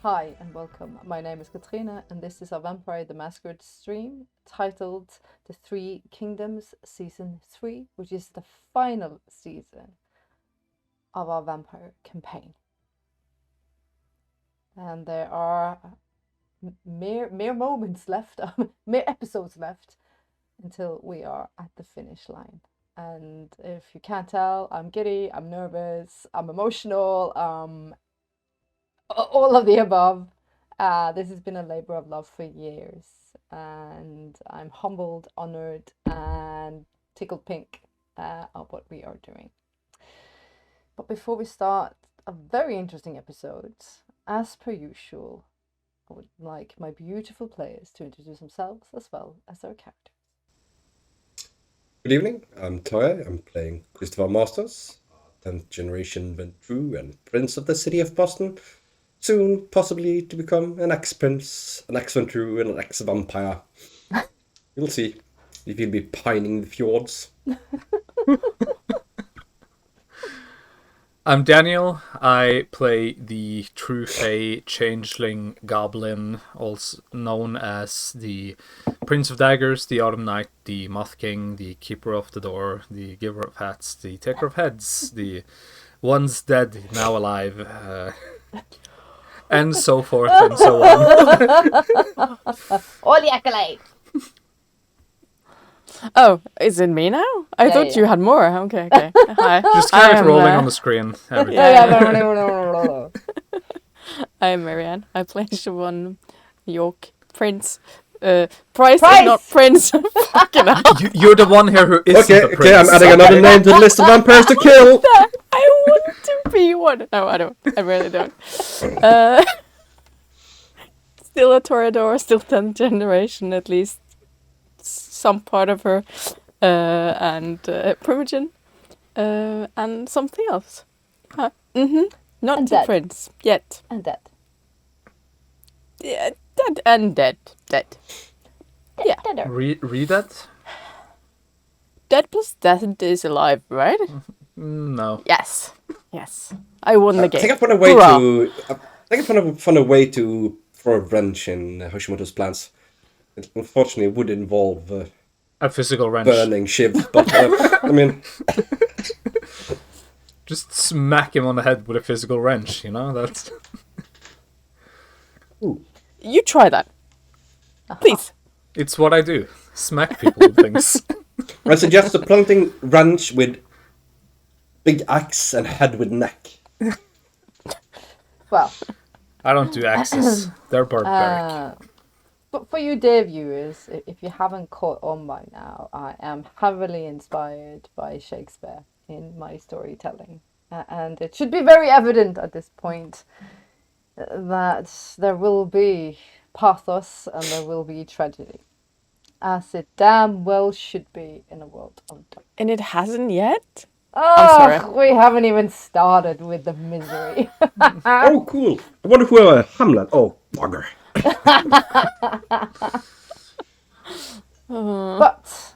Hi and welcome. My name is Katrina and this is our Vampire the Masquerade stream titled The Three Kingdoms Season 3, which is the final season of our vampire campaign. And there are mere moments left, mere episodes left until we are at the finish line. And if you can't tell, I'm giddy, I'm nervous, I'm emotional, all of the above. This has been a labor of love for years, and I'm humbled, honored, and tickled pink of what we are doing. But before we start a very interesting episode, as per usual, I would like my beautiful players to introduce themselves as well as their characters. Good evening, I'm Toya. I'm playing Christopher Masters, 10th generation Ventru and Prince of the City of Boston. Soon, possibly to become an ex-prince, an ex-Ventru, and an ex-vampire. You'll see if he'll be pining the fjords. I'm Daniel. I play the True Fae Changeling Goblin, also known as the Prince of Daggers, the Autumn Knight, the Moth King, the Keeper of the Door, the Giver of Hats, the Taker of Heads, the Once Dead, Now Alive, and so forth and so on. All the accolades! Oh, is it me now? I thought you had more. Okay. Hi. Just character rolling on the screen. Everything. I am Marianne. I play Siobhan York Prince. Price is not Prince. Fucking hell. You're the one here who isn't the prince. Okay, I'm adding another name to the list of vampires to kill. I want to be one. No, I don't. I really don't. Still a Toreador, still 10th generation at least. Some part of her, and Primogen, and something else. Not And the dead. prince yet. And dead. Yeah, dead and dead. Yeah. Deader. Read that? Dead plus dead is alive, right? No. Yes. I won the I game. think I found a way to throw a wrench in Hoshimoto's plans. It unfortunately would involve A physical wrench. burning Shiv, but I mean, Just smack him on the head with a physical wrench, you know? That's... You try that, please. It's what I do. Smack people with things. I suggest a planting wrench with big axe and head with neck. Well, I don't do axes. They're barbaric. but for you dear viewers, if you haven't caught on by now, I am heavily inspired by Shakespeare in my storytelling. And it should be very evident at this point that there will be pathos and there will be tragedy. As it damn well should be in a world of dark. And it hasn't yet. Oh, sorry. we haven't even started with the misery. Oh, cool. I wonder who Hamlet. Oh, bugger. But.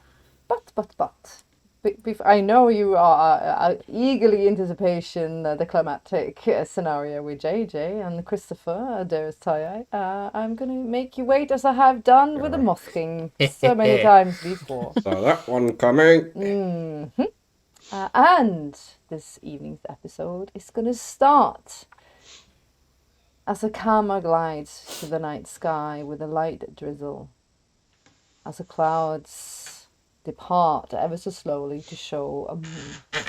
I know you are eagerly in anticipation the climatic scenario with JJ and Christopher, dearest Toya. I'm going to make you wait as I have done with the Moth King so many times before. So that one coming. Mm-hmm. And this evening's episode is going to start as a camera glides through the night sky with a light drizzle, as the clouds depart ever so slowly to show a moon.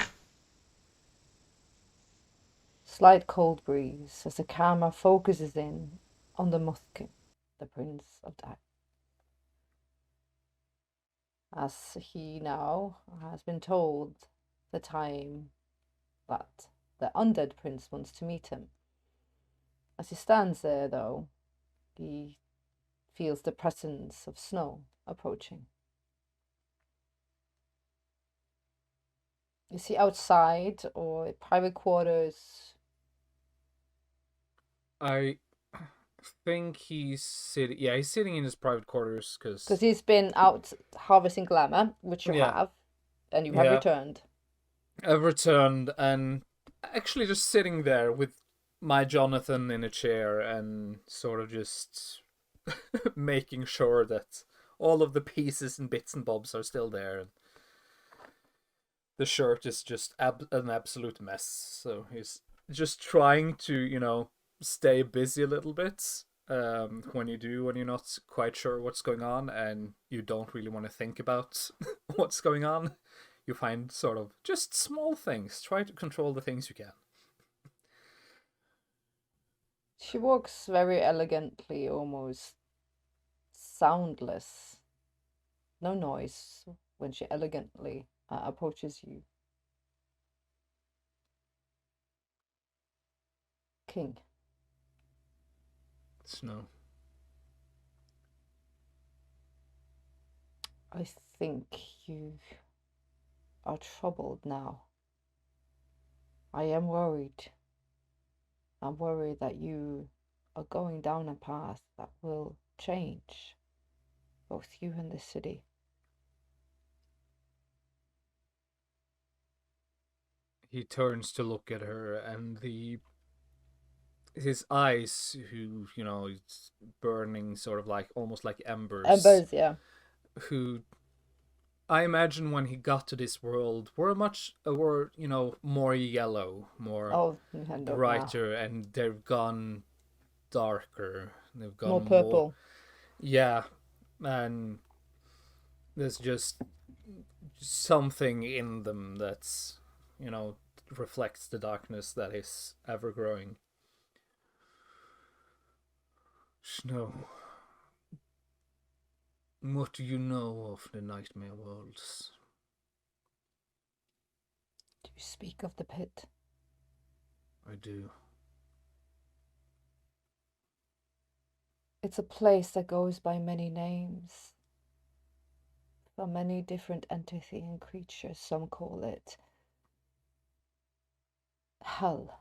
Slight cold breeze as the camera focuses in on the Mothkin, the Prince of Daggers. As he now has been told the time that the undead prince wants to meet him. As he stands there, though, he feels the presence of snow approaching. Is he outside or private quarters? I think he's sitting... Yeah, he's sitting in his private quarters, because... Because he's been out harvesting glamour, which you have, and you have returned. I've returned, and actually just sitting there with my Jonathan in a chair and sort of just making sure that all of the pieces and bits and bobs are still there. And the shirt is just an absolute mess. So he's just trying to, stay busy a little bit. When you're not quite sure what's going on and you don't really want to think about what's going on, you find sort of just small things. Try to control the things you can. She walks very elegantly, almost soundless. No noise when she elegantly approaches you. King. Snow. I think you are troubled now. I am worried. I'm worried that you are going down a path that will change both you and the city. He turns to look at her, and his eyes, it's burning, sort of like almost like embers. Embers, yeah. Who I imagine when he got to this world were more yellow, more brighter, and they've gone darker. They've gone more purple. Yeah, and there's just something in them that's, reflects the darkness that is ever growing. Snow. What do you know of the nightmare worlds? Do you speak of the pit? I do. It's a place that goes by many names. For many different entities and creatures. Some call it hell.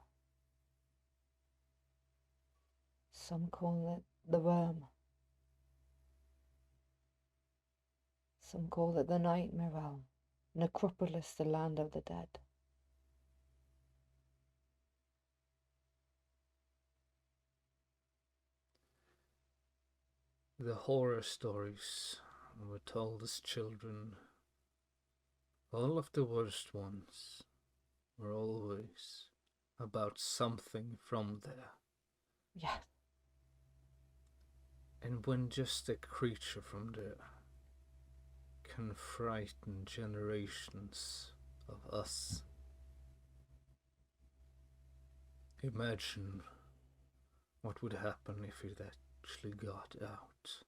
Some call it the worm. Some call it the nightmare realm. Necropolis, the land of the dead. The horror stories were told as children, all of the worst ones, were always about something from there. Yeah. And when just a creature from there can frighten generations of us, imagine what would happen if it actually got out.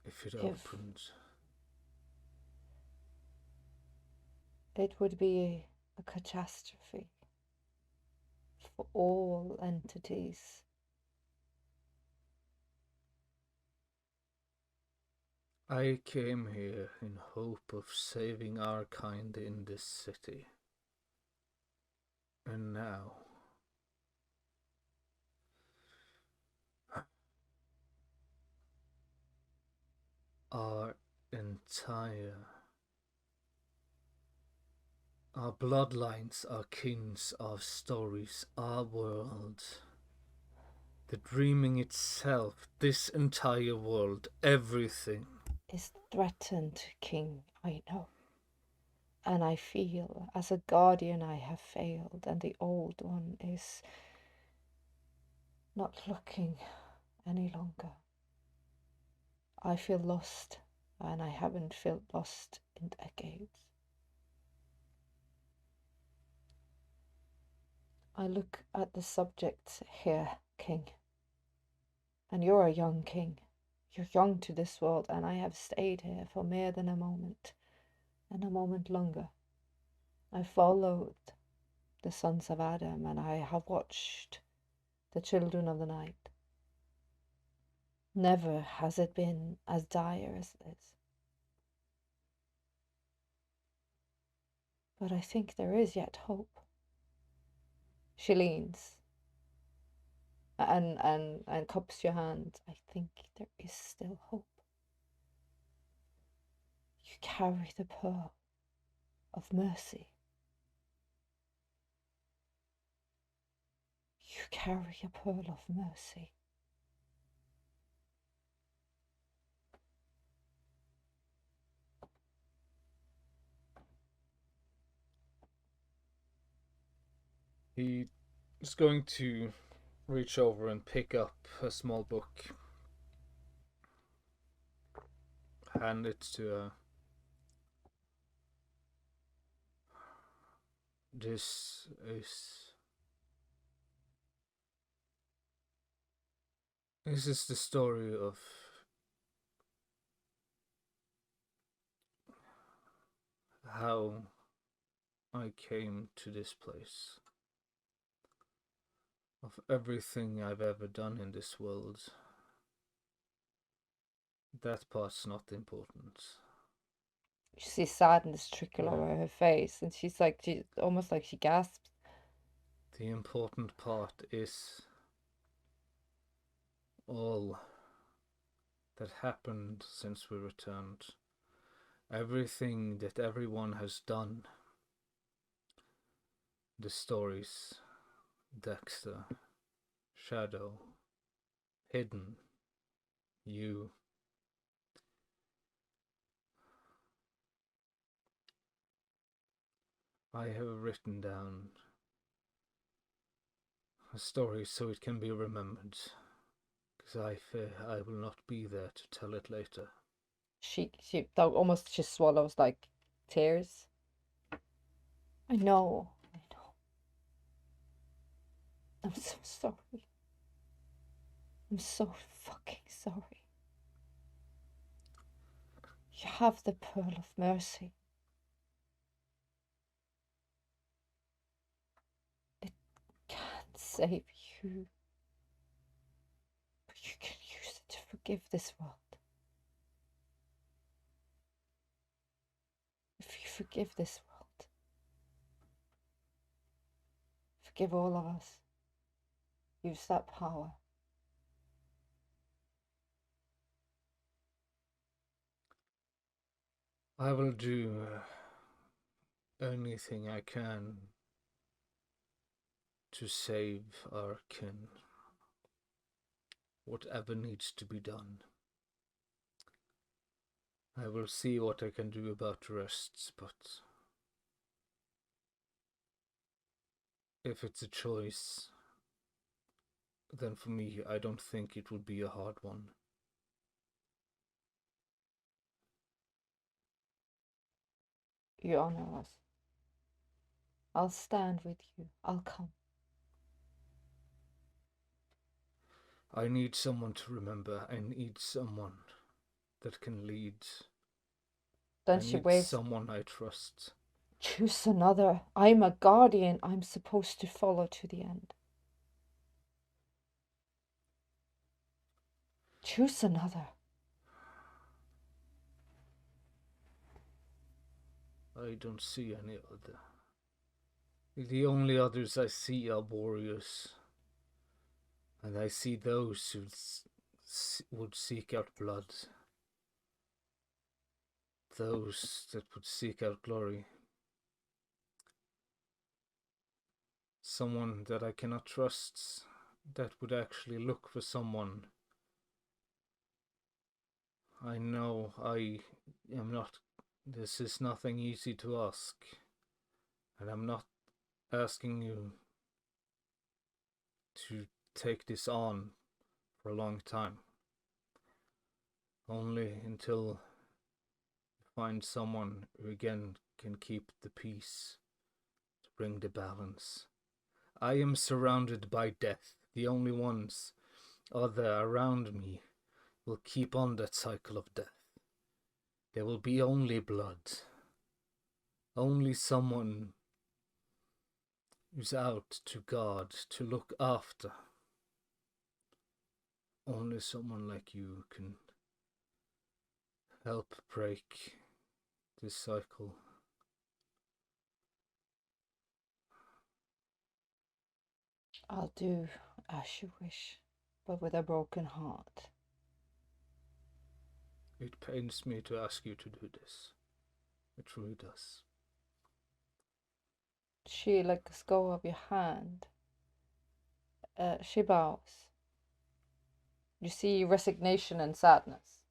If it opened. It would be a catastrophe for all entities. I came here in hope of saving our kind in this city. And now our bloodlines, our kings, our stories, our world, the dreaming itself, this entire world, everything is threatened, King, I know. And I feel, as a guardian, I have failed, and the old one is not looking any longer. I feel lost, and I haven't felt lost in decades. I look at the subject here, King, and you're a young king. You're young to this world, and I have stayed here for more than a moment, and a moment longer. I followed the sons of Adam, and I have watched the children of the night. Never has it been as dire as this. But I think there is yet hope. She leans and cups your hand. I think there is still hope. You carry the pearl of mercy. You carry a pearl of mercy. He is going to reach over and pick up a small book, hand it to her. This is the story of how I came to this place. Of everything I've ever done in this world. That part's not important. You see sadness trickle over her face, and she's almost like she gasps. The important part is all that happened since we returned. Everything that everyone has done. The stories, Dexter, Shadow, Hidden, you. I have written down a story so it can be remembered, because I fear I will not be there to tell it later. She almost just swallows like tears. I know. I'm so sorry. I'm so fucking sorry. You have the pearl of mercy. It can't save you, but you can use it to forgive this world. If you forgive this world, forgive all of us. Use that power. I will do anything I can to save our kin. Whatever needs to be done. I will see what I can do about the rest, but if it's a choice, then for me, I don't think it would be a hard one. You honor us. I'll stand with you. I'll come. I need someone to remember. I need someone that can lead. Then she waves. Someone I trust. Choose another. I'm a guardian. I'm supposed to follow to the end. Choose another. I don't see any other. The only others I see are warriors. And I see those who would seek out blood. Those that would seek out glory. Someone that I cannot trust, that would actually look for someone. I know I am not. This is nothing easy to ask. And I'm not asking you to take this on for a long time. Only until you find someone who again can keep the peace, to bring the balance. I am surrounded by death. The only ones other around me will keep on that cycle of death. There will be only blood. Only someone who's out to guard, to look after. Only someone like you can help break this cycle. I'll do as you wish, but with a broken heart. It pains me to ask you to do this. It truly does. She lets go of your hand, She bows. You see resignation and sadness.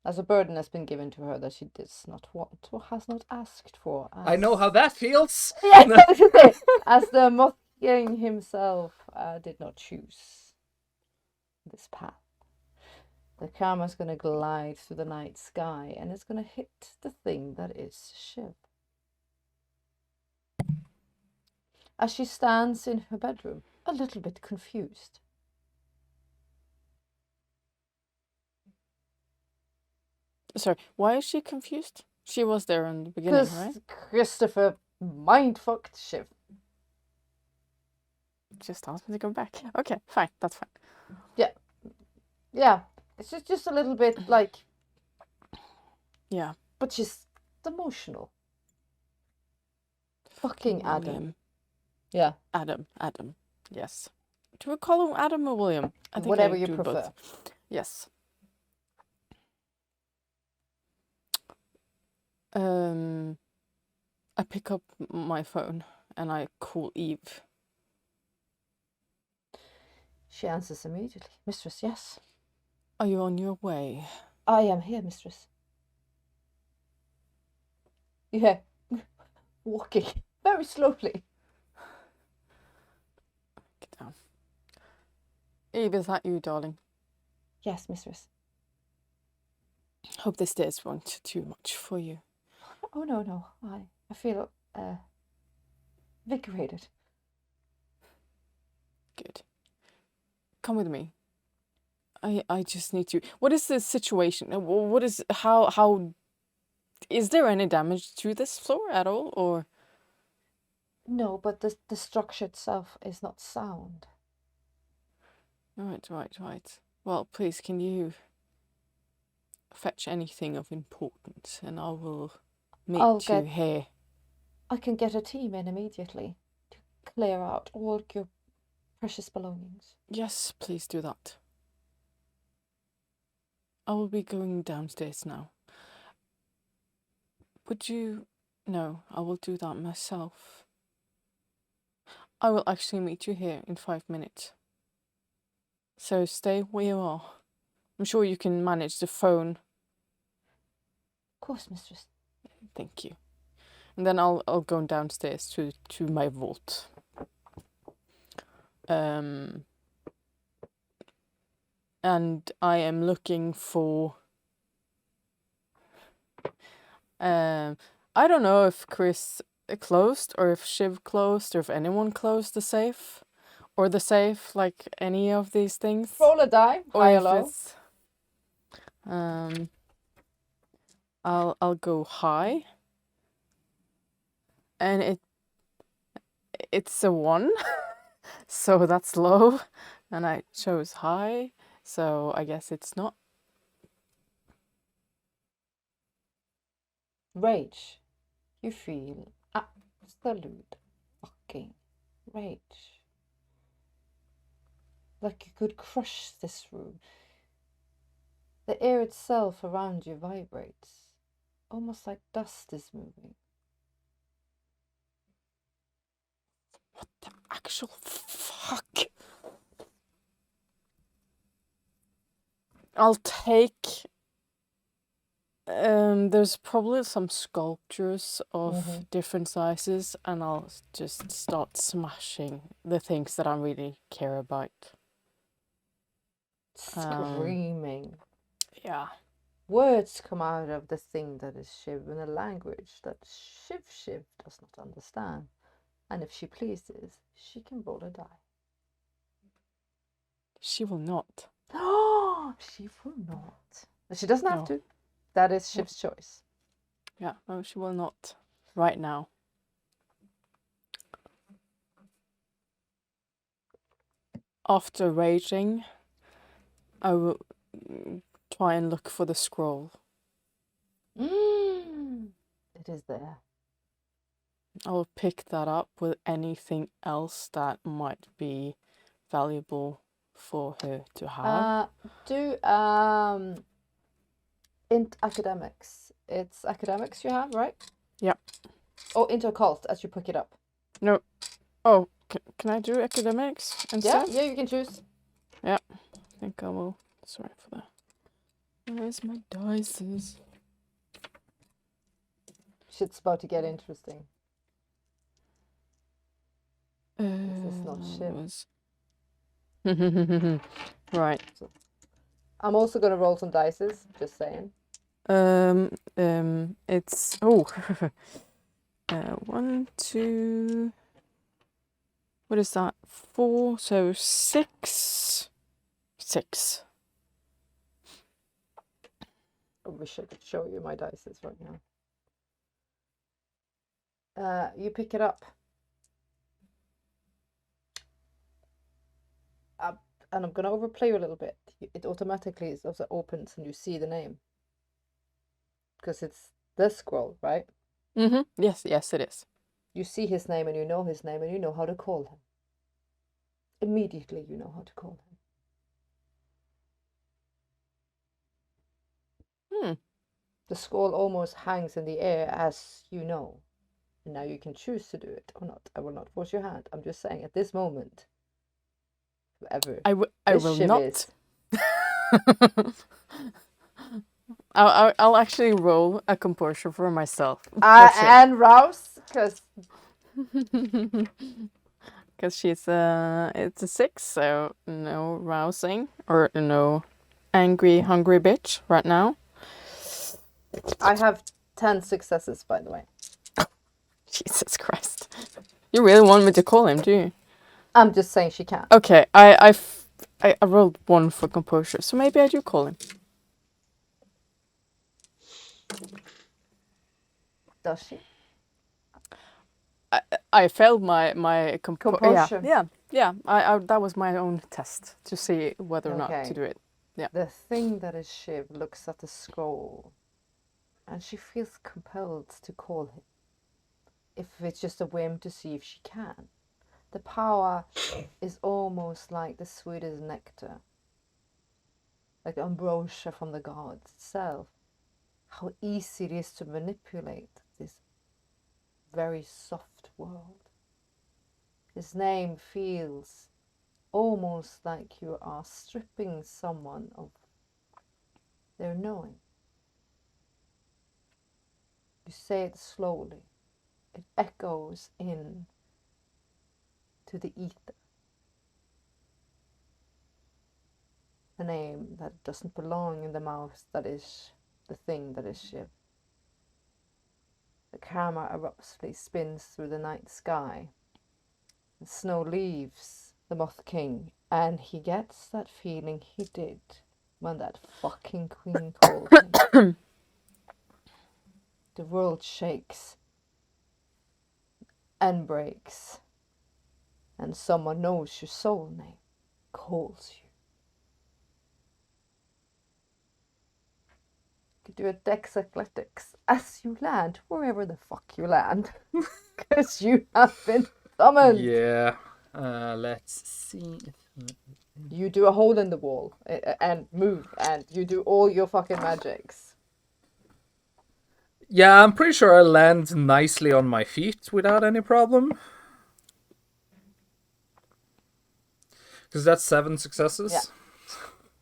As a burden has been given to her that she does not want or has not asked for. I know how that feels. Yeah, as the Moth King himself did not choose this path. The karma's gonna glide through the night sky and it's gonna hit the thing that is Shiv. As she stands in her bedroom, a little bit confused. Sorry, why is she confused? She was there in the beginning, Because right? Christopher mindfucked Shiv. Just asked me to come back. Okay, fine, that's fine. Yeah, it's just a little bit like, Yeah. but she's emotional. Fucking Adam. William. Yeah. Adam. Yes. Do we call him Adam or William? I think Whatever I you do prefer. both. Yes. I pick up my phone and I call Eve. She answers immediately. Mistress, yes. Are you on your way? I am here, mistress. Yeah. Walking very slowly. Get down. Eve, is that you, darling? Yes, mistress. Hope the stairs weren't too much for you. Oh, no. I feel invigorated. Good. Come with me. I just need to. What is the situation? What is how? Is there any damage to this floor at all, or? No, but the structure itself is not sound. Right. Well, please, can you fetch anything of importance, and I will meet you here. I can get a team in immediately to clear out all your precious belongings. Yes, please do that. I will be going downstairs now. Would you? No, I will do that myself. I will actually meet you here in 5 minutes. So stay where you are. I'm sure you can manage the phone. Of course, mistress. Thank you. And then I'll go downstairs to my vault. And I am looking for. I don't know if Chris closed or if Shiv closed or if anyone closed the safe. Or the safe, like any of these things. Roll a die, high or low. I'll go high. And it's a 1. So that's low. And I chose high. So I guess it's not. Rage. You feel absolute fucking rage. Like you could crush this room. The air itself around you vibrates, almost like dust is moving. What the actual fuck? I'll take. There's probably some sculptures of different sizes, and I'll just start smashing the things that I really care about. Screaming. Yeah. Words come out of the thing that is Shiv in a language that Shiv does not understand. And if she pleases, she can roll a die. She will not. Oh, she will not. She doesn't have to. That is Shiv's choice. Yeah, no, she will not. Right now. After raging, I will try and look for the scroll. It is there. I will pick that up with anything else that might be valuable for her to have. Do int academics. It's academics you have, right? Yeah. Oh, into occult as you pick it up. No, Oh, can I do academics instead? Yeah, you can choose. I think I will. Sorry for that. Where's my dices? Shit's about to get interesting. This is not shit. Right. I'm also gonna roll some dices, just saying. It's 1, 2. What is that? 4. So 6. 6. I wish I could show you my dices right now. You pick it up. And I'm gonna overplay you a little bit. It automatically is also opens and you see the name. Because it's the scroll, right? Yes, it is. You see his name and you know his name and you know how to call him. Immediately you know how to call him. The scroll almost hangs in the air as you know. And now you can choose to do it or not. I will not force your hand. I'm just saying at this moment, whoever I will Shiv not. is, I'll actually roll a composure for myself. and Rouse, because she's it's a 6, so no rousing or no angry hungry bitch right now. I have 10 successes, by the way. Jesus Christ, you really want me to call him, do you? I'm just saying she can. Okay, I rolled 1 for composure, so maybe I do call him. Does she? I failed my Composure. Yeah. I that was my own test to see whether or not Okay. to do it. Yeah. The thing that is Shiv looks at the scroll and she feels compelled to call him. If it's just a whim to see if she can. The power is almost like the sweetest nectar. Like ambrosia from the gods itself. How easy it is to manipulate this very soft world. His name feels almost like you are stripping someone of their knowing. You say it slowly. It echoes in to the ether. The name that doesn't belong in the mouth that is the thing that is Shiv. The camera abruptly spins through the night sky. The snow leaves the Moth King, and he gets that feeling he did when that fucking queen called him. The world shakes and breaks, and someone knows your soul name, calls you. You do a Dex Athletics as you land, wherever the fuck you land, because you have been summoned. Yeah. Let's see. You do a hole in the wall and move, and you do all your fucking magics. Yeah, I'm pretty sure I land nicely on my feet without any problem. Because that's 7 successes. Yeah.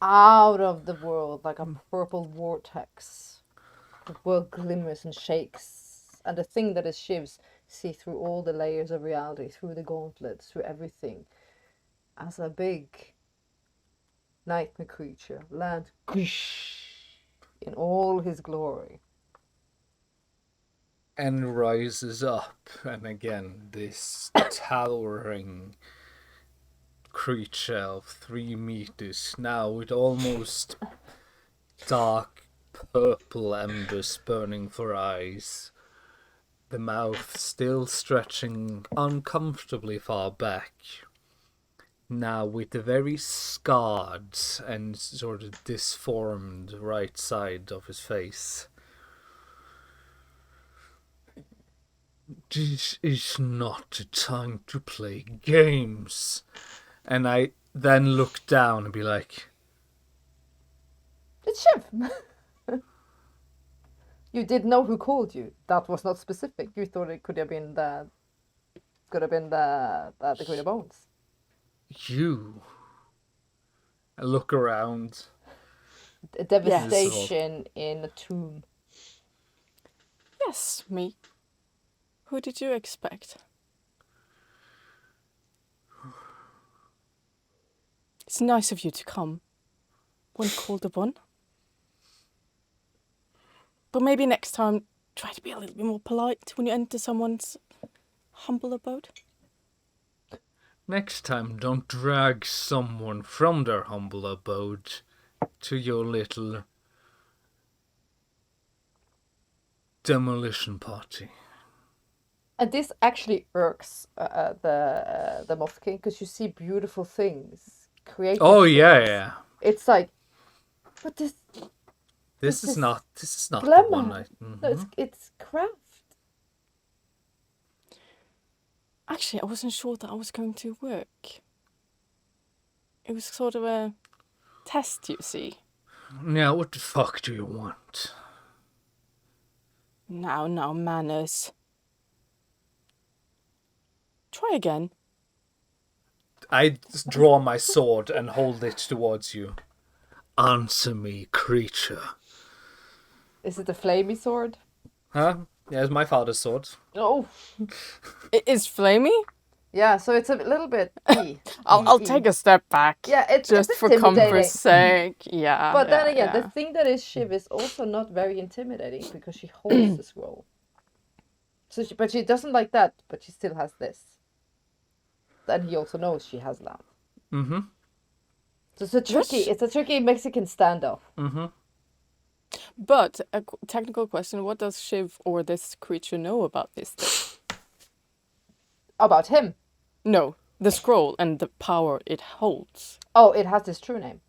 Out of the world, like a purple vortex. The world glimmers and shakes. And the thing that is Shiv's see through all the layers of reality, through the gauntlets, through everything. As a big nightmare creature lands in all his glory. And rises up. And again, this towering creature of 3 meters, now with almost dark purple embers burning for eyes, the mouth still stretching uncomfortably far back, now with the very scarred and sort of disformed right side of his face. This is not the time to play games. And I then look down and be like, It's Shiv! You did know who called you. That was not specific. You thought it could have been the could have been the Queen of Bones. You. I look around. A devastation in a tomb. Yes, me. Who did you expect? It's nice of you to come when called upon. But maybe next time, try to be a little bit more polite when you enter someone's humble abode. Next time, don't drag someone from their humble abode to your little demolition party. And this actually irks the Moth King, because you see beautiful things created. Oh yeah. It's like, but This is not glamour. the one I. No, it's craft. Actually, I wasn't sure that I was going to work. It was sort of a test, you see. Now, what the fuck do you want? Now, manners. Try again. I draw my sword and hold it towards you. Answer me, creature. Is it a flamey sword? Huh? Yeah, it's my father's sword. Oh, It is flamey? yeah. So it's a little bit. I'll take a step back. Yeah, it's Just it's for intimidating. comfort's sake. Yeah. But then again, yeah. the thing that is Shiv is also not very intimidating because she holds the scroll. So, but she doesn't like that. But she still has this. And he also knows she has land. Mm-hmm. So it's a tricky Mexican standoff. Mm-hmm. But a technical question: what does Shiv or this creature know about this thing? About him. No, the scroll and the power it holds. Oh, it has his true name.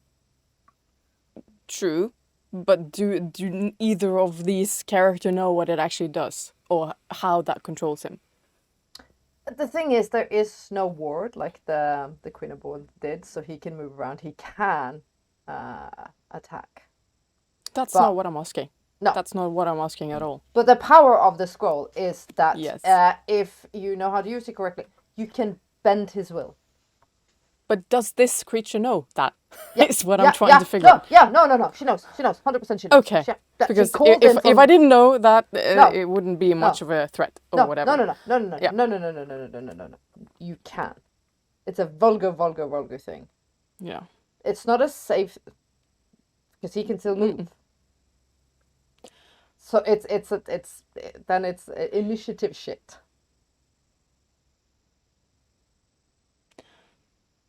True, but do either of these characters know what it actually does or how that controls him? The thing is, there is no ward like the Queen of Bones did, so he can move around. He can attack. That's But- not what I'm asking. No. That's not what I'm asking at all. But the power of the scroll is that Yes. if you know how to use it correctly, you can bend his will. But does this creature know that? Yeah, Is what yeah, I'm trying yeah, to figure out. No. She knows. 100% she knows. Okay. She Because called in if I didn't know that, No. it wouldn't be much of a threat or no, whatever. No. Yeah. No. You can. It's a vulgar thing. Yeah. It's not a safe, because he can still move. So it's initiative shit.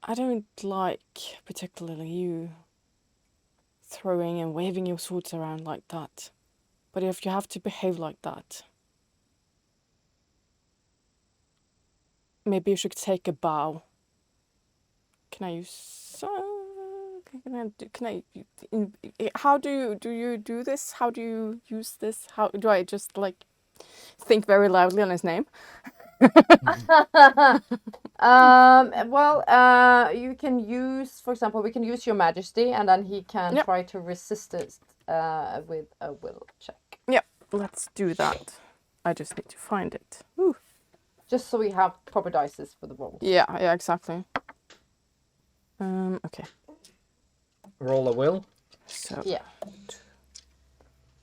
I don't like particularly you throwing and waving your swords around like that. But if you have to behave like that, maybe you should take a bow. Can I use? How do you do this? How do you use this? How do I just think very loudly on his name? You can use, for example, we can use Your Majesty, and then he can try to resist it with a will check. Yep, let's do that. I just need to find it. Ooh. Just so we have proper dices for the rolls. Yeah, exactly. Okay. Roll a will. So Yeah.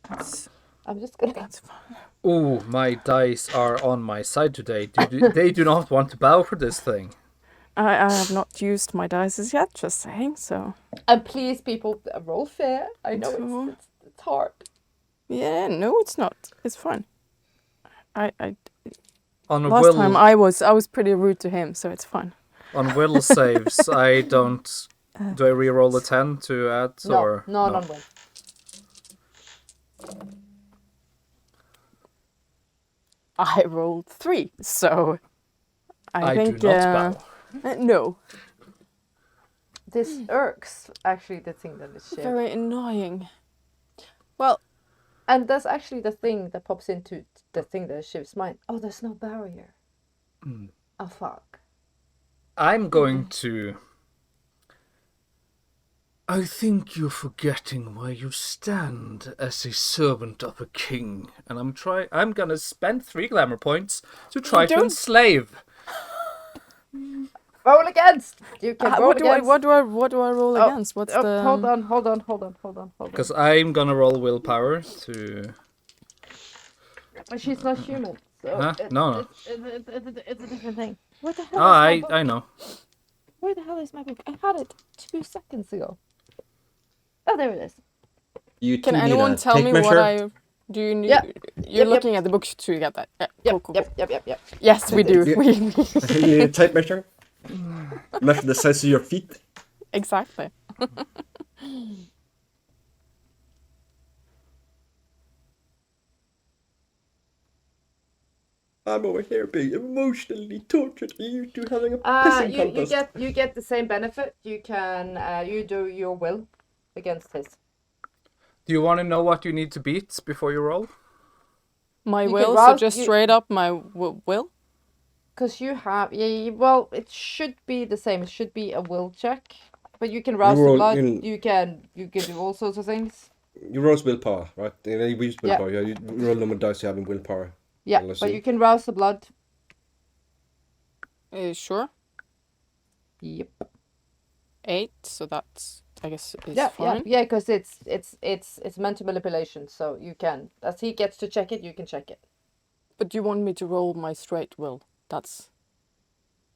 that's I'm just gonna. fine. Ooh, my dice are on my side today. They do not want to bow for this thing. I have not used my dice yet, just saying, so... And please, people, roll fair. I know Two. it's hard. Yeah, no, it's not. It's fine. On a Last will, time I was pretty rude to him, so it's fine. on will saves, I don't. Do I re-roll a 10 to add No, or not win. I rolled 3, so... I think, do not bow. no. This irks actually the thing that is shared. Very annoying. Well, And that's actually the thing that pops into the thing that is Shiv's mind. Oh, there's no barrier. Oh, fuck. I'm going to. I think you're forgetting where you stand as a servant of a king, and I'm gonna spend 3 glamour points to try to don't- enslave Roll against. You can roll What do I against. what do I roll Oh, against? What's oh, the hold on. Because I'm gonna roll willpower to. But she's not human, so Huh? No. it's a different thing. Where the hell Oh, is my book? I know. Where the hell is my book? I had it 2 seconds ago. Oh, there it is. You Can two need anyone a tell tape me measure. what I do you need? Yeah. You're Yep. looking at the book to get that. Yeah. Cool. Yep. Yes, we do. Yeah. We You need a tape measure. Measure the size of your feet. exactly. I'm over here being emotionally tortured. And you two having a pissing contest. you get the same benefit. You can you do your will against his. Do you want to know what you need to beat before you roll? My You can will, so rouse- just you- straight up my will. Because you have well, it should be the same. It should be a will check, but you can rouse the roll blood. in- You can do all sorts of things. You roll willpower, right? We use Yeah. willpower. Yeah. You roll number dice you have in willpower. Yeah, Let's but see. you can rouse the blood. Sure. Yep. 8, so that's I guess is Yeah, fine. yeah, because it's mental manipulation. So you can, as he gets to check it, you can check it. But you want me to roll my straight will? That's.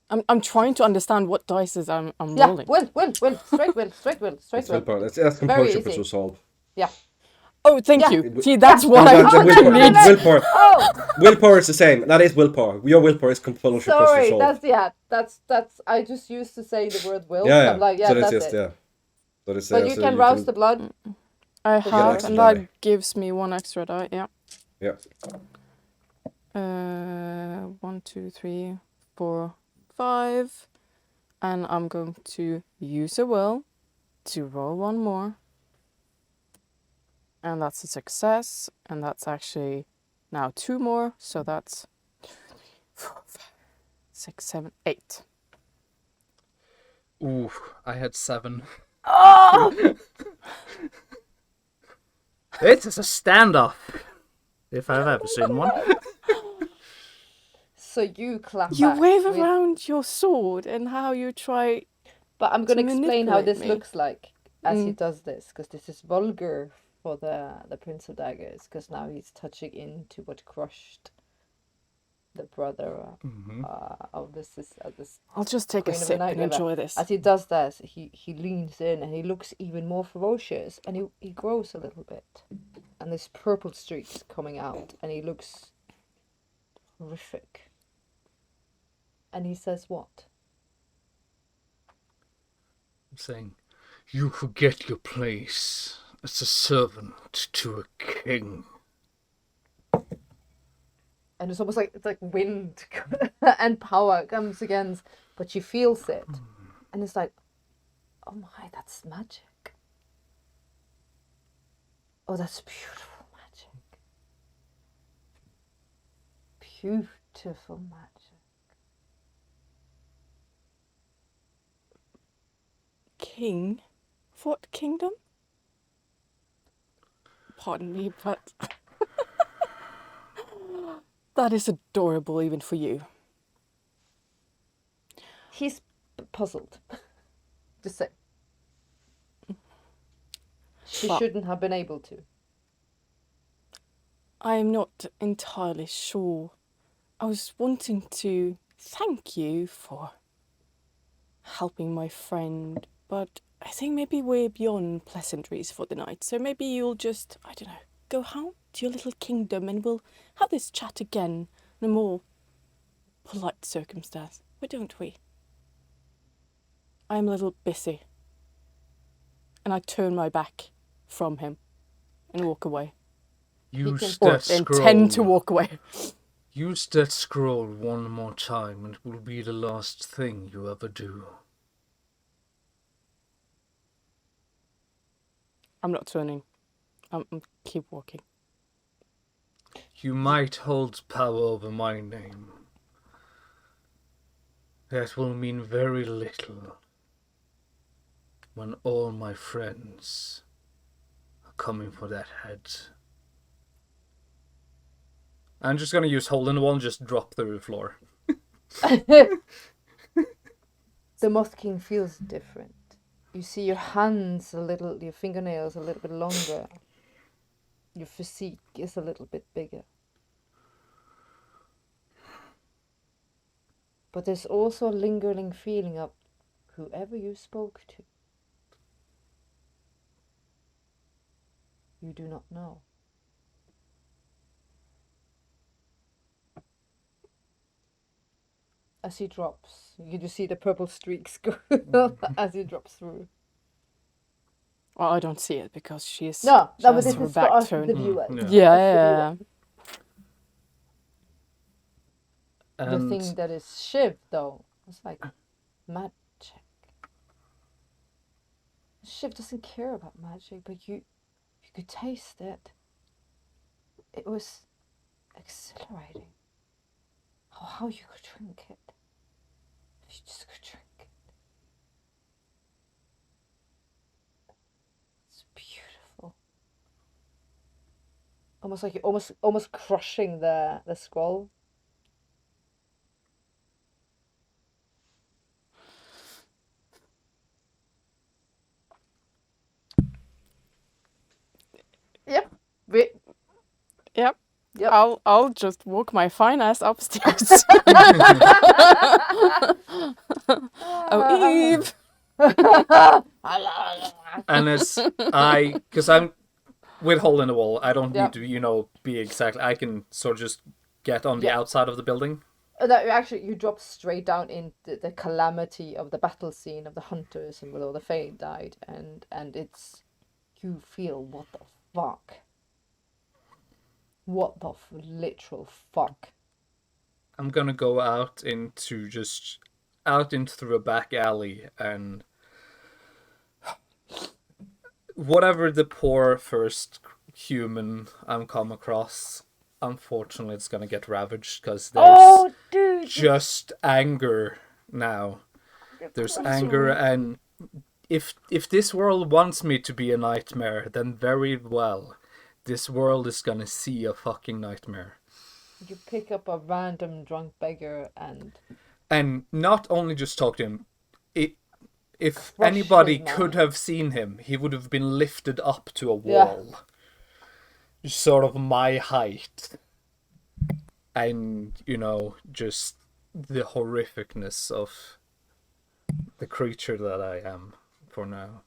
I'm trying to understand what dices I'm Yeah, rolling. will, straight will. That's willpower. That's composure plus easy. resolve. Yeah. Oh, thank Yeah. you. See, that's what No, I that's fucking willpower. need. Willpower. Oh, Willpower is the same. That is willpower. Your willpower is composure plus sorry. resolve. That's. I just used to say the word will. Yeah, So I'm like, yeah, so that's that's just, it. yeah. So that's, But you so can rouse the blood. I get have, extra and die. that gives me 1 extra die. Yeah. Yeah. 1, 2, 3, 4, 5, and I'm going to use a will to roll 1 more, and that's a success, and that's actually now 2 more, so that's 4, 5, 6, 7, 8. Ooh, I had 7. Oh, It is a standoff, if I've ever seen one. so you clap. You back wave with- around your sword and how you try. But I'm going to to explain how this manipulate me. looks like as he Mm. does this, because this is vulgar for the Prince of Daggers, because now he's touching into what crushed the brother of this. I'll just take a Queen of the sip Night and River. enjoy this. As he does this, he leans in and he looks even more ferocious, and he grows a little bit, and there's purple streaks coming out, and he looks horrific. And he says, "What?" I'm saying, you forget your place as a servant to a king. And it's almost like wind and power comes against, but she feels it, and it's like, oh my, that's magic. Oh, that's beautiful magic. Beautiful magic. King? What kingdom? Pardon me, but that is adorable even for you. He's puzzled. Just say. She Well- shouldn't have been able to. I am not entirely sure. I was wanting to thank you for helping my friend, but I think maybe we're beyond pleasantries for the night. So maybe you'll just, I don't know, go home to your little kingdom and we'll have this chat again in a more polite circumstance. Why don't we? I'm a little busy. And I turn my back from him and walk away. Use Or that scroll. intend to walk away. Use that scroll one more time and it will be the last thing you ever do. I'm not turning. I'm keep walking. You might hold power over my name. That will mean very little when all my friends are coming for that head. I'm just gonna use hole in the wall and just drop through the floor. The Moth King feels different. You see your hands your fingernails a little bit longer. Your physique is a little bit bigger. But there's also a lingering feeling of whoever you spoke to. You do not know. As he drops, you just see the purple streaks go as he drops through. Well, I don't see it because she's No, but just this her is for back us, turned. the viewers. Yeah. The And thing that is Shiv, though, is like magic. Shiv doesn't care about magic, but you could taste it. It was exhilarating. How you could drink it. If you just could drink it. It's beautiful. Almost like you're almost crushing the scroll. Yep. Yep. Yep. I'll just walk my fine ass upstairs. Oh, Eve. and as because I'm with hole in the wall, I don't Yep. need to, be exactly. I can sort of just get on the outside of the building. That actually, you drop straight down in the calamity of the battle scene of the hunters and where all the Fae died, and it's, you feel, what the fuck? What the literal fuck? I'm gonna go out into through a back alley, and whatever the poor first human I'm come across, unfortunately it's gonna get ravaged because there's Dude! just anger now. There's anger, and if this world wants me to be a nightmare, then very well. This world is gonna see a fucking nightmare. You pick up a random drunk beggar and not only just talk to him. If crush anybody his mind. could have seen him, he would have been lifted up to a wall. Sort of my height. And, just the horrificness of the creature that I am for now.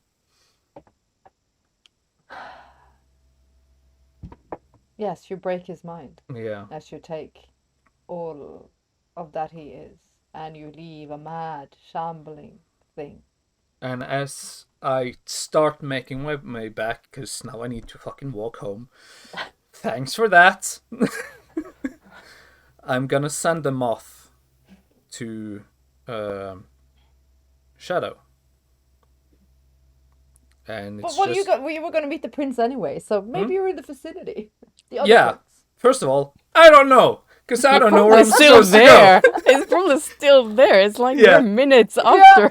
Yes, you break his mind Yeah. as you take all of that he is, and you leave a mad, shambling thing. And as I start making my way back, because now I need to fucking walk home. Thanks for that. I'm gonna send a moth to Shadow. And it's But you were going to meet the prince anyway, so maybe you're in the vicinity. The other Yeah. prince. First of all, I don't know, because I don't know where I'm It's still supposed to there. go. It's probably still there. It's like Yeah. we're minutes after.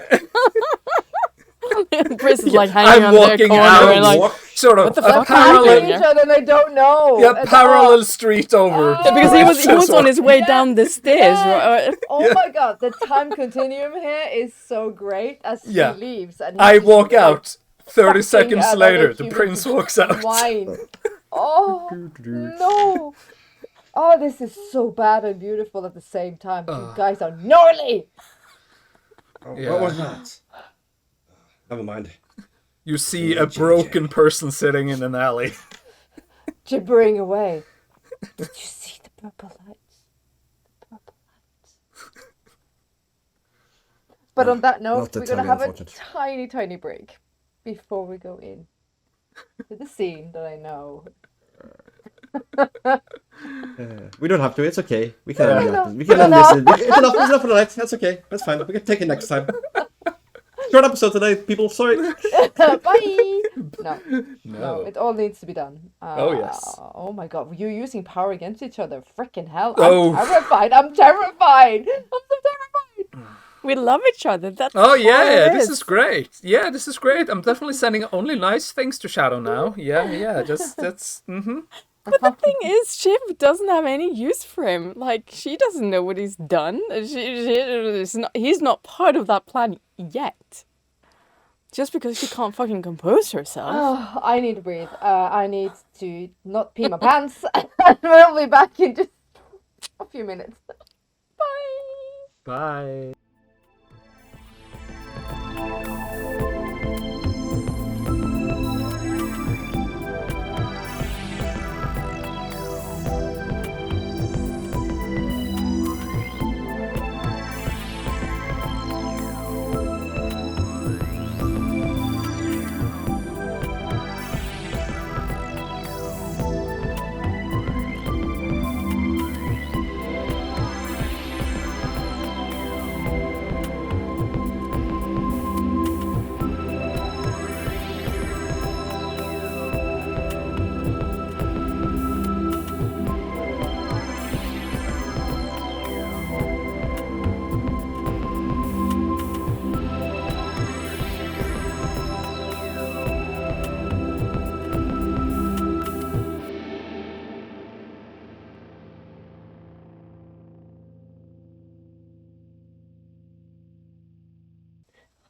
Chris is like hanging I'm on their walking corner out, and like, sort of what the a fuck Passing parallel, happening? each other and they don't know. yeah, It's parallel street over. Yeah, because he was on his way down the stairs. Right? Oh my god, the time continuum here is so great as Yeah. he leaves. And I he's walk like, out. 30 fucking seconds another later, the human prince walks out. Wine. Oh, no. Oh, this is so bad and beautiful at the same time. You guys are gnarly. Yeah. What was that? Never mind. You see a broken person sitting in an alley. Gibbering away. Did you see the purple lights? The purple lights. But on that note, not the we're going to tongue, have a unfortunately. tiny break before we go in to the scene that I know. We don't have to. It's okay. We can end No, it. We can end this. It's enough for the night. That's okay. That's fine. We can take it next time. Short episode today, people. Sorry. Bye! No, No. it all needs to be done. Oh, yes. Oh my god, you're using power against each other. Freaking hell. Oh. I'm terrified. I'm terrified. I'm so terrified. We love each other. That's Oh all yeah, it this is great. Yeah, this is great. I'm definitely sending only nice things to Shadow now. Yeah, just that's But the thing is, Shiv doesn't have any use for him. Like, she doesn't know what he's done. He's not part of that plan yet. Just because she can't fucking compose herself. Oh, I need to breathe. I need to not pee my pants. And we'll be back in just a few minutes. Bye. Bye.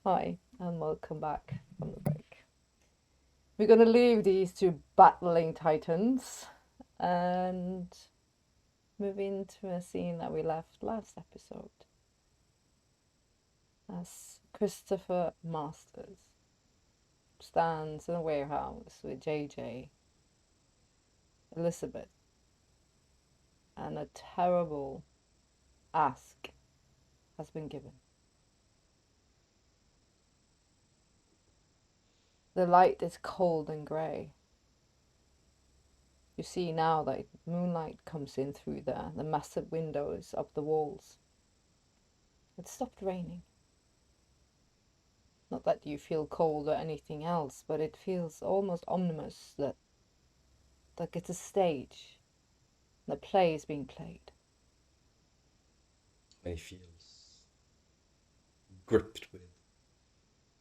Hi, and welcome back from the break. We're gonna leave these two battling titans and move into a scene that we left last episode. As Christopher Masters stands in a warehouse with JJ, Elizabeth, and a terrible ask has been given. The light is cold and grey. You see now that moonlight comes in through the massive windows up the walls. It stopped raining. Not that you feel cold or anything else, but it feels almost ominous that like it's a stage. The play is being played. And he feels gripped with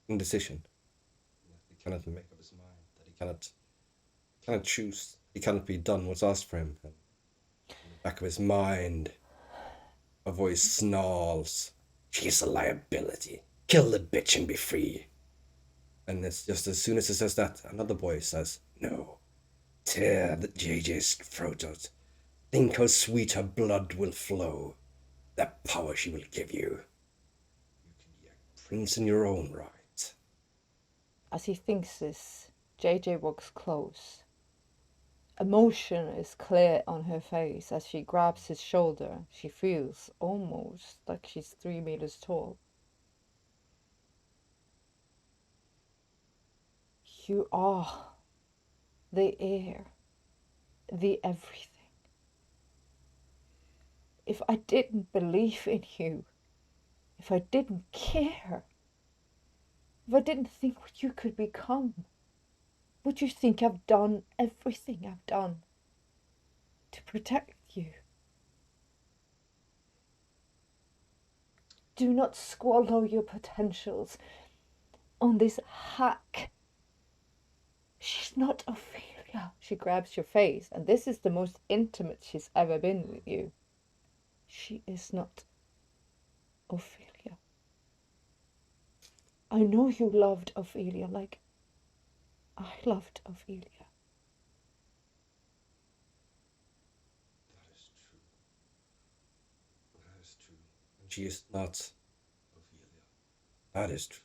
indecision. That he cannot make up his mind. That he cannot choose. He cannot be done what's asked for him. And in the back of his mind, a voice snarls, "She's a liability. Kill the bitch and be free." And it's just as soon as it says that, another voice says, "No. Tear the JJ's throat out. Think how sweet her blood will flow. That power she will give you. You can be a prince in your own right." As he thinks this, JJ walks close. Emotion is clear on her face as she grabs his shoulder. She feels almost like she's 3 meters tall. You are the air, the everything. If I didn't believe in you, if I didn't care, if I didn't think what you could become, would you think I've done everything I've done to protect you? Do not swallow your potentials on this hack. She's not Ophelia. She grabs your face, and this is the most intimate she's ever been with you. She is not Ophelia. I know you loved Ophelia like I loved Ophelia. That is true. That is true. And she is not Ophelia. That is true.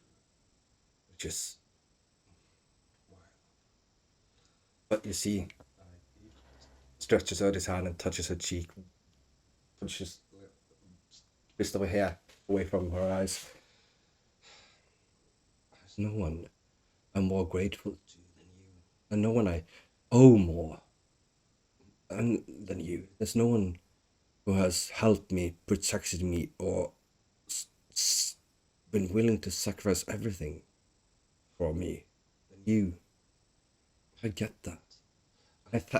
Which is why I love her. But you see, he stretches out his hand and touches her cheek, pushes just over here, away from her eyes. There's no one I'm more grateful to than you, and no one I owe more than you. There's no one who has helped me, protected me, or been willing to sacrifice everything for me than you. I get that.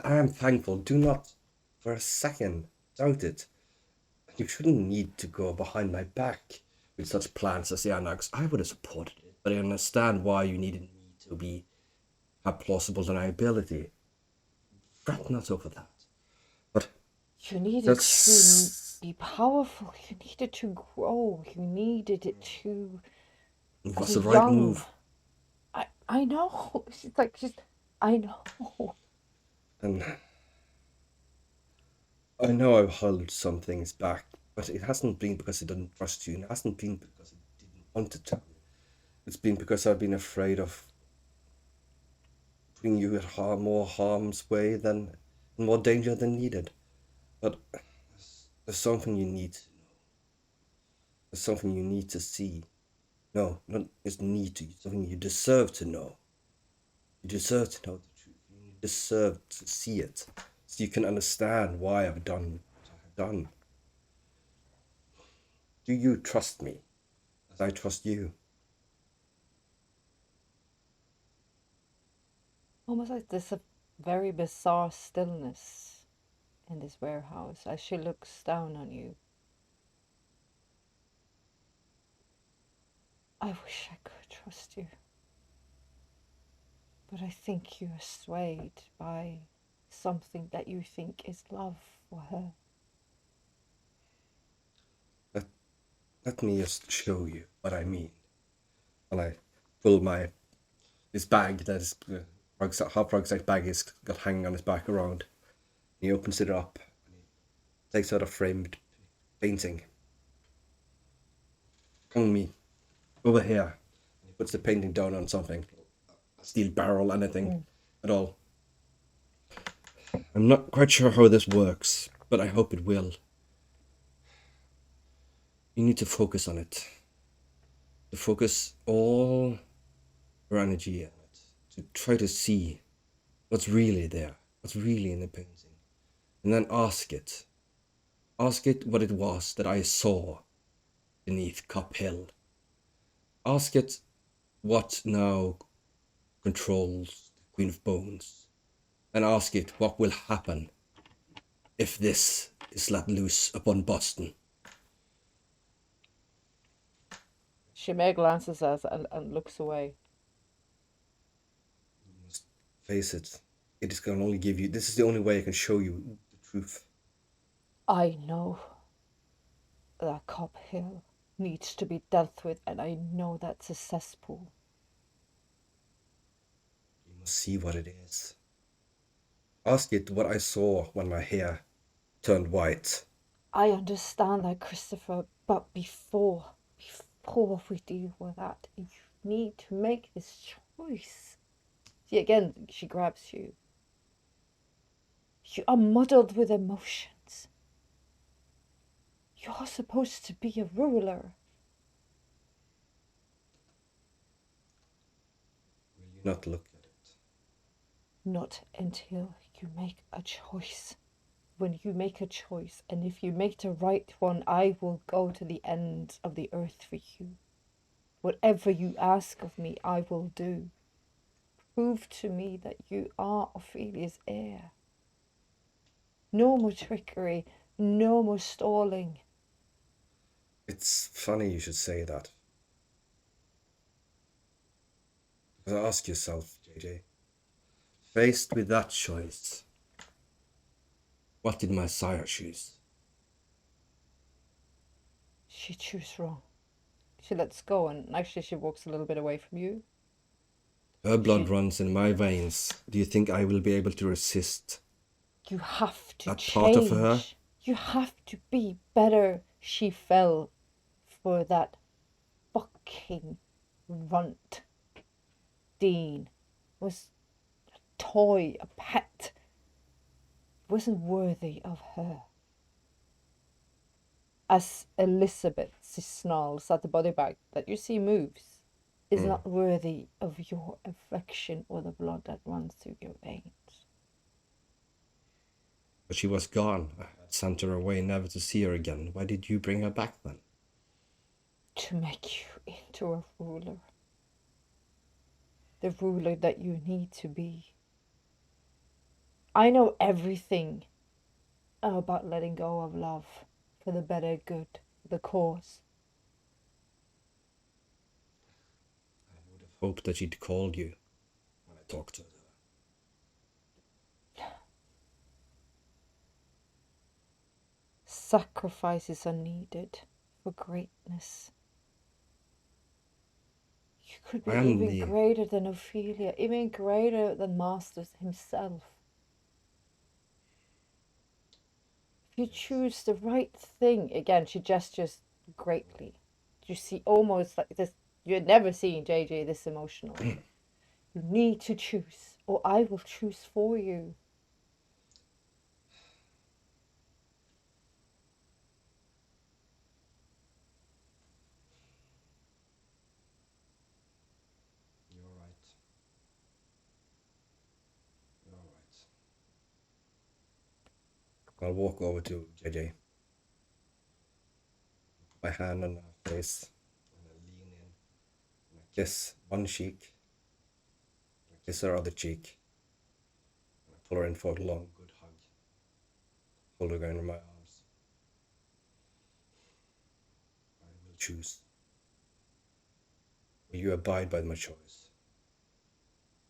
I am thankful. Do not for a second doubt it. You shouldn't need to go behind my back with such plans as the Anarchs. I would have supported it, but I understand why you needed me to have plausible deniability. Fret not over that. But you needed to be powerful. You needed to grow. You needed it to It as was a the right young. move. I know. I know. And I know I've held some things back, but it hasn't been because I didn't trust you, and it hasn't been because I didn't want to tell you. It's been because I've been afraid of putting you at more harm's way than more danger than needed. But there's something you need to know. There's something you need to see. No, not just need to. Something you deserve to know. You deserve to know the truth. You deserve to see it, so you can understand why I've done what I have done. Do you trust me as I trust you? Almost like there's a very bizarre stillness in this warehouse as she looks down on you. I wish I could trust you. But I think you are swayed by something that you think is love for her. Let me just show you what I mean. And I pull this bag that is half rucksack bag is got hanging on his back around. He opens it up and he takes out a framed painting. On me, over here. And he puts the painting down on something, a steel barrel, anything at all. I'm not quite sure how this works, but I hope it will. You need to focus on it. To focus all your energy on it. To try to see what's really there, what's really in the painting. And then ask it. Ask it what it was that I saw beneath Cup Hill. Ask it what now controls the Queen of Bones. And ask it what will happen if this is let loose upon Boston. Shimei glances at us and looks away. You must face it. It is going to only give you. This is the only way I can show you the truth. I know that Cop Hill needs to be dealt with, and I know that's a cesspool. You must see what it is. Ask it what I saw when my hair turned white. I understand that, Christopher, but before we deal with that, you need to make this choice. See, again, she grabs you. You are muddled with emotions. You're supposed to be a ruler. Will you not look at it? Not until you make a choice. When you make a choice, and if you make the right one, I will go to the ends of the earth for you. Whatever you ask of me, I will do. Prove to me that you are Ophelia's heir. No more trickery, no more stalling. It's funny you should say that. Because ask yourself, JJ, faced with that choice, what did my sire choose? She chose wrong. She lets go, and actually she walks a little bit away from you. Her blood runs in my veins. Do you think I will be able to resist You have to that change. part of her? You have to be better. She fell for that fucking runt. Dean was a toy, a pet. Wasn't worthy of her. As Elizabeth, she snarls at the body bag that you see moves, is not worthy of your affection or the blood that runs through your veins. But she was gone. I had sent her away never to see her again. Why did you bring her back then? To make you into a ruler. The ruler that you need to be. I know everything about letting go of love for the better good, the cause. I would have hoped that she'd called you when I talked to her. Sacrifices are needed for greatness. You could be I am even the... greater than Ophelia, even greater than Masters himself. If you choose the right thing, again, she gestures greatly. You see almost like this, you had never seen JJ this emotional. You need to choose, or I will choose for you. You're right. You're right. I'll walk over to JJ. Put my hand on her face. And I lean in. And I kiss one cheek. And I kiss her other cheek. And I pull her in for a long, good hug. Hold her in my arms. I will choose. Will you abide by my choice?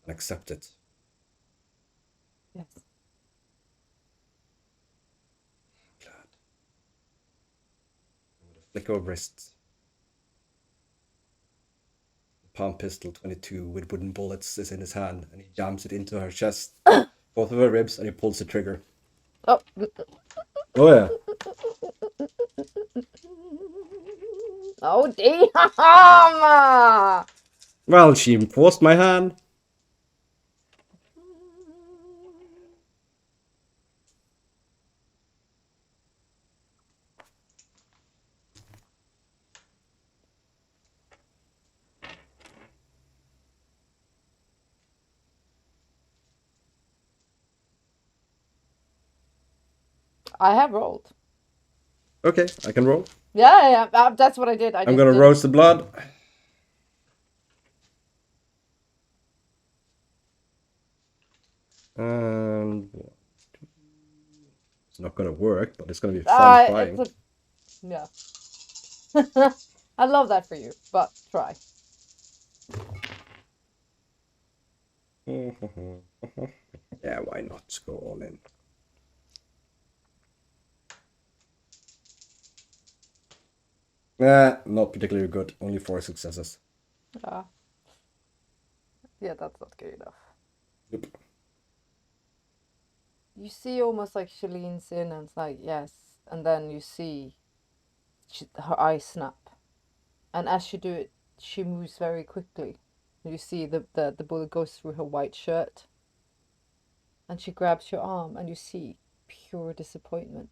And accept it? Yes. Glad. And with a flick of wrist, the palm pistol 22 with wooden bullets is in his hand, and he jams it into her chest, both of her ribs, and he pulls the trigger. Oh. Oh yeah. Oh damn! Well, she forced my hand. I have rolled. Okay, I can roll. Yeah, that's what I did. I'm gonna roast the blood. And it's not gonna work, but it's gonna be fun trying. Yeah. I love that for you, but try. Yeah, why not go all in? Not particularly good. Only 4 successes. Yeah, that's not good enough. Yep. You see almost like she leans in and it's like, yes. And then you see her eyes snap. And as she do it, she moves very quickly. You see the bullet goes through her white shirt. And she grabs your arm and you see pure disappointment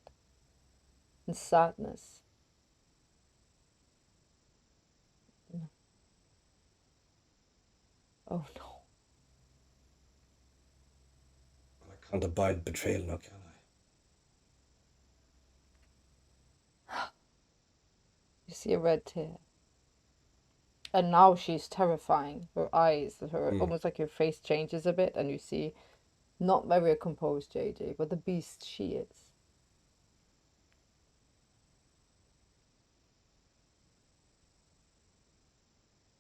and sadness. Oh no. I can't abide betrayal now, can I? You see a red tear. And now she's terrifying. Her eyes, almost like her face changes a bit, and you see not very composed JJ, but the beast she is.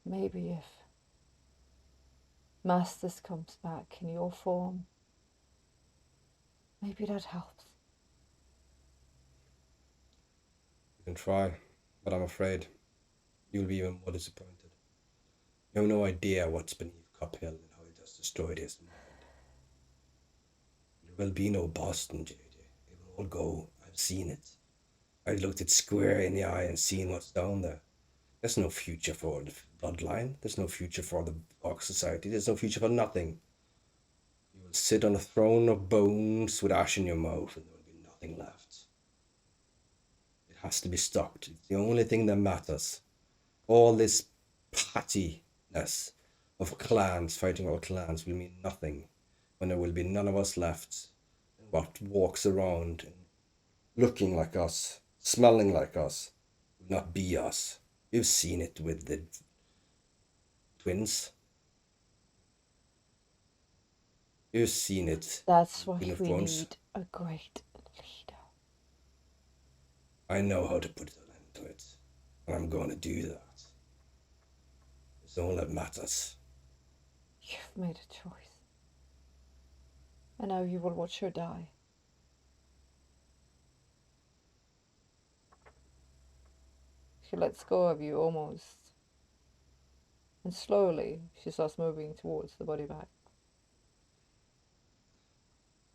Maybe if Masters comes back in your form, maybe that helps. You can try, but I'm afraid you'll be even more disappointed. You have no idea what's beneath Cup Hill and how it has destroyed his mind. There will be no Boston, JJ. It will all go. I've seen it. I looked it square in the eye and seen what's down there. There's no future for the bloodline. There's no future for the Dark Society. There's no future for nothing. You will sit on a throne of bones with ash in your mouth and there will be nothing left. It has to be stopped. It's the only thing that matters. All this pettiness of clans fighting all clans will mean nothing when there will be none of us left. And what walks around and looking like us, smelling like us, will not be us. You've seen it with the twins. You've seen it. That's what Queen of we Thrones. need, a great leader. I know how to put an end to it, and I'm going to do that. It's all that matters. You've made a choice. And now you will watch her die. She lets go of you almost And slowly she starts moving towards the body bag.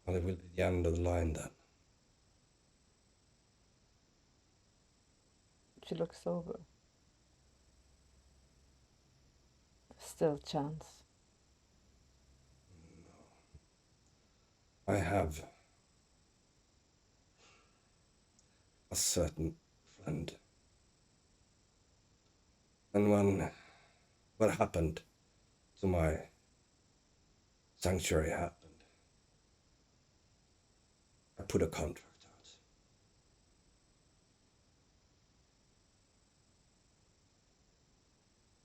Well, it will be the end of the line then. She looks over. Still a chance. I have a certain friend. And when what happened to my sanctuary happened, I put a contract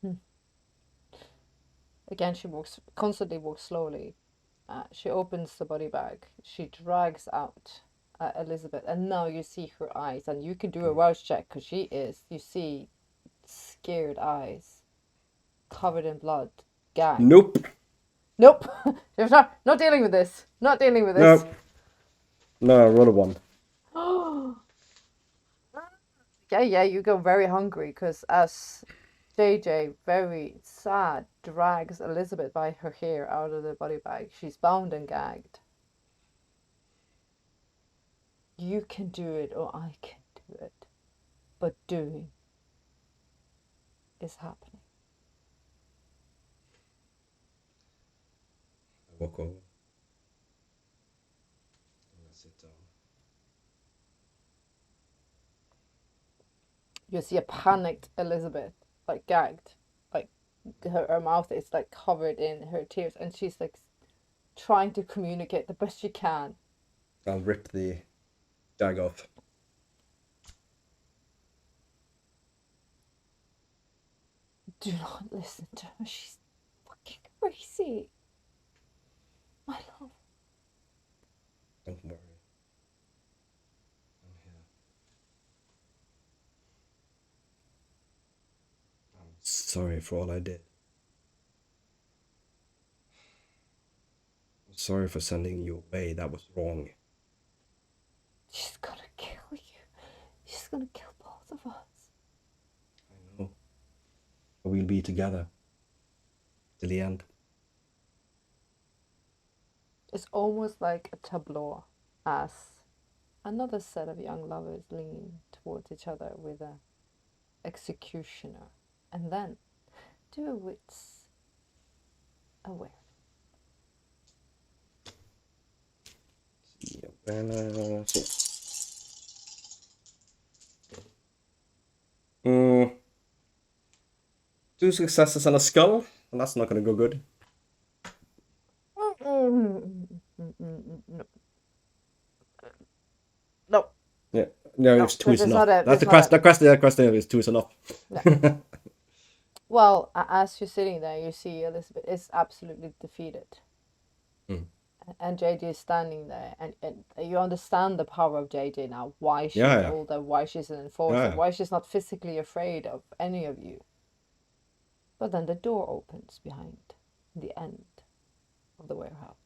out. Again, she constantly walks slowly. She opens the body bag. She drags out Elizabeth, and now you see her eyes, and you can do a rouse check because you see scared eyes, covered in blood, gagged. Nope. Nope. Not dealing with this. Not dealing with this. No, I rolled a 1. Yeah, you go very hungry because as JJ, very sad, drags Elizabeth by her hair out of the body bag. She's bound and gagged. You can do it or I can do it. But doing is happening. I walk over. And I sit down. You see a panicked Elizabeth, like gagged. Like her mouth is like covered in her tears and she's like trying to communicate the best she can. I'll rip the dagger off. Do not listen to her. She's fucking crazy. My love. Don't worry. I'm here. I'm sorry for all I did. I'm sorry for sending you away. That was wrong. She's gonna kill you. She's gonna kill both of us. I know. But we'll be together. Till the end. It's almost like a tableau as another set of young lovers lean towards each other with a executioner and then do a wits aware. Yeah, 2 successes and a skull, and that's not gonna go good. No. Yeah, no, it's 2 is this is enough. not That's the question is 2 is enough. No. Well, as you're sitting there, you see Elizabeth is absolutely defeated. Mm. And JJ is standing there, and you understand the power of JJ now. Why she's Yeah. older, why she's an enforcer, Yeah. why she's not physically afraid of any of you. But then the door opens behind the end of the warehouse.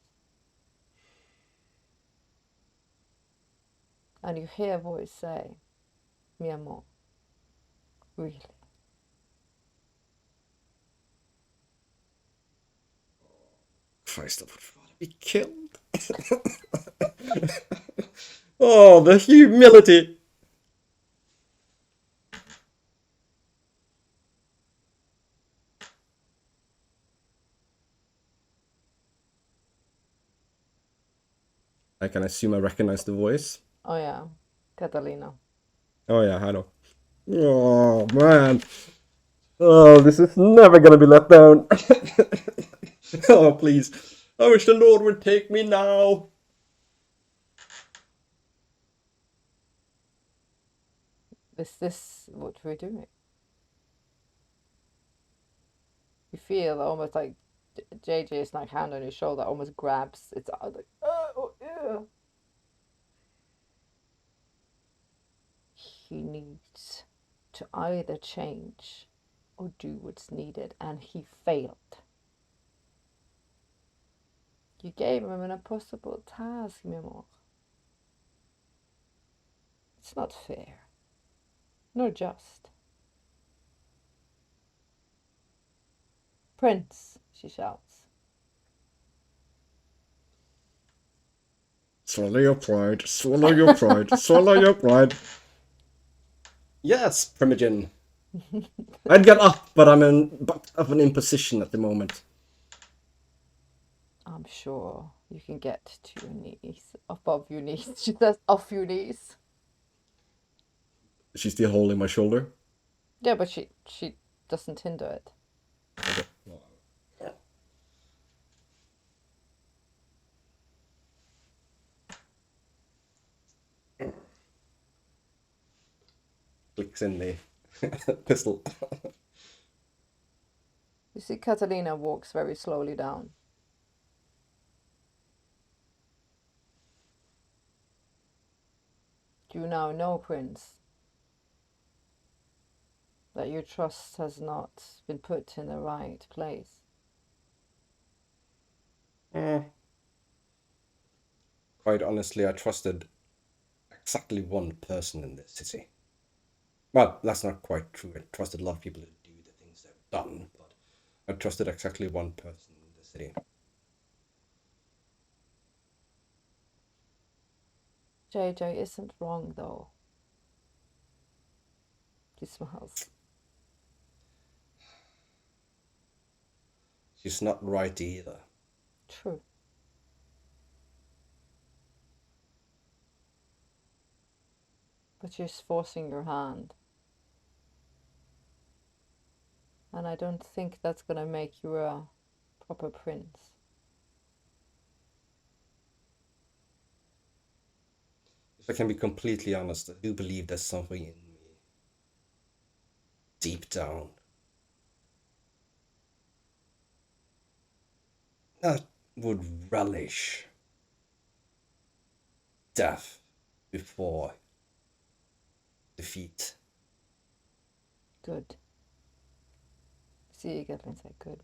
And you hear a voice say, Mi amor, really? Christ, I would rather be killed. Oh, the humility. I can assume I recognize the voice. Oh yeah, Catalina. Oh yeah, I know. Oh man. Oh, this is never gonna be let down. Oh please. I wish the Lord would take me now. Is this what we're doing? You feel almost like JJ's like hand on your shoulder almost grabs. It's like, oh, yeah. He needs to either change or do what's needed, and he failed. You gave him an impossible task, mi amor. It's not fair, nor just. Prince, she shouts. Swallow your pride, swallow your pride, swallow your pride. Yes, Primogen. I'd get up, but I'm in an imposition at the moment. I'm sure you can get to your knees, above your knees. She says, off your knees. She's still holding my shoulder. Yeah, but she doesn't hinder it. Okay. Clicks in the pistol. You see Catalina walks very slowly down. You now know, Prince, that your trust has not been put in the right place. Quite honestly, I trusted exactly one person in this city. Well, that's not quite true. I trusted a lot of people to do the things they've done, but I trusted exactly one person in the city. JJ isn't wrong, though. He smiles. She's not right either. True. But you're forcing your hand. And I don't think that's gonna make you a proper prince. If I can be completely honest, I do believe there's something in me, deep down, that would relish death before defeat. Good. See, Gatlin said good.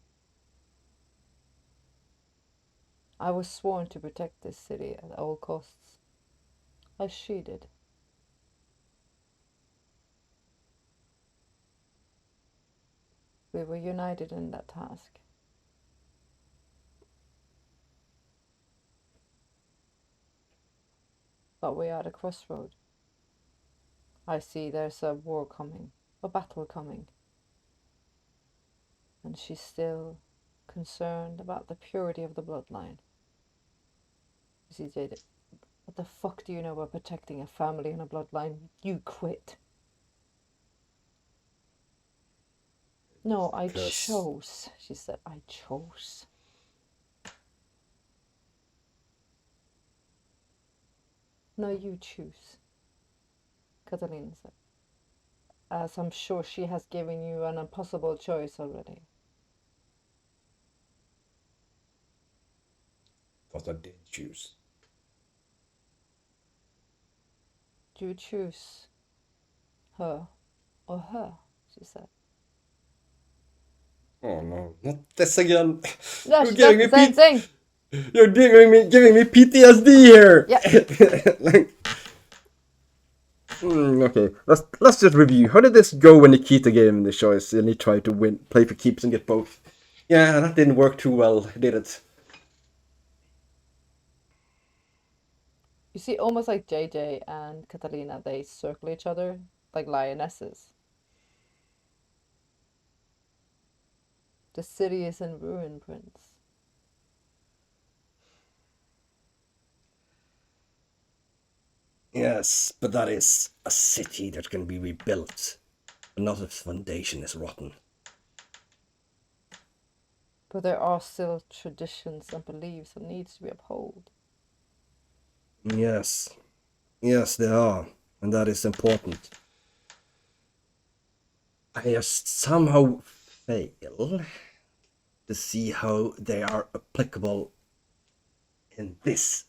I was sworn to protect this city at all costs, as she did. We were united in that task. But we are at a crossroad. I see there's a war coming, a battle coming. And she's still concerned about the purity of the bloodline. You see, Jade, what the fuck do you know about protecting a family and a bloodline? You quit. No, I chose, she said. I chose. No, you choose, Catalina said. As I'm sure she has given you an impossible choice already. But I did choose. Do you choose her or her? She said. Oh no, not this again. Yeah, You're she giving does me the same thing. You're giving me PTSD here. Yeah. Like, okay, let's just review. How did this go when Nikita gave him the choice and he tried to play for keeps and get both? Yeah, that didn't work too well, did it? You see, almost like JJ and Catalina, they circle each other like lionesses. The city is in ruin, Prince. Yes, but that is a city that can be rebuilt. Another foundation is rotten. But there are still traditions and beliefs that needs to be upheld. Yes. Yes, there are. And that is important. I just somehow fail to see how they are applicable in this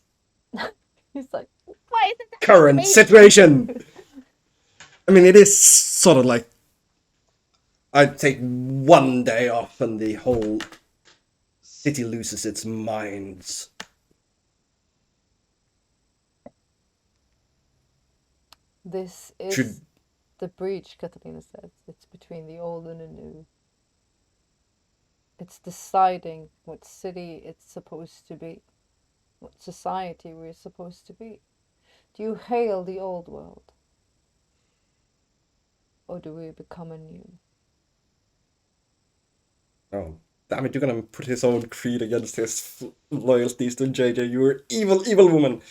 He's like, why isn't that current situation? I mean, it is sort of like I'd take one day off and the whole city loses its minds. This is the breach, Catalina says. It's between the old and the new. It's deciding what city it's supposed to be, what society we're supposed to be. Do you hail the old world? Or do we become a new? Oh, damn it, you're gonna put his own creed against his loyalties to JJ. You're evil, evil woman.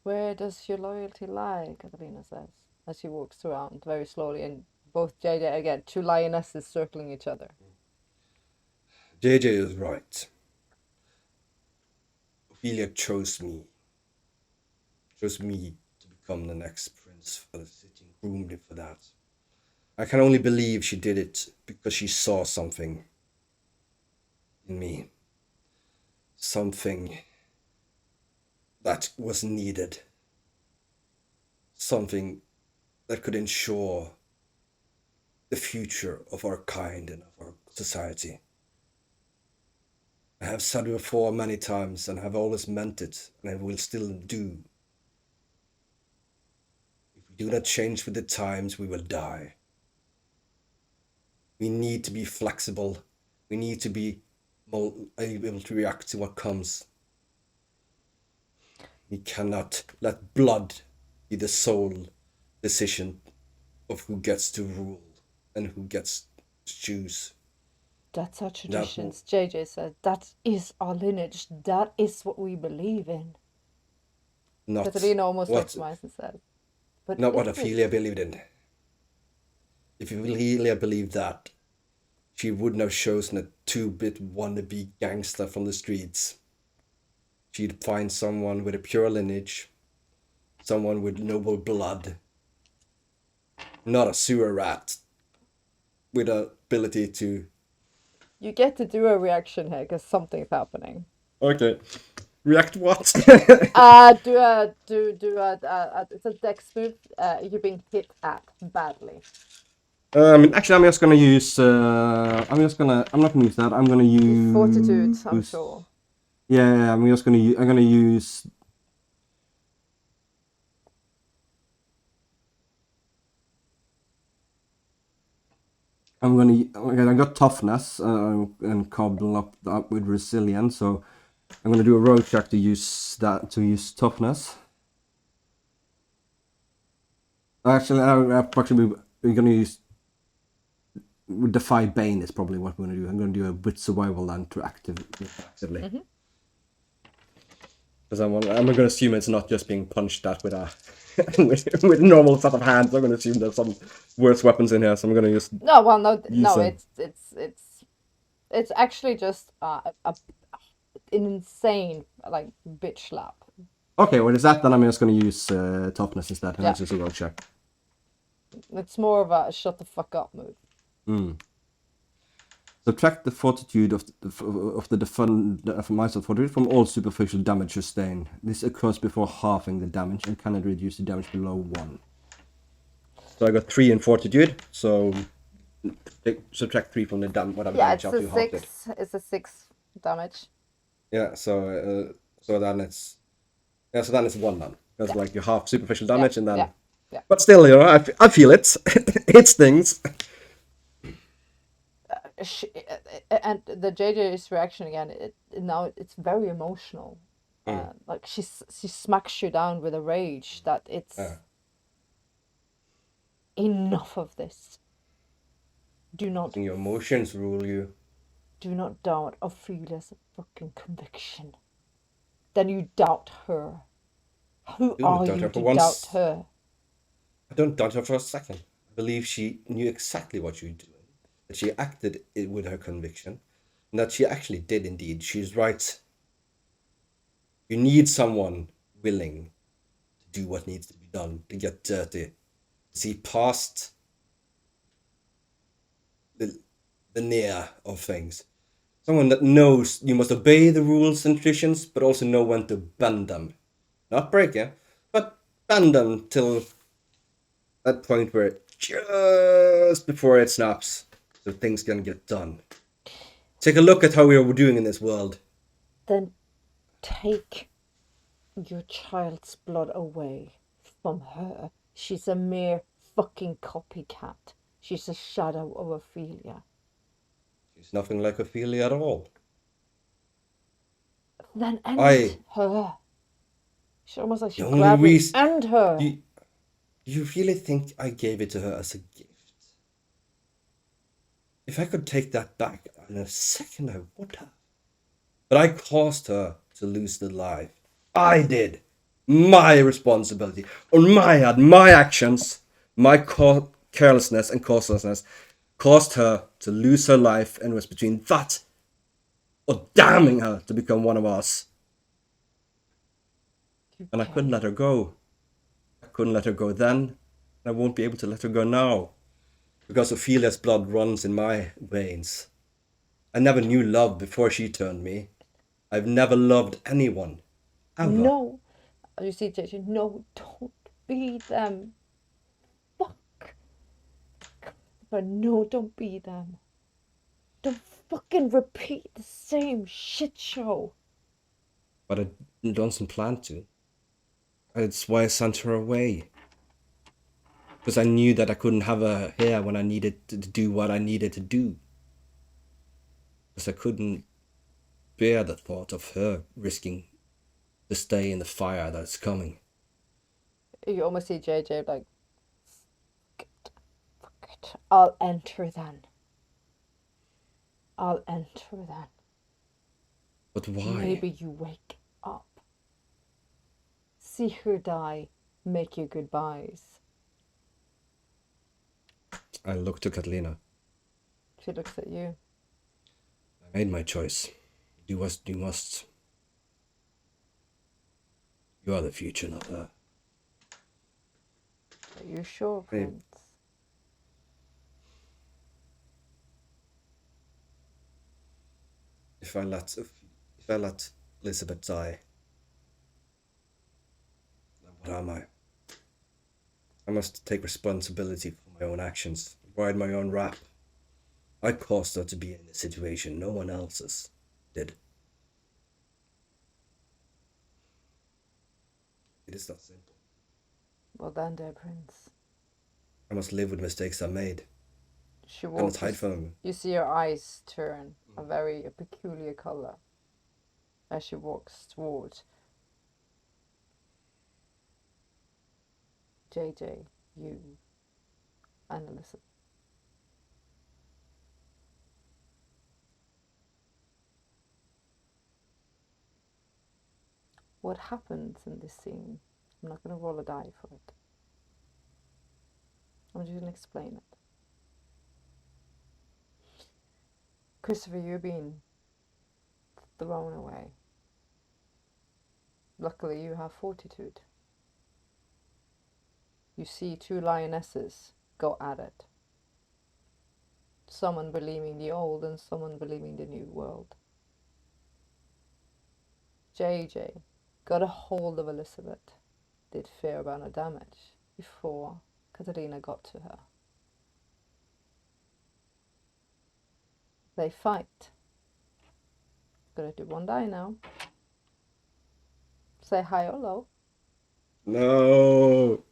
Where does your loyalty lie? Katarina says, as she walks around very slowly, and both JJ, again, two lionesses circling each other. JJ is right. Ophelia chose me. Chose me to become the next prince for the city, groomed me for that. I can only believe she did it because she saw something in me. Something that was needed. Something that could ensure the future of our kind and of our society. I have said it before many times and have always meant it, and I will still do. If we do not change with the times, we will die. We need to be flexible. We need to be able to react to what comes. We cannot let blood be the sole decision of who gets to rule and who gets to choose. That's our traditions, JJ said. That is our lineage. That is what we believe in. Not Katarina almost what, smiles and says, but not what is it? Ophelia believed in. If Ophelia believed that, she wouldn't have chosen a 2-bit wannabe gangster from the streets. She'd find someone with a pure lineage, someone with noble blood, not a sewer rat with the ability to... You get to do a reaction here because something's happening. Okay. React what? Do a it's a dex move. You're being hit at badly. Actually, I'm just gonna use. I'm not gonna use that. I'm gonna use Fortitude, I'm sure. Yeah, I'm just gonna. I'm gonna use. Okay, I got toughness and cobble up that with resilience, so I'm gonna do a rogue check to use that toughness. Actually, we're gonna use. Defy Bane is probably what we're gonna do. I'm gonna do a bit survival then to actively. Because I'm gonna assume it's not just being punched at with a with normal set of hands. I'm gonna assume there's some worse weapons in here, so I'm gonna use. No, well, no, it's actually just an insane like bitch slap. Okay, what is that? Then I'm just gonna use toughness instead. And Yeah. that's just a rogue check. It's more of a shut the fuck up move. Subtract the fortitude of the myself fortitude from all superficial damage sustained. This occurs before halving the damage and cannot reduce the damage below 1. So I got 3 in fortitude. So subtract 3 from the damage after you halved it. It's a 6 damage. Yeah. So then it's 1 then. That's like you half superficial damage and then. Yeah. But still, I feel it. It stings. And the JJ's reaction again, it's very emotional. Like she smacks you down with a rage that it's enough of this. Do not Letting your emotions rule you. Do not doubt Ophelia's fucking conviction. Then you doubt her. Who are you to doubt her? I don't doubt her for a second. I believe she knew exactly what she was doing. That she acted with her conviction, and that she actually did indeed. She's right. You need someone willing to do what needs to be done, to get dirty, to see past the near of things. Someone that knows you must obey the rules and traditions, but also know when to bend them. Not break them, but bend them till that point where just before it snaps. So things can get done. Take a look at how we are doing in this world. Then take your child's blood away from her. She's a mere fucking copycat. She's a shadow of Ophelia. She's nothing like Ophelia at all. Then end I- her. She almost like she The only grabbed me. reason- End her. Do you really think I gave it to her as a gift? If I could take that back in a second, I would have. But I caused her to lose the life. I did. My responsibility. On my head, my actions, my carelessness and causelessness caused her to lose her life, and it was between that or damning her to become one of us. And I couldn't let her go. I couldn't let her go then, and I won't be able to let her go now. Because Ophelia's blood runs in my veins. I never knew love before she turned me. I've never loved anyone. Ever. No. You see, JJ, no, don't be them. Fuck. But no, don't be them. Don't fucking repeat the same shit show. But I don't plan to. That's why I sent her away. Because I knew that I couldn't have her here when I needed to do what I needed to do. Because I couldn't bear the thought of her risking to stay in the fire that's coming. You almost see JJ like, fuck it. I'll enter then. I'll enter then. But why? Maybe you wake up. See her die. Make your goodbyes. I looked to Catalina. She looks at you. I made my choice. You must. You are the future, not her. Are you sure, Hey. Prince? If I let Elizabeth die, then what am I? I must take responsibility for my own actions, ride my own rap. I caused her to be in this situation, no one else's did. It is that simple. Well done, dear Prince. I must live with mistakes I made. She I cannot walks. hide from them. You see her eyes turn a very peculiar color as she walks towards JJ, you, and Elizabeth. What happens in this scene? I'm not going to roll a die for it. I'm just going to explain it. Christopher, you're being thrown away. Luckily, you have fortitude. You see two lionesses go at it. Someone believing the old and someone believing the new world. JJ got a hold of Elizabeth, did fair amount of damage before Katarina got to her. They fight. Gonna do one die now. Say hi or low. No.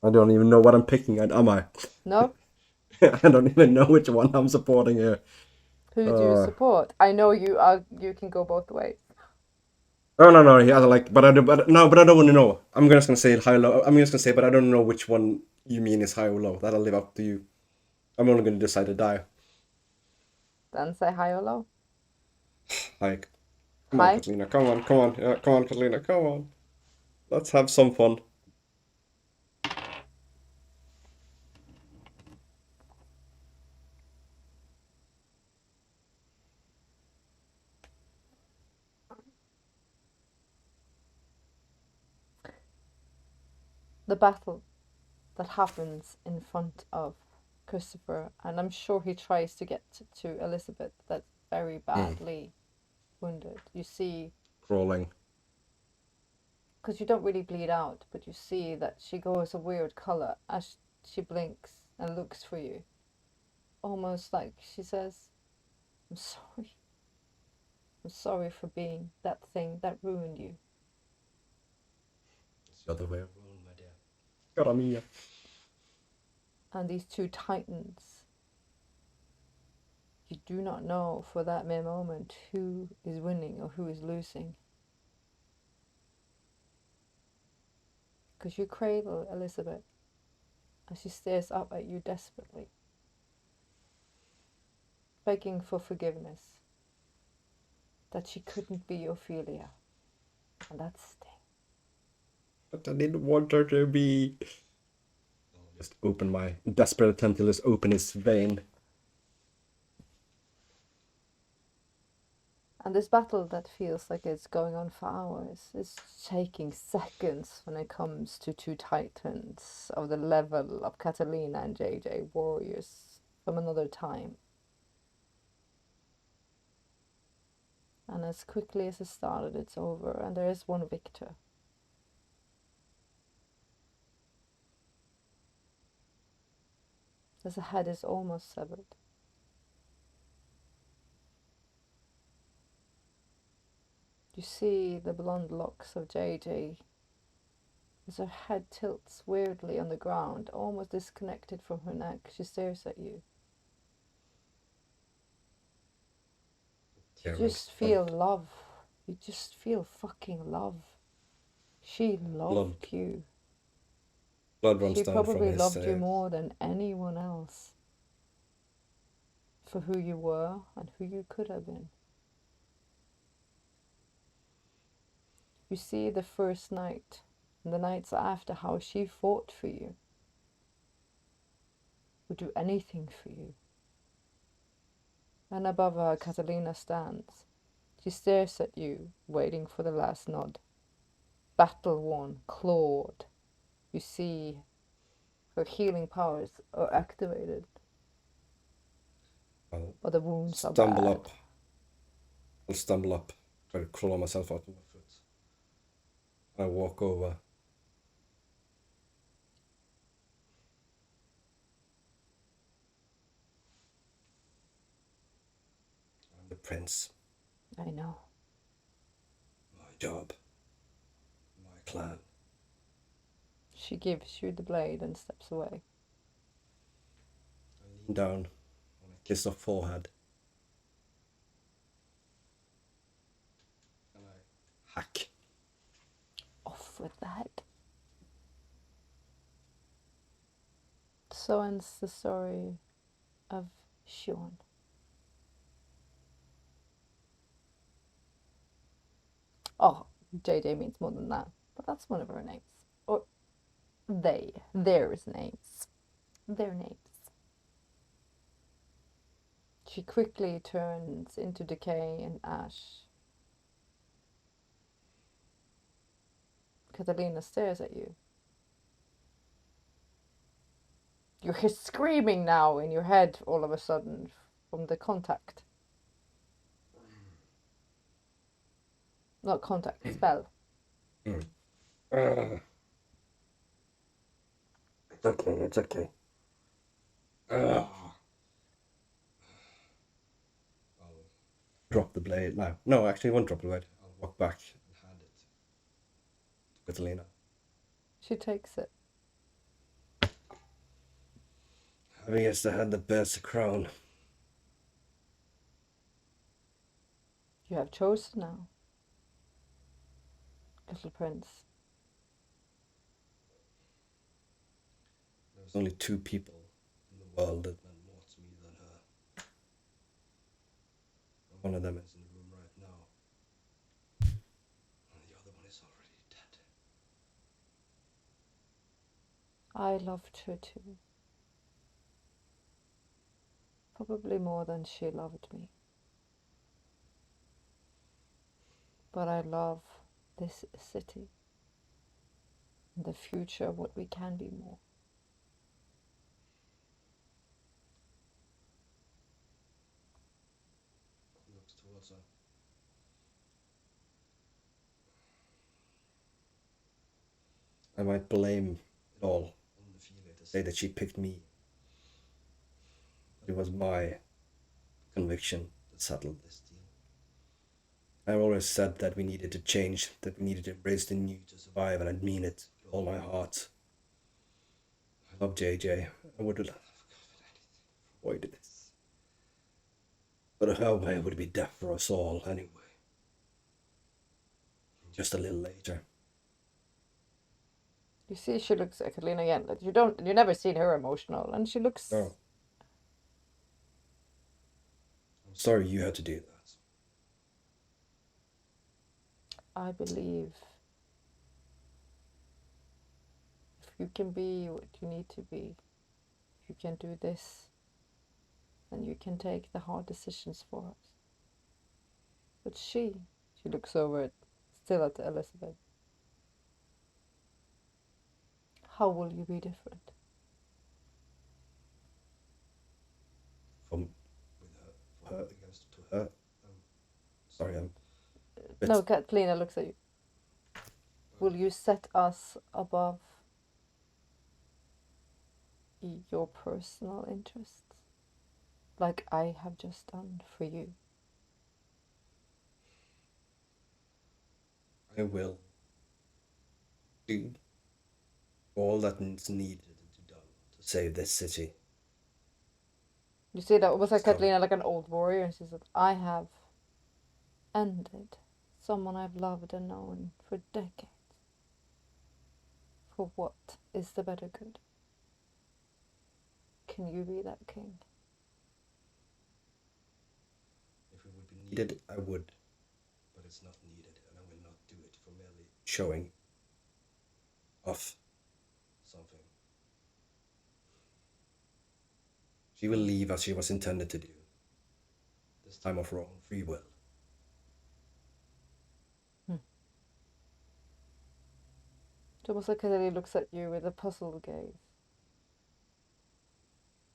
I don't even know what I'm picking, am I? No? I don't even know which one I'm supporting here. Who do you support? I know you are. You can go both ways. Oh no, he has like, but I don't want to know. I'm just gonna say high or low. I'm just gonna say, but I don't know which one you mean is high or low. That'll live up to you. I'm only gonna decide to die. Then say hi or low. Like, come Hi. on, Catalina, come on, yeah, come on, Catalina, come on. Let's have some fun. The battle that happens in front of Christopher, and I'm sure he tries to get to Elizabeth, that's very badly wounded. You see, Crawling. because you don't really bleed out, but you see that she goes a weird color as she blinks and looks for you. Almost like she says, I'm sorry. I'm sorry for being that thing that ruined you. It's the other way around, my dear. Cara mia. And these two titans, you do not know for that mere moment who is winning or who is losing. Because you cradle Elizabeth as she stares up at you desperately, begging for forgiveness, that she couldn't be Ophelia. And that sting. But I didn't want her to be. I'll just open my desperate tentacles, open his vein. And this battle that feels like it's going on for hours is taking seconds when it comes to two titans of the level of Catalina and JJ, warriors from another time. And as quickly as it started, it's over, and there is one victor. As the head is almost severed. You see the blonde locks of JJ as her head tilts weirdly on the ground, almost disconnected from her neck. She stares at you. You just feel love. You just feel fucking love. She loved you. Blood runs She down from probably his loved you more than anyone else. For who you were and who you could have been. You see the first night and the nights after how she fought for you. Would do anything for you. And above her, Catalina stands. She stares at you, waiting for the last nod. Battle-worn, clawed. You see her healing powers are activated. But the wounds are bad. I'll stumble up, try to claw myself out of my foot. I walk over. I'm the prince. I know. My job. My clan. She gives you the blade and steps away. I lean down and I kiss her forehead. And I hack. Off with the head. So ends the story of Siobhan. Oh, JJ means more than that, but that's one of her names. Or theirs names. Their names. She quickly turns into decay and ash. Catalina stares at you. You hear screaming now in your head all of a sudden from the contact. Not contact, spell. It's okay, it's okay. I'll drop the blade now. No, actually, I won't drop the blade. I'll walk back and hand it to Catalina. She takes it. Heavy is the head that bears the crown. You have chosen now, little prince. There's only two people in the world that meant more to me than her. And one of them is in the room right now. And the other one is already dead. I loved her too. Probably more than she loved me. But I love this city and the future of what we can be more. Looks towards her. I might blame it all on the female to say that she picked me. But it was my conviction that settled this deal. I've always said that we needed to change, that we needed to embrace the new to survive, and I mean it with all my heart. I love JJ. I would have avoided this. But her way would be death for us all anyway. Just a little later. You see, she looks at Catalina again. Like you never seen her emotional, and she looks. No. I'm sorry you had to do that. I believe if you can be what you need to be, if you can do this, then you can take the hard decisions for us. But she looks over still at Elizabeth. How will you be different? From with her against to her. Sorry, I'm. No, Catalina looks at you. Will you set us above your personal interests, like I have just done for you? I will do all that is needed to be done to save this city. You see that was like So- Catalina, like an old warrior, and she said, I have ended someone I've loved and known for decades. For what is the better good? Can you be that king? If it would be needed, I would. But it's not needed, and I will not do it for merely showing off something. She will leave as she was intended to do. This time of her own free will. It's almost like Catalina looks at you with a puzzled gaze.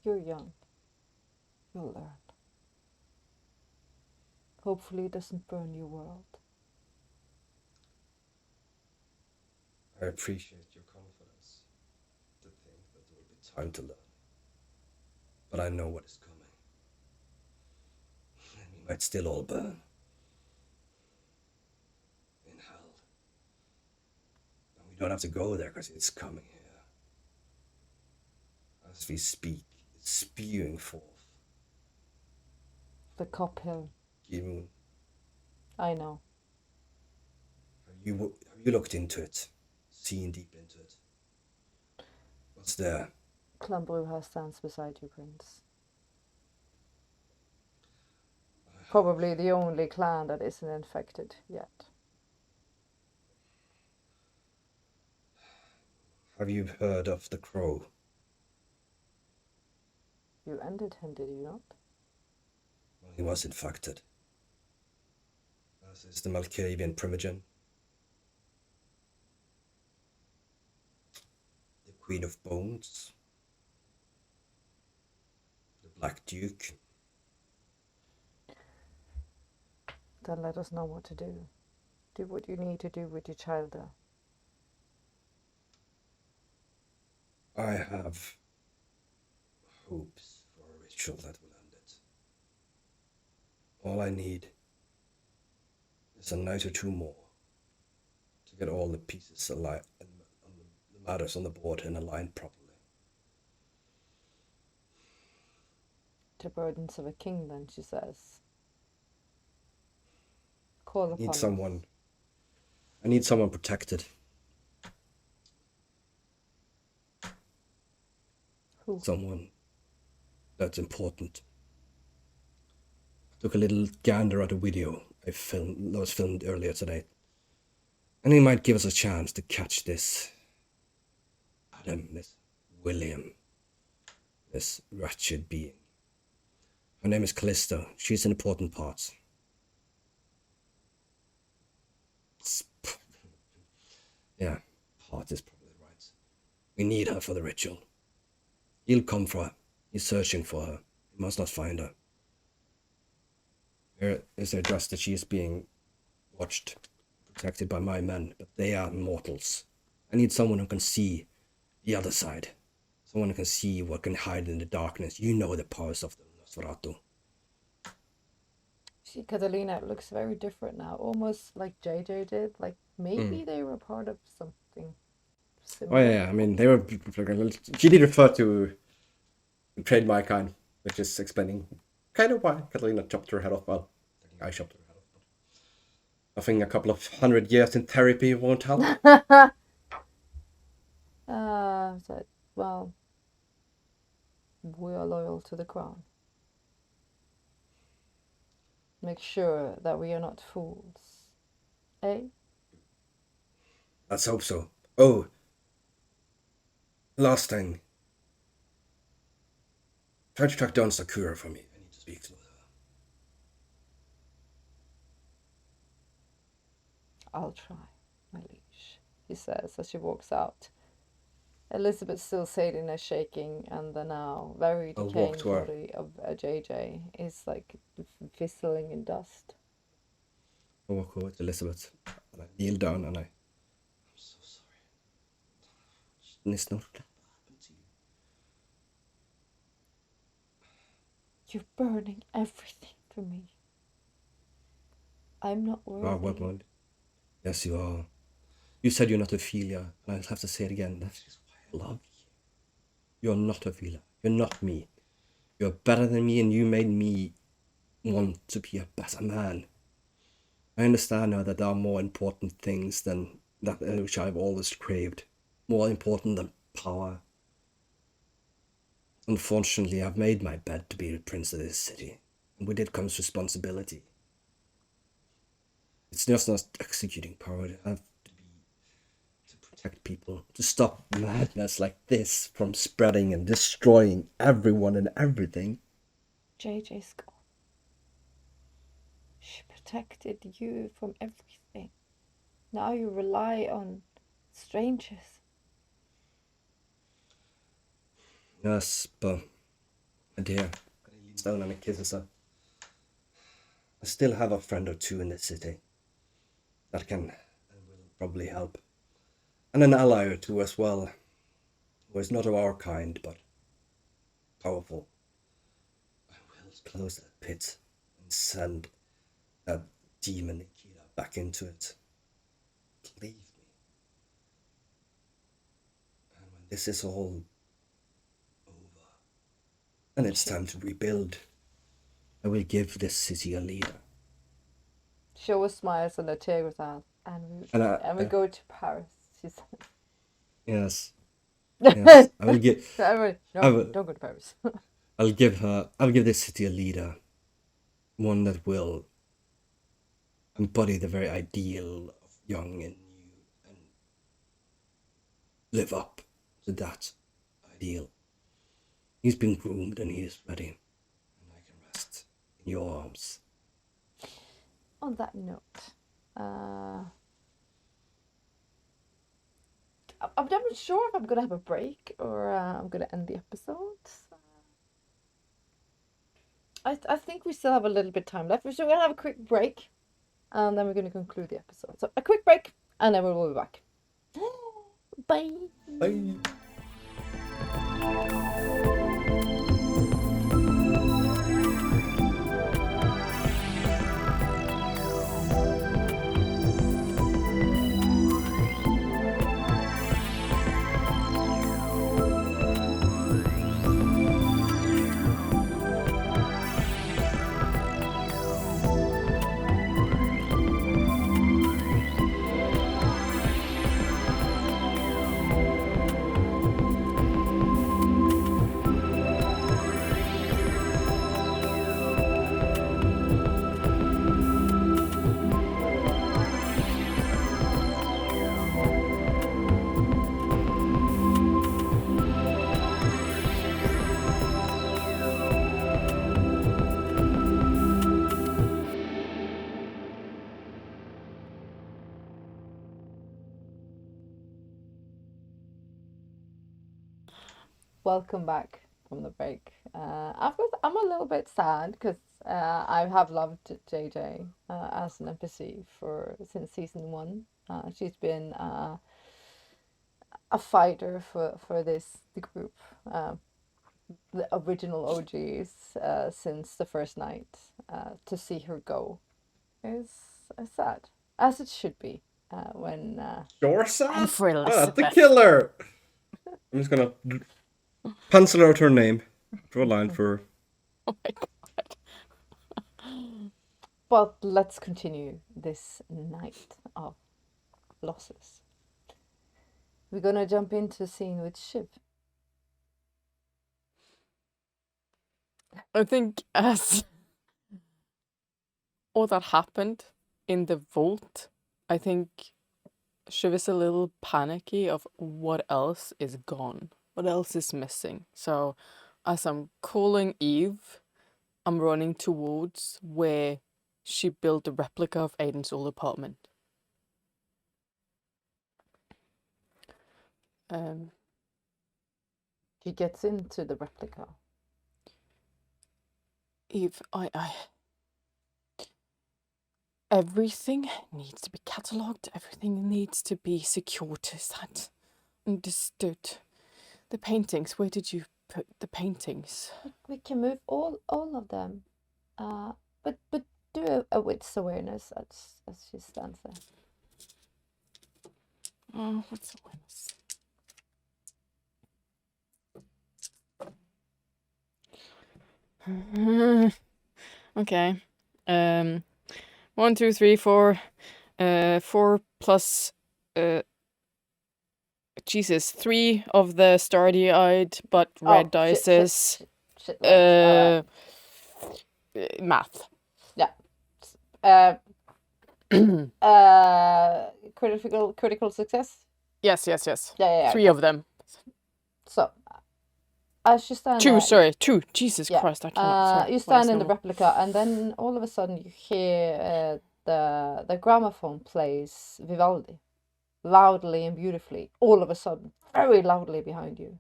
You're young. You'll learn. Hopefully it doesn't burn your world. I appreciate your confidence to think that there will be time to learn. But I know what is coming. And we might still all burn. In hell. And we don't have to go there because it's coming here. As we speak, it's spewing forth. The Cop Hill. Even, I know. have you looked into it? Seen deep into it? What's there? Clan Bruja stands beside you, Prince. Probably the only clan that isn't infected yet. Have you heard of the Crow? You ended him, did you not? Well, he was infected. As is the Malkavian Primogen. The Queen of Bones. The Black Duke. Then let us know what to do. Do what you need to do with your child there. I have hopes for a ritual that will end it. All I need is a night or two more to get all the pieces aligned and the matters on the board and aligned properly. The burdens of a king, then, she says. Call upon us. I need someone protected. Who? Someone that's important. I took a little gander at a video that was filmed earlier today. And he might give us a chance to catch this Adam, this William, this wretched being. Her name is Callisto. She's an important part. Yeah, part is probably right. We need her for the ritual. He'll come for her. He's searching for her. He must not find her. Here is there just that she is being watched, protected by my men, but they are mortals. I need someone who can see the other side. Someone who can see what can hide in the darkness. You know the powers of the Nosferatu. See, Catalina looks very different now. Almost like JJ did. Like maybe they were part of something Oh yeah, I mean they were. She did refer to trade my kind, which is explaining kind of why Catalina chopped her head off. Well, I chopped her head off. But I think a couple of 100 years in therapy won't help. Said, well, we are loyal to the crown. Make sure that we are not fools. Eh? Let's hope so. Oh, last thing. Try to track down Sakura for me. I need to speak to her. I'll try, my liege, he says as she walks out. Elizabeth, still sitting and shaking, and the now very I'll decaying walk to her. body of JJ is like fizzling in dust. I walk over to Elizabeth and I kneel down and I'm so sorry. It's not that happened to you. You're burning everything for me. I'm not worthy. Well, yes, you are. You said you're not Ophelia, and I'll have to say it again. That is why I love you. You're not Ophelia. You're not me. You're better than me, and you made me want to be a better man. I understand now that there are more important things than that which I've always craved. More important than power. Unfortunately, I've made my bed to be the prince of this city, and with it comes responsibility. It's just not executing power. I have to be to protect people, to stop madness like this from spreading and destroying everyone and everything. JJ's gone. She protected you from everything. Now you rely on strangers. Yes, but my dear, he leans down and he kisses her. I still have a friend or two in this city that can and will probably help. And an ally or two as well, who is not of our kind, but powerful. I will close that pit and send that demon Nikita back into it. Believe me. And when this is all over, and it's time to rebuild, I will give this city a leader. She always smiles and a tear goes out. And we go to Paris, she says. Yes. Yes. I will give. Don't go to Paris. I'll give this city a leader. One that will embody the very ideal of young and new and live up to that ideal. He's been groomed and he is ready. And I can rest in your arms. On that note, I'm not sure if I'm gonna have a break or I'm gonna end the episode. I think we still have a little bit of time left. So we're gonna have a quick break, and then we're gonna conclude the episode. So a quick break, and then we'll be back. Bye. Bye. Welcome back from the break. Of course, I'm a little bit sad because I have loved JJ as an NPC since season 1. She's been a fighter for the group, the original OGs since the first night. To see her go is sad, as it should be. when Sure, And son. for The Elizabeth. killer. I'm just gonna pencil out her name. Draw a line for her. Oh my god. but let's continue this night of losses. We're gonna jump into a scene with Shiv. I think as all that happened in the vault, I think Shiv is a little panicky of what else is gone, what else is missing. So as I'm calling Eve, I'm running towards where she built a replica of Aiden's old apartment. She gets into the replica. Eve, everything needs to be catalogued, everything needs to be secured. Is that understood? The paintings, where did you put the paintings? We can move all of them, but do a wits awareness as she stands there. Oh, what's the awareness? Okay. 1, 2, 3, 4. 4 plus. Jesus, 3 of the starry-eyed but red dices. Shit, right. Math. Yeah. Critical success. Yes. Yeah. 3 of them. So, as you stand 2, there, sorry, 2. Jesus yeah. Christ, I cannot. Sorry. You stand in the replica, and then all of a sudden you hear the gramophone plays Vivaldi, loudly and beautifully. All of a sudden, very loudly behind you.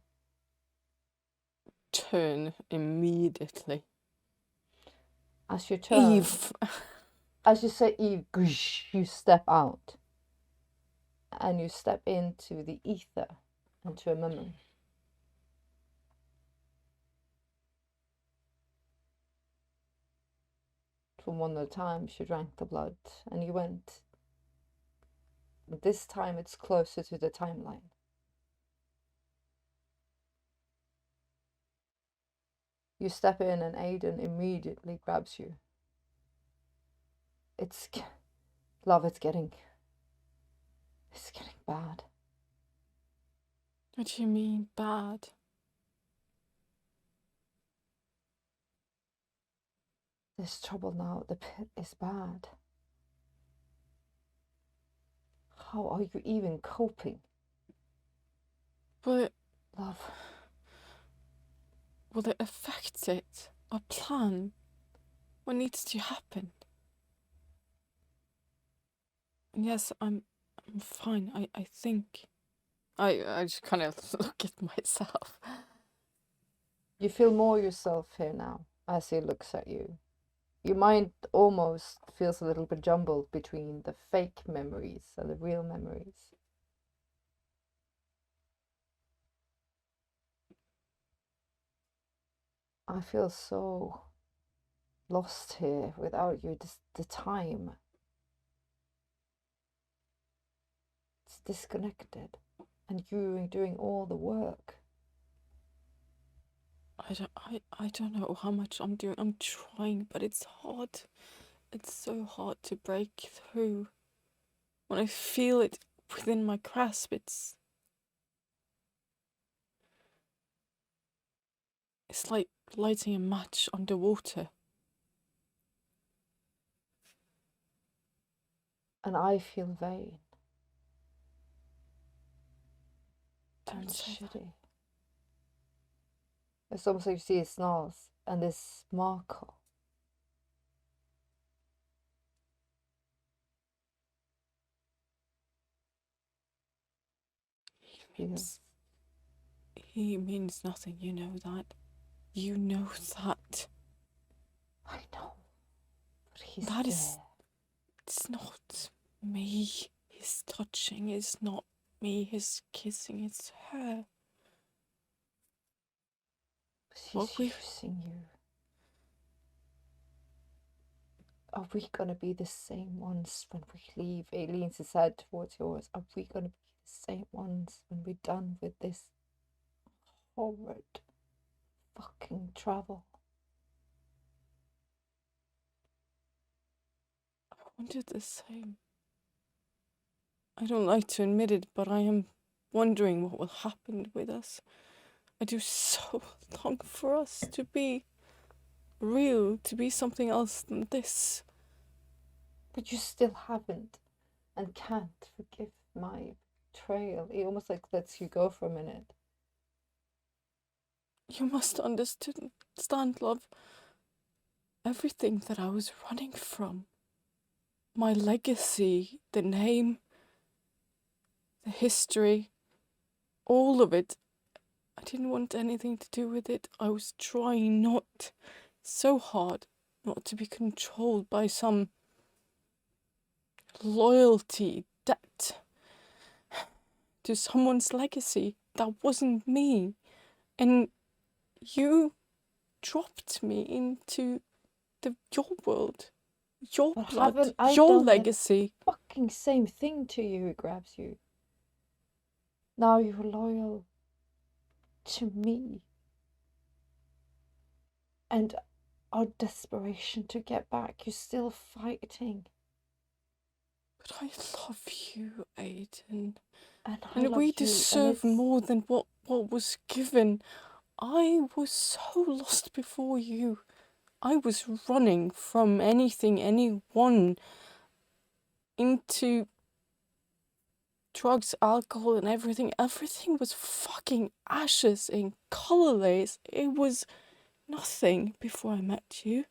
Turn immediately. As you turn, Eve. as you say Eve, you step out, and you step into the ether, into a memory. From one of the times you drank the blood, and you went. This time it's closer to the timeline. You step in, and Aiden immediately grabs you. Love, it's getting bad. What do you mean, bad? There's trouble now. The pit is bad. How are you even coping? But, Love. will it affect it? Our plan? What needs to happen? Yes, I'm fine. I think. I just kind of look at myself. You feel more yourself here now as he looks at you. Your mind almost feels a little bit jumbled between the fake memories and the real memories. I feel so lost here without you. The time. It's disconnected. And you doing all the work. I don't know how much I'm doing. I'm trying, but it's hard. It's so hard to break through. When I feel it within my grasp, it's like lighting a match underwater. And I feel vain. Don't And say that. shitty. It's almost like you see his snarls and this sparkle. He means nothing, you know that. You know that. I know. But he's That there. It's not me. His touching is not me. His kissing, it's her. But he's using you. Are we gonna be the same ones when we leave? It leans his head towards yours. Are we gonna be the same ones when we're done with this horrid fucking travel? I wonder the same. I don't like to admit it, but I am wondering what will happen with us. I do so long for us to be real, to be something else than this. But you still haven't and can't forgive my betrayal. It almost like lets you go for a minute. You must understand, love, everything that I was running from. My legacy, the name, the history, all of it. I didn't want anything to do with it. I was trying so hard not to be controlled by some loyalty debt to someone's legacy. That wasn't me. And you dropped me into your world, your But blood, haven't I your done the legacy. fucking same thing to you? It grabs you. Now you're loyal to me. And our desperation to get back, you're still fighting. But I love you, Aiden. And And we deserve more than what was given. I was so lost before you. I was running from anything, anyone, into drugs, alcohol, and everything. Everything was fucking ashes and colorless. It was nothing before I met you.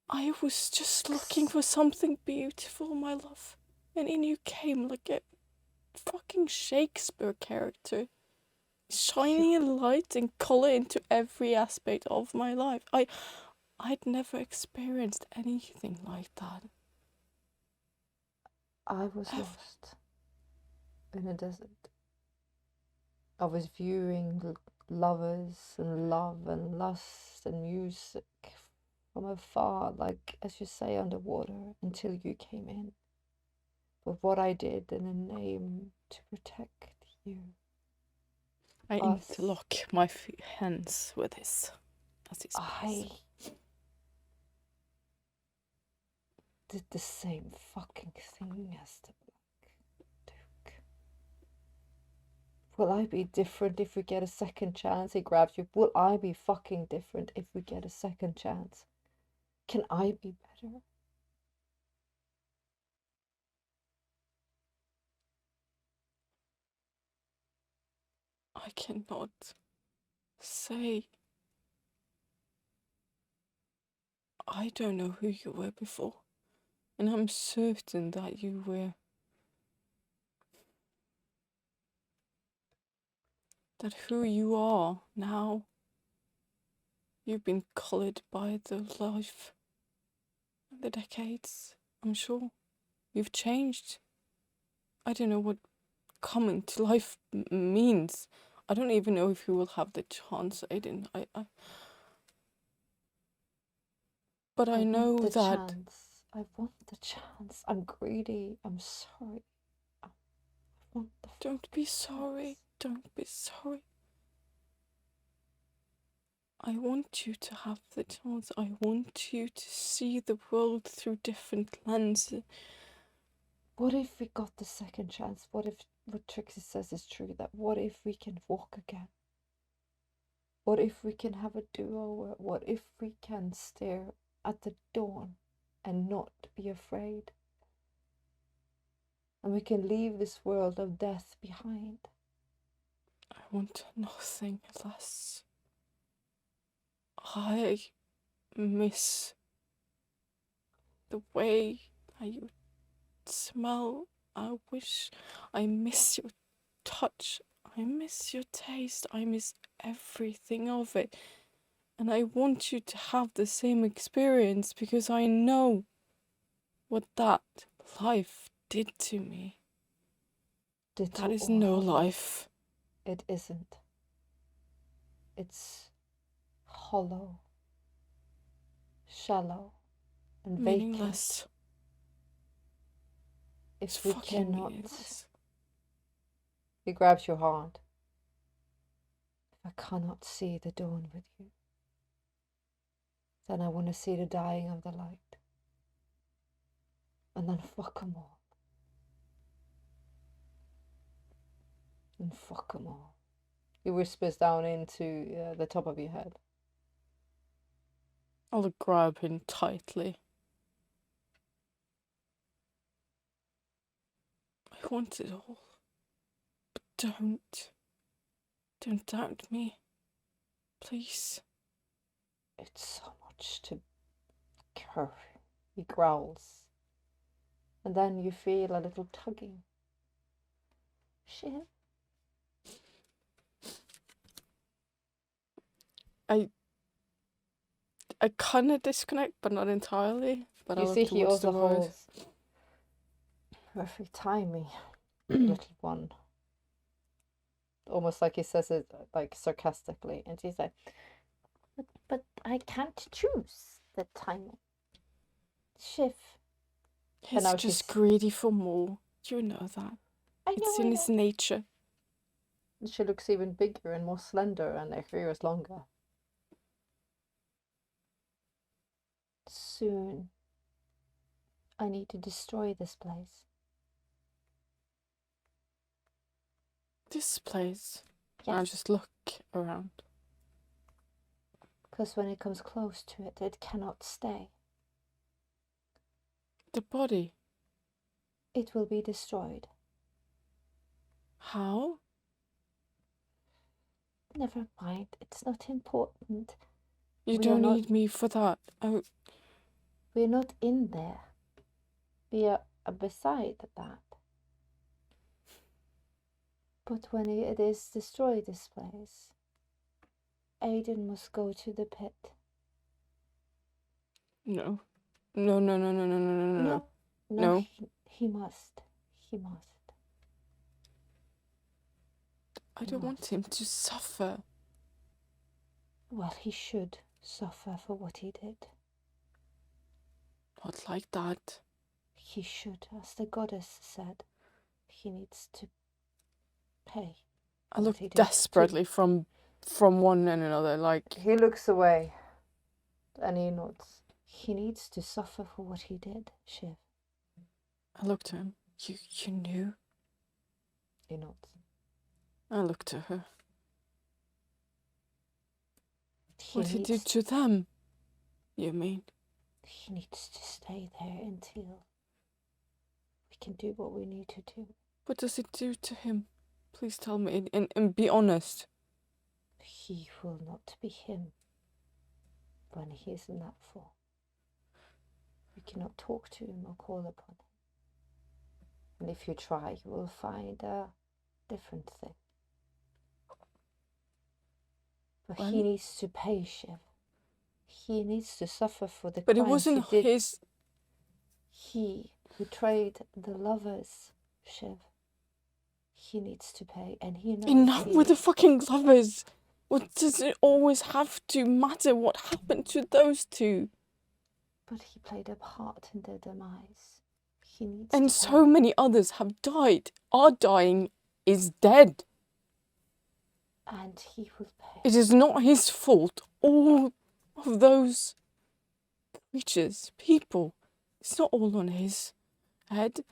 I was just looking for something beautiful, my love. And in you came like a fucking Shakespeare character, shining a light and color into every aspect of my life. I'd never experienced anything like that. I was lost in a desert. I was viewing lovers and love and lust and music from afar, like, as you say, underwater, until you came in. But what I did in a name to protect you. I Us. interlock my hands with his as he speaks. I did the same fucking thing as the Black Duke. Will I be different if we get a second chance? He grabs you. Will I be fucking different if we get a second chance? Can I be better? I cannot say. I don't know who you were before, and I'm certain that you were. That who you are now, you've been colored by the life and the decades, I'm sure. You've changed. I don't know what coming to life means. I don't even know if you will have the chance, Aiden. But I know want the that. Chance. I want the chance. I'm greedy. I'm sorry. I want the Don't be chance. sorry. Don't be sorry. I want you to have the chance. I want you to see the world through different lenses. What if we got the second chance? What if what Trixie says is true? That what if we can walk again? What if we can have a do-over? What if we can stare at the dawn and not be afraid? And we can leave this world of death behind. I want nothing less. I miss the way that you smell. I miss your touch. I miss your taste. I miss everything of it. And I want you to have the same experience because I know what that life did to me. That is no life. It isn't. It's hollow, shallow and vacant. Meaningless. It's If we fucking cannot... meaningless. He grabs your hand. If I cannot see the dawn with you, then I want to see the dying of the light. And then fuck 'em all. And fuck 'em all. He whispers down into the top of your head. I'll grab him tightly. I want it all. But don't doubt me. Please. It's so much to carry, he growls. And then you feel a little tugging. Shiv? I kind of disconnect, but not entirely. But I You look see he towards the also road. holds perfect timing, little one. Almost like he says it like sarcastically. And she's like, but I can't choose the timing. Shiv. He's now just she's- greedy for more. You know that. I It's know, in I his know. nature. She looks even bigger and more slender, and her hair is longer. Soon, I need to destroy this place. This place. Yes. I just look around. Because when it comes close to it, it cannot stay. The body. It will be destroyed. How? Never mind, it's not important. You We are don't not- need me for that. Oh, We're not in there. We are beside that. But when it is destroyed, this place, Aiden must go to the pit. no. No. No, No. he must. He must. I don't want him to suffer. Well, he should suffer for what he did. Not like that. He should, as the goddess said. He needs to pay. I what look he did desperately from one and another, like, He looks away and he nods. He needs to suffer for what he did, Shiv. I look to him. You knew? He nods. I look to her. He What he needs, did to them, you mean? he needs to stay there until we can do what we need to do. What does it do to him? Please tell me, and be honest. He will not be him when he is in that form. We cannot talk to him or call upon him. And if you try, you will find a different thing. But he Well- needs to pay, Shiv. He needs to suffer for the But it crimes wasn't he did. his. He betrayed the lovers, Shiv. He needs to pay, and he knows. Enough he with the fucking lovers. What does it always have to matter what happened to those two? But he played a part in their demise. He needs And to so pay. many others have died. Our dying is dead. And he will pay. It is not his fault. All of those creatures, people, it's not all on his head.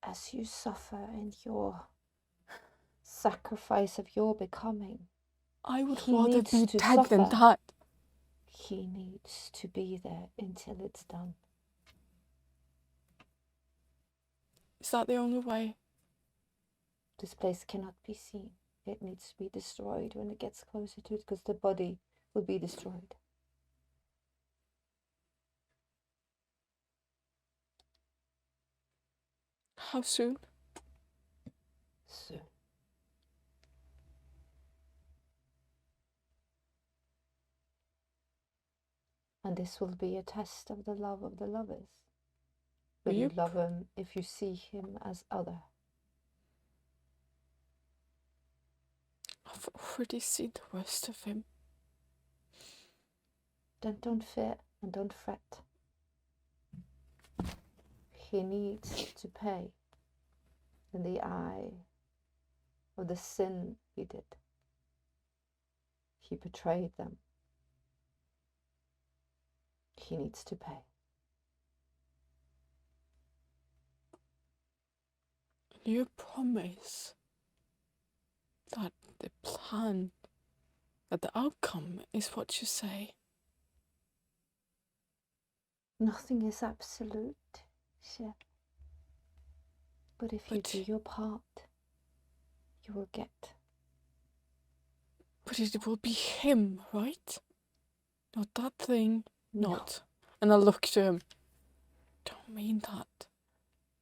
As you suffer in your sacrifice of your becoming, I would He rather needs be to dead than suffer. that. he needs to be there until it's done. Is that the only way? This place cannot be seen. It needs to be destroyed when it gets closer to it, because the body will be destroyed. How soon? Soon. And this will be a test of the love of the lovers. Will you Yep. love him if you see him as other? I've already seen the worst of him. Then don't fear and don't fret. He needs to pay in the eye of the sin he did. He betrayed them. He needs to pay. You promise that the plan, that the outcome is what you say. Nothing is absolute, Chef. But if you do your part, you will get. But it will be him, right? Not that thing. No. Not. And I look to him. Don't mean that.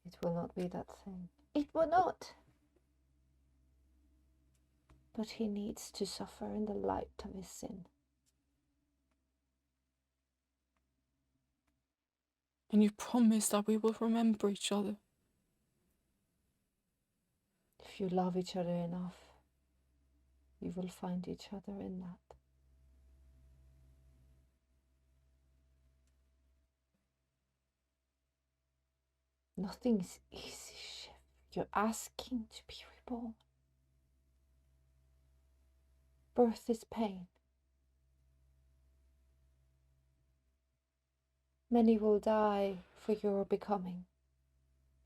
It will not be that thing. It will not. But he needs to suffer in the light of his sin. And you promise that we will remember each other. If you love each other enough, you will find each other in that. Nothing's easy, Chef. You're asking to be reborn. Birth is pain. Many will die for your becoming.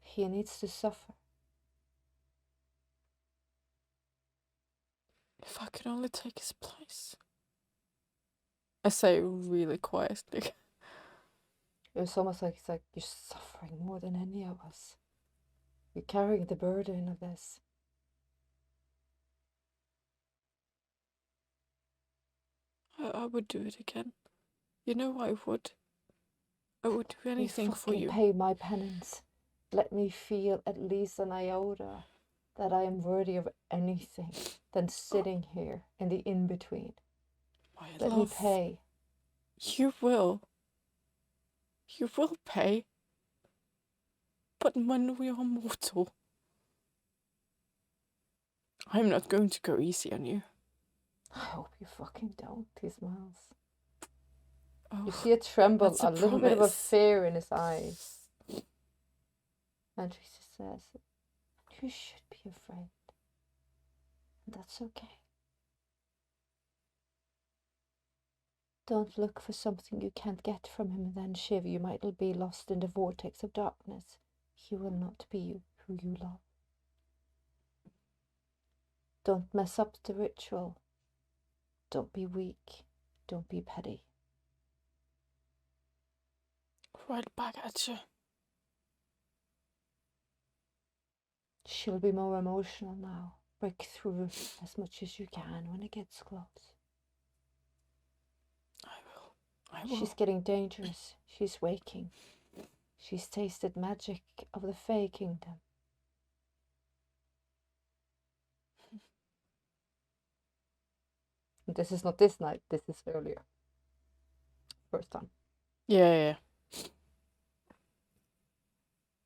He needs to suffer. If I could only take his place. I say really quietly. It's almost like it's like you're suffering more than any of us. You're carrying the burden of this. I would do it again. You know I would. I would do anything for you. Pay my penance. Let me feel at least an iota that I am worthy of anything than sitting here in the in-between. Let me pay. You will. You will pay. But when we are mortal, I'm not going to go easy on you. I hope you fucking don't, he smiles. Oh, you see a tremble, a little bit of a fear in his eyes. And she says, you should be afraid. And that's okay. Don't look for something you can't get from him and then shiver. You might be lost in the vortex of darkness. He will not be who you love. Don't mess up the ritual. Don't be weak. Don't be petty. Right back at you. She'll be more emotional now. Break through as much as you can when it gets close. I will. She's getting dangerous. She's waking. She's tasted magic of the Fae Kingdom. This is not this night, this is earlier. First time. Yeah.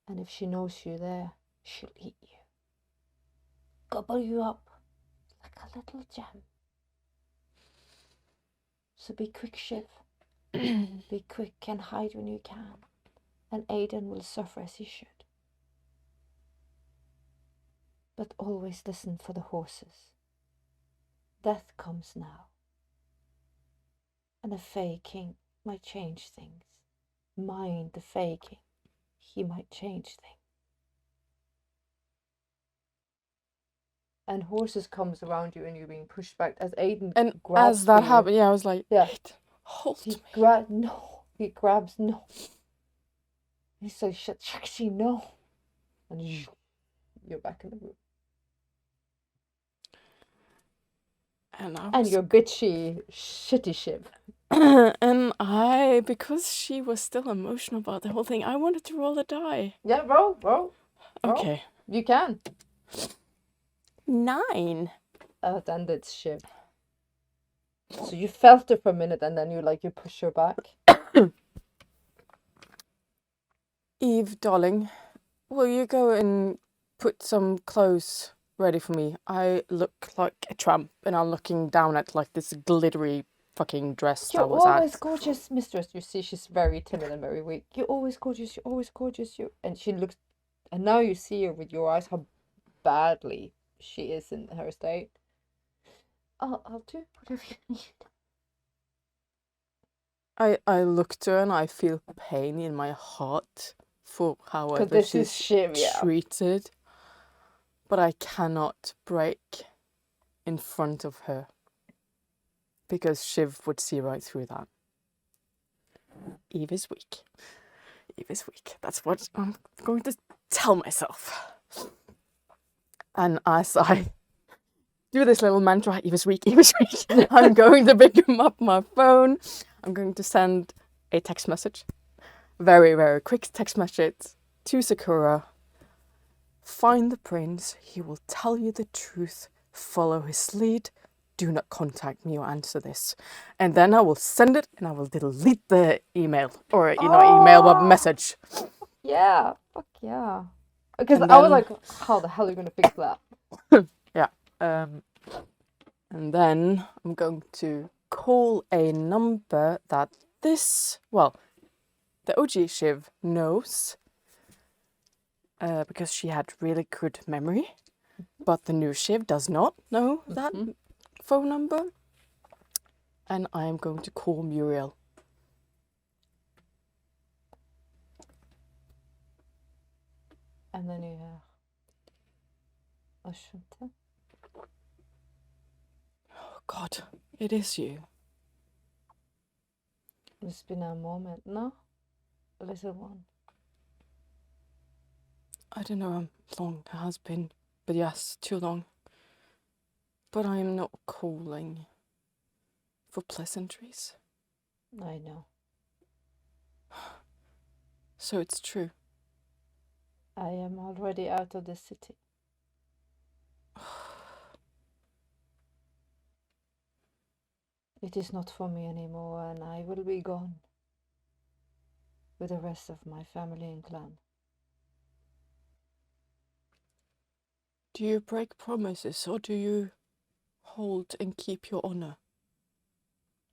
And if she knows you're there, she'll eat you. Gobble you up like a little gem. So be quick, Shiv. Be quick and hide when you can. And Aidan will suffer as he should. But always listen for the horses. Death comes now. And the Fae King might change things. Mind the Fae King. He might change things. And horses comes around you and you're being pushed back as Aidan and grabs as that you. happened, I was like, yeah. Hold me. He grabs no. He says, Shakshi, no. And you're back in the room. And you're bitchy, shitty Shiv. And because she was still emotional about the whole thing, I wanted to roll a die. Yeah, roll. Okay. You can. 9. Then it's Shiv. So you felt her for a minute and then you push her back. Eve, darling, will you go and put some clothes ready for me? I look like a tramp and I'm looking down at this glittery fucking dress You're that was always at. gorgeous, mistress. You see, she's very timid and very weak. You're always gorgeous. You're always gorgeous. And she looks, and now you see her with your eyes how badly she is in her state. I'll do whatever you need. I look to her and I feel pain in my heart for however this is she's Shiv, yeah. treated. But I cannot break in front of her. Because Shiv would see right through that. Eve is weak. Eve is weak. That's what I'm going to tell myself. And as I do this little mantra, Eve is weak, Eve is weak, I'm going to pick him up my phone. I'm going to send a text message. Very, very quick text message to Sakura. Find the prince. He will tell you the truth. Follow his lead. Do not contact me or answer this. And then I will send it and I will delete the email. Or, email, but message. Yeah, fuck yeah. Because And I was then- like, how the hell are you going to fix that? Yeah. And then I'm going to call a number that the OG Shiv knows. Because she had really good memory. But the new Shiv does not know that phone number. And I am going to call Muriel. And then you hear, Ashante. Oh God, it is you. It's been a moment, no? A little one. I don't know how long it has been, but yes, too long. But I am not calling for pleasantries. I know. So it's true. I am already out of the city. It is not for me anymore, and I will be gone with the rest of my family and clan. Do you break promises or do you hold and keep your honor?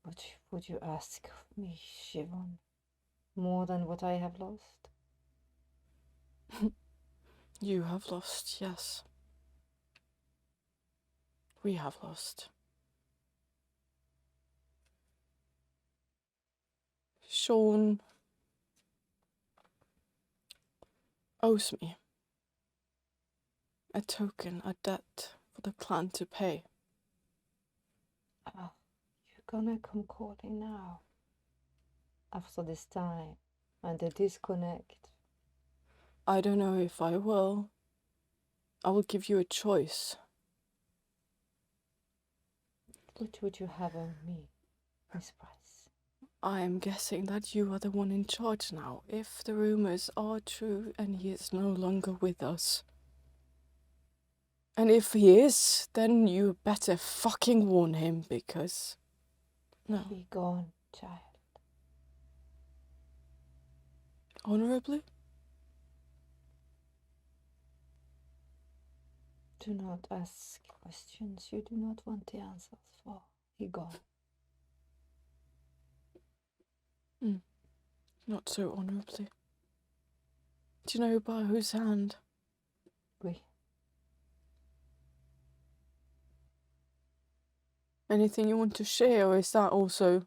What would you ask of me, Siobhan? More than what I have lost? You have lost, yes. We have lost. Sean owes me a token, a debt for the clan to pay. Oh, you're gonna come calling now. After this time, and the disconnect. I don't know if I will. I will give you a choice. What would you have on me, Miss Price? I am guessing that you are the one in charge now, if the rumors are true and he is no longer with us. And if he is, then you better fucking warn him, because... No. Be gone, child. Honorably? Do not ask questions you do not want the answers for. Be gone. Not so honorably. Do you know by whose hand? Oui. Anything you want to share, or is that also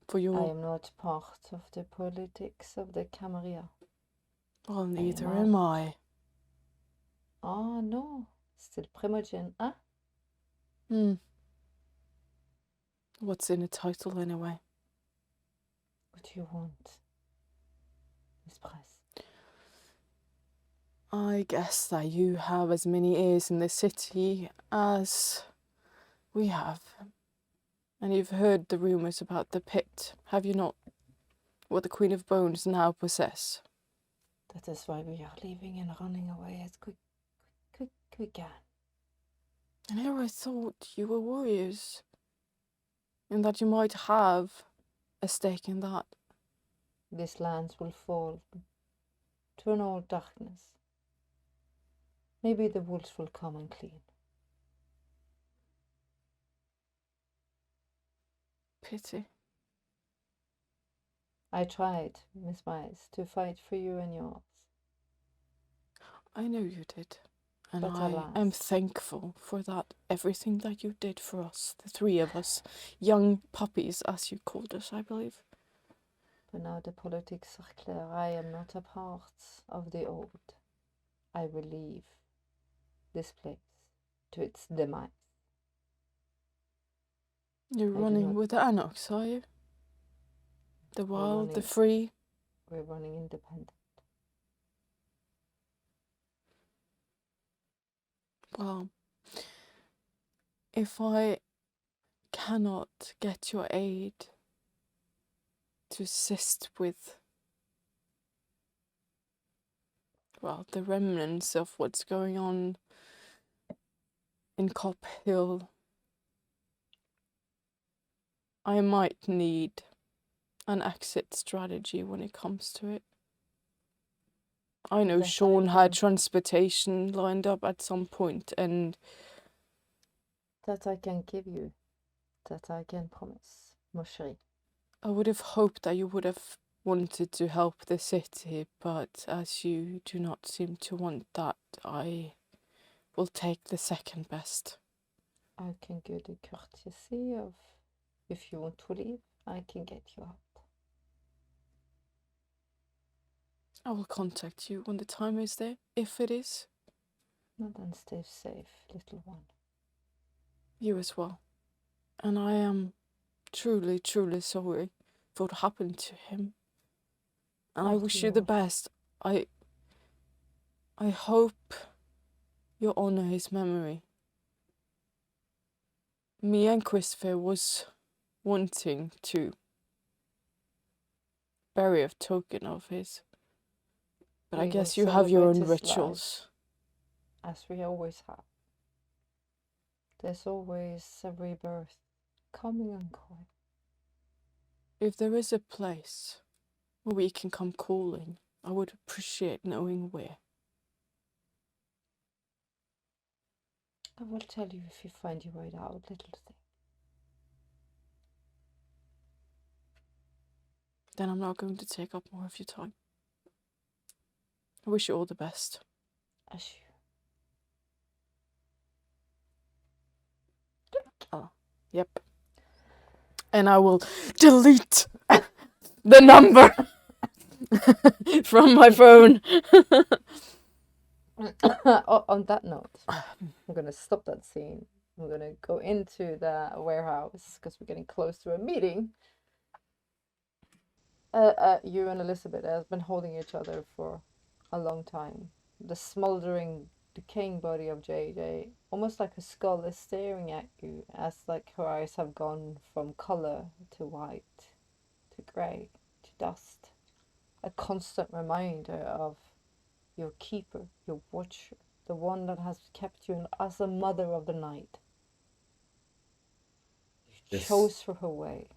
for your... I am not part of the politics of the Camarilla. Well, neither not. am I. Oh no, still Primogen, huh? What's in a title, anyway? What do you want, Miss Price? I guess that you have as many ears in the city as we have. And you've heard the rumours about the pit, have you not? What the Queen of Bones now possess. That is why we are leaving and running away as quick we can. And here I thought you were warriors, and that you might have a stake in that. These lands will fall to an old darkness. Maybe the wolves will come and clean. Pity. I tried, Miss Mice, to fight for you and yours. I know you did. And But I alas. am thankful for that, everything that you did for us, the three of us, young puppies, as you called us, I believe. But now the politics are clear. I am not a part of the old. I will leave this place to its demise. You're I do running not- with the Anox, are you? The wild, the running. free. We're running independent. Well, if I cannot get your aid to assist with, well, the remnants of what's going on in Cop Hill, I might need an exit strategy when it comes to it. I know That I Sean had can- transportation lined up at some point, and That I can give you. That I can promise, mon chéri. I would have hoped that you would have wanted to help the city, but as you do not seem to want that, I will take the second best. I can give the courtesy of, if you want to leave, I can get you out. I will contact you when the time is there, if it is. And then stay safe, little one. You as well. And I am truly, truly sorry for what happened to him. And I Oh, wish you the dear. best. I hope you honor his memory. Me and Christopher was wanting to bury a token of his. But I We will guess you have your own celebrate his rituals. As we always have. There's always a rebirth coming and going. If there is a place where we can come calling, I would appreciate knowing where. I will tell you if you find your way out, little thing. Then I'm not going to take up more of your time. I wish you all the best. As you. Yep. And I will delete the number from my phone. On that note, I'm going to stop that scene. I'm going to go into the warehouse because we're getting close to a meeting. You and Elizabeth have been holding each other for a long time. The smoldering, decaying body of JJ, almost like a skull, is staring at you as like her eyes have gone from color to white, to grey, to dust. A constant reminder of your keeper, your watcher, the one that has kept you as a mother of the night. You chose for her way,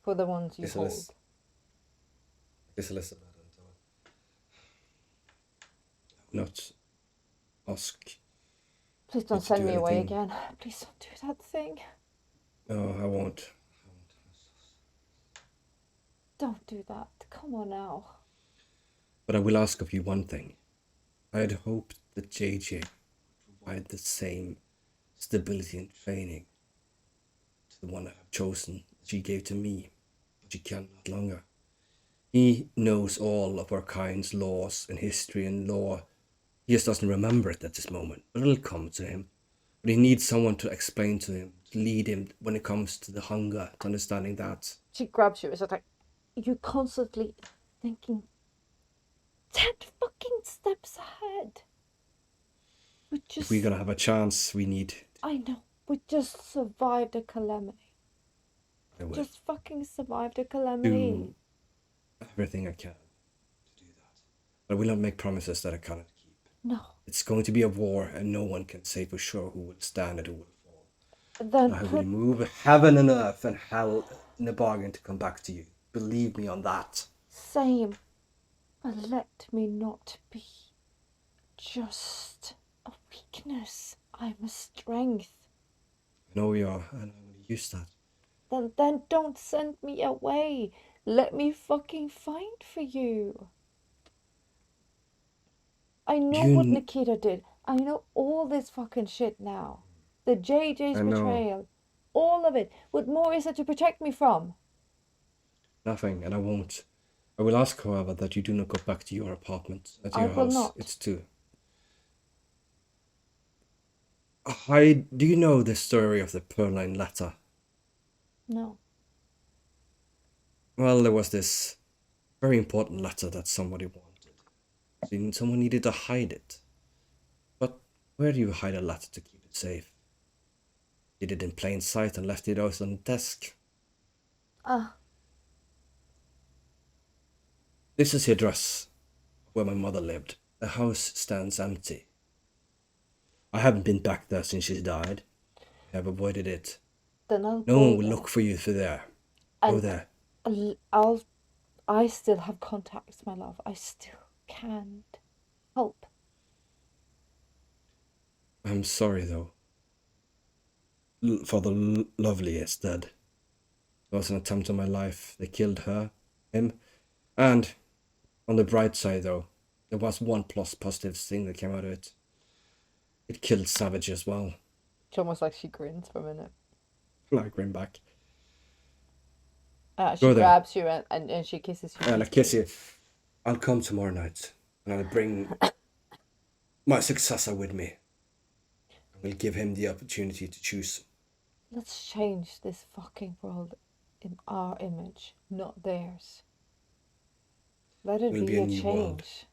for the ones you hold. This Elizabeth and not ask. Please don't to send do me away anything. again. Please don't do that thing. No, I won't. Don't do that. Come on now. But I will ask of you one thing. I had hoped that JJ would provide the same stability and training to the one I have chosen she gave to me, but she cannot longer. He knows all of our kind's laws and history and law. He just doesn't remember it at this moment, but it'll come to him. But he needs someone to explain to him, to lead him when it comes to the hunger, to understanding that. She grabs you. It's like you're constantly thinking 10 fucking steps ahead. If we're gonna have a chance, we need... I know. We just survived a calamity. I will Just fucking survived a calamity. do everything I can to do that. But I will not make promises that I cannot keep. No. It's going to be a war, and no one can say for sure who will stand and who will fall. Then I will move heaven and earth and hell in a bargain to come back to you. Believe me on that. Same. But let me not be just a weakness. I'm a strength. I know you are, and I will use that. Then don't send me away. Let me fucking find for you. I know what You, Nikita did. I know all this fucking shit now. The JJ's I know betrayal. All of it. What more is there to protect me from? nothing, and I won't. I will ask, however, that you do not go back to your apartment, at I your will house. not. It's too. Do you know the story of the Pearline letter? No. Well, there was this very important letter that somebody wanted. Someone needed to hide it. But where do you hide a letter to keep it safe? Did it in plain sight and left it out on the desk. Ah. This is the address where my mother lived. The house stands empty. I haven't been back there since she died. I have avoided it. Then I'll No go one will there. look for you for there. Go And there. I still have contacts, my love. I still can't help. I'm sorry, though. For the lovely is dead. It was an attempt on my life. They killed him. And on the bright side, though, there was one positive thing that came out of it. It killed Savage as well. It's almost like she grins for a minute. I grin back. She Go there. grabs you and she kisses you. And I kiss you. I'll come tomorrow night. And I'll bring my successor with me. I will give him the opportunity to choose. Let's change this fucking world in our image, not theirs. Let it Will be be a a new world. change.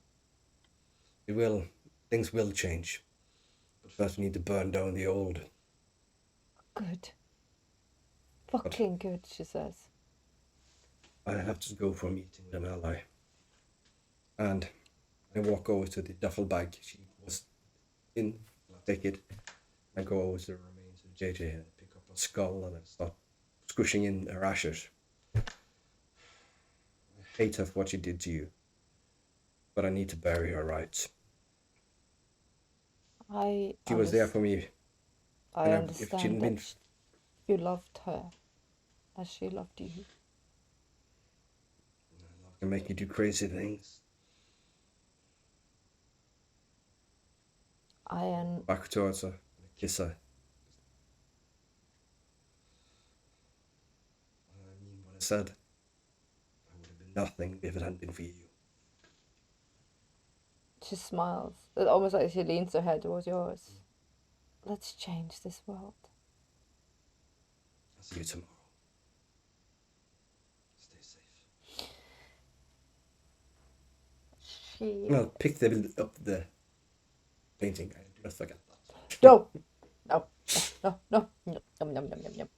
It will. Things will change. But first we need to burn down the old. Good. Fucking good, she says. I have to go for a meeting with an ally. And I walk over to the duffel bag she was in. I take it. I go over to the remains of JJ and pick up her skull and I start squishing in her ashes. I hate her for what she did to you. But I need to bury her right. She was there for me. I if she understand hadn't been- that you loved her as she loved you. I can make you do crazy things. I am. Back towards her and kiss her. I mean what I said. I would have been nothing if it hadn't been for you. She smiles. It's almost like she leans her head towards yours. Let's change this world. I'll see you tomorrow. Stay safe. She. And I'll pick up the painting. I do not forget that. No! No. No. No. No. Yum, yum, yum, yum, yum.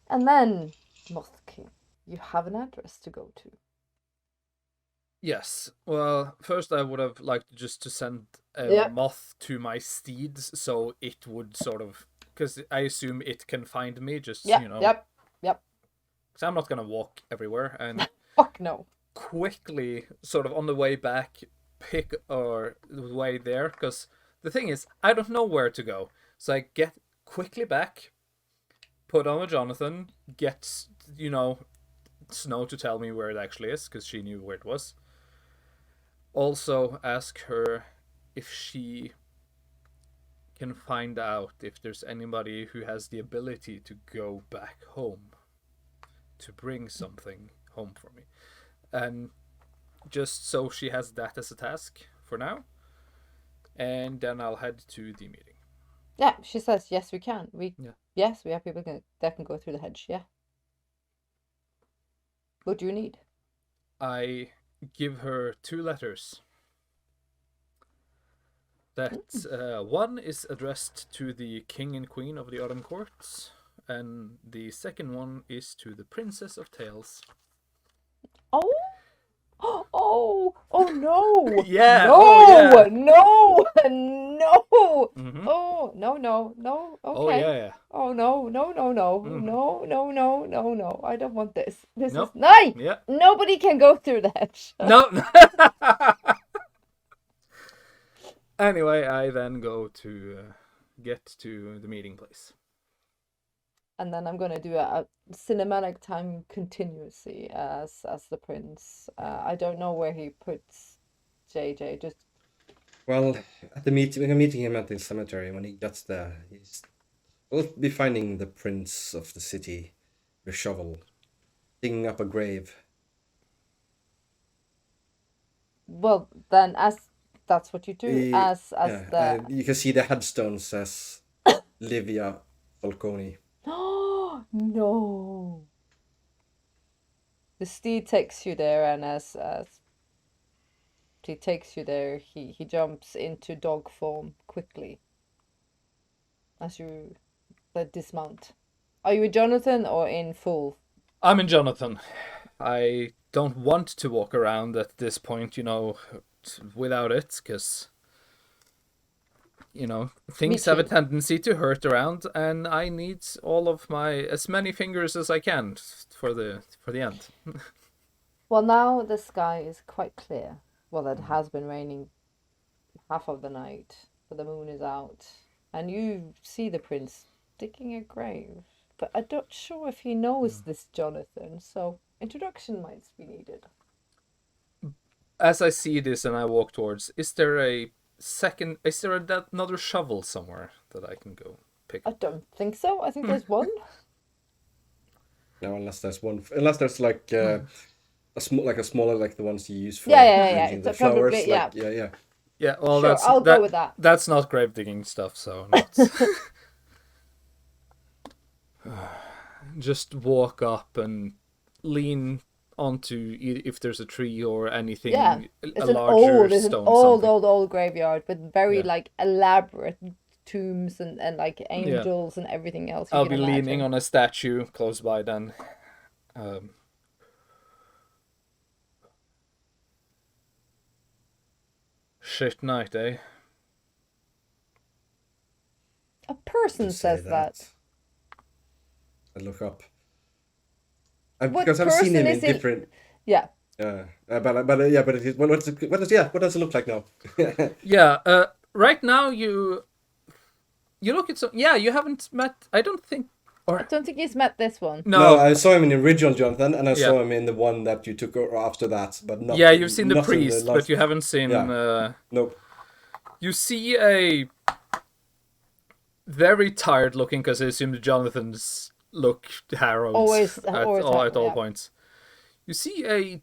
And then, Moth King, you have an address to go to. Yes. Well, first I would have liked just to send a Yep. moth to my steeds, so it would sort of, because I assume it can find me. Just Yep. you know, Yep. because I'm not gonna walk everywhere, and Fuck no. quickly, sort of on the way back, pick or the way there. Because the thing is, I don't know where to go, so I get quickly back, put on a Jonathan, get Snow to tell me where it actually is, because she knew where it was. Also ask her if she can find out if there's anybody who has the ability to go back home to bring something home for me. And just so she has that as a task for now. And then I'll head to the meeting. Yeah, she says, yes, we can. Yeah. Yes, we have people that can go through the hedge, yeah. What do you need? I give her 2 letters. That one is addressed to the King and Queen of the Autumn Courts, and the second one is to the Princess of Tales. Oh! Oh no! Yeah! No! Oh, yeah! No! No! Mhm. Oh, no. Okay. Oh, yeah. Oh, no. Mhm. No. I don't want this. This Nope. is... No! Yeah. Nobody can go through the hedge. No! Anyway, I then go to get to the meeting place. and then I'm gonna do a cinematic time continuously as the prince. I don't know where he puts JJ. Just Well, at the meeting, we're meeting him at the cemetery. When he gets there, we'll be finding the prince of the city with a shovel, digging up a grave. well, then as that's what you do Yeah, the. you can see the headstone says Livia Falcone. Oh no! The steed takes you there, and as he takes you there, he jumps into dog form quickly. As you dismount. Are you a Jonathan or in full? I'm in Jonathan. I don't want to walk around at this point, without it, because things have a too. tendency to hurt around, and I need all of as many fingers as I can for the end. Well, now the sky is quite clear. Well, it has been raining half of the night, but the moon is out, and you see the prince digging a grave. But I'm not sure if he knows this Jonathan, so introduction might be needed. As I see this and I walk towards, is there another shovel somewhere that I can go pick I up? don't think so. I think there's one. No, unless there's one. Unless there's like a smaller, like the ones you use for Yeah. arranging the So probably, flowers. yeah. Yeah. Yeah, well, Sure, I'll go with that. That's not grave digging stuff, so not. Just walk up and lean onto if there's a tree or anything. Yeah, a it's an larger old, stone. old graveyard with very Yeah. like elaborate tombs and like angels and everything else. I'll be leaning on a statue close by then. Shit night, eh? A person You say says that. I look up. What Because I've seen him person in is it? different. Yeah. But it is. What does it look like now? Yeah. Right now you look at some. Yeah, you haven't met. I don't think. I don't think he's met this one. No, I saw him in the original Jonathan, and I Yeah. saw him in the one that you took after that, but not. Yeah, you've seen the not in priest, last- but you haven't seen. Yeah. Nope. You see a very tired looking, because I assume Jonathan's look harrowed Always at all yeah. points. You see a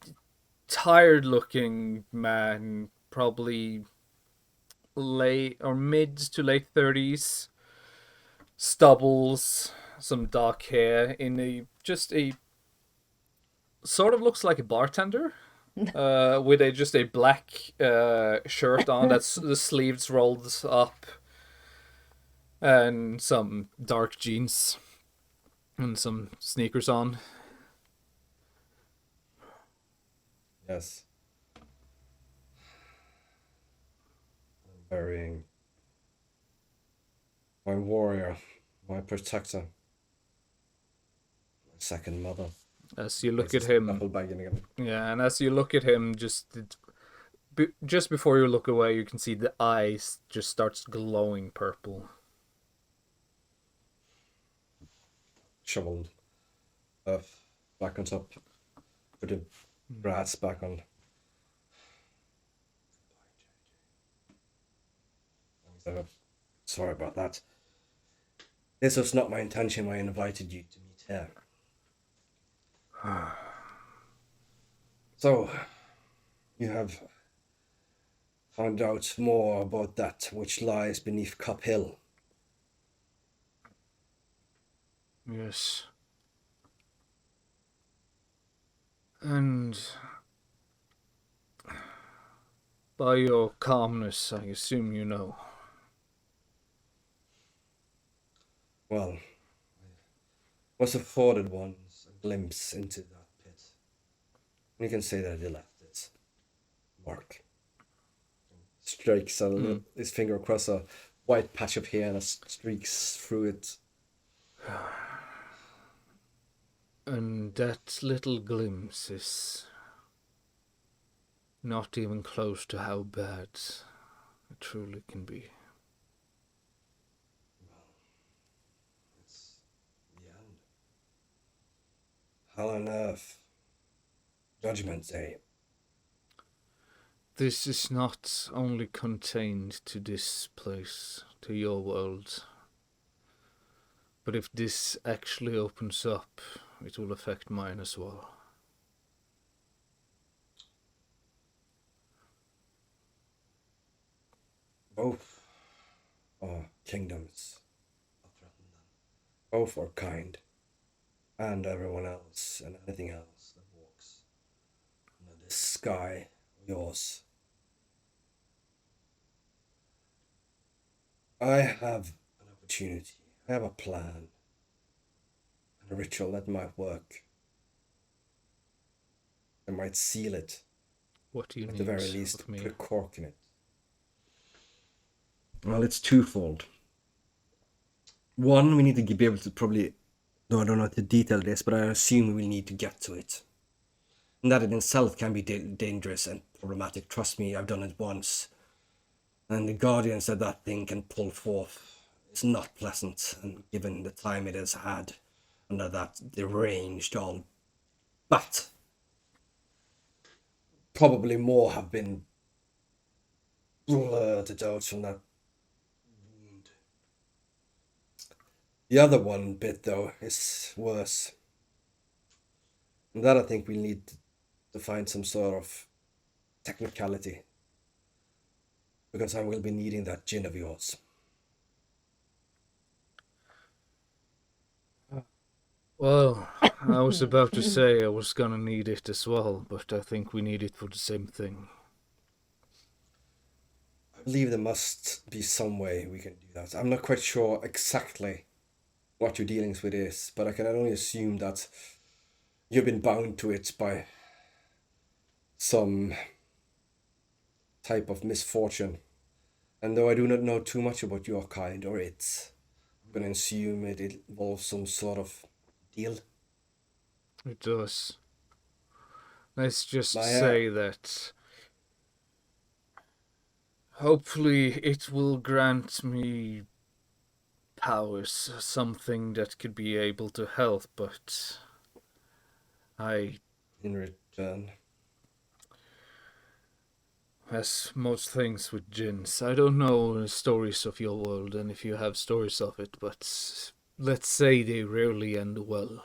tired looking man, probably late or mid to late 30s, stubbles, some dark hair, in a sort of looks like a bartender. With just a black shirt on that's the sleeves rolled up, and some dark jeans and some sneakers on. Yes. I'm burying my warrior, my protector, my second mother. As you look at Places the him, duffel bag in again. yeah, and as you look at him, just before you look away, you can see the eyes just starts glowing purple. Shoveled back on top. Put the brats back on. Sorry about that. This was not my intention when I invited you to meet here. So, you have found out more about that which lies beneath Cup Hill. Yes. And by your calmness, I assume you know. Well, I was afforded once a glimpse into that pit. You can say that he left its mark. Strikes his finger across a white patch of hair and streaks through it. And that little glimpse is not even close to how bad it truly can be. It's the end. Hell on earth. Judgment Day. This is not only contained to this place, to your world. But if this actually opens up, it will affect mine as well. Both are kingdoms. Both are kind. And everyone else and anything else that walks under this sky of yours. I have an opportunity. I have a plan. And a ritual that might work. I might seal it. What do you At need the very least, of me? put a cork in it. Well, it's twofold. One, we need to be able to probably, though I don't know how to detail this, but I assume we will need to get to it. And that in itself can be dangerous and problematic. Trust me, I've done it once. And the Guardian said that thing can pull forth. It's not pleasant, and given the time it has had under that deranged old bat, probably more have been blurted out from that wound. The other one bit, though, is worse. And that I think we need to find some sort of technicality. Because I will be needing that gin of yours. Well, I was about to say I was gonna need it as well, but I think we need it for the same thing. I believe there must be some way we can do that. I'm not quite sure exactly what your dealings with is, but I can only assume that you've been bound to it by some type of misfortune. And though I do not know too much about your kind or its, I'm going to assume it involves some sort of deal. It does. Let's just My, say that hopefully it will grant me powers, something that could be able to help, but in return, as most things with jinns, I don't know the stories of your world and if you have stories of it, but let's say they rarely end well.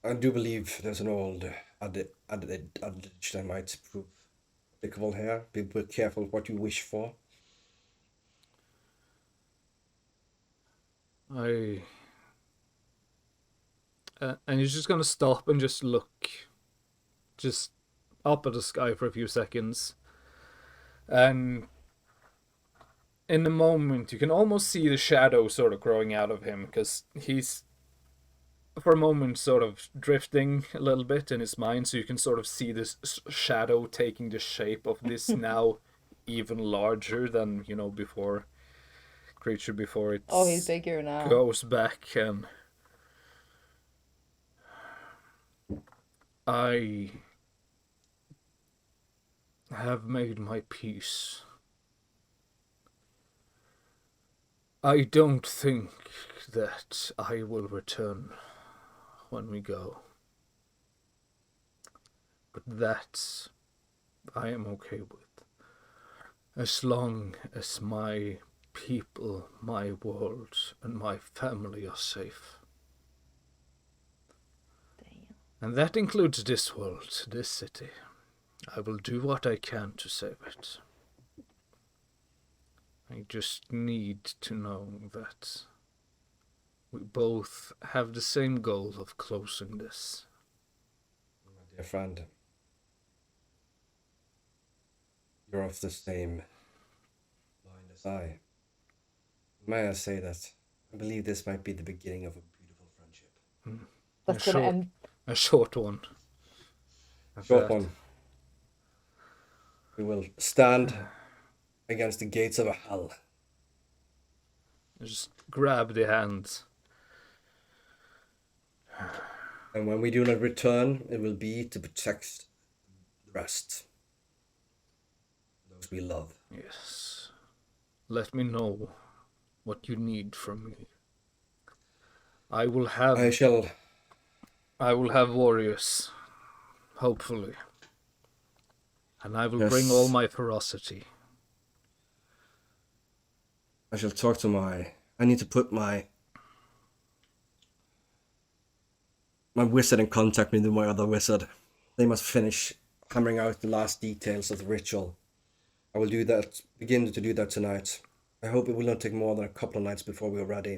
I do believe there's an old adage that might prove applicable here. Be careful what you wish for. And you're just gonna stop and just look just up at the sky for a few seconds. And in the moment, you can almost see the shadow sort of growing out of him, because he's, for a moment, sort of drifting a little bit in his mind, so you can sort of see this shadow taking the shape of this now even larger than, before creature before it He's bigger now. goes back. And I have made my peace. I don't think that I will return when we go. But that I am okay with. As long as my people, my world, and my family are safe. Damn. And that includes this world, this city. I will do what I can to save it. I just need to know that we both have the same goal of closing this. My dear friend, you're of the same mind as I. May I say that I believe this might be the beginning of a beautiful friendship. That's gonna end. A short one. Short one. We will stand against the gates of a hell. Just grab the hands. And when we do not return, it will be to protect the rest. Those we love. Yes. Let me know what you need from me. I will I shall. have warriors, hopefully. And I will bring Yes. all my ferocity. I shall talk to I need to put my wizard in contact with my other wizard. They must finish hammering out the last details of the ritual. I will begin to do that tonight. I hope it will not take more than a couple of nights before we are ready.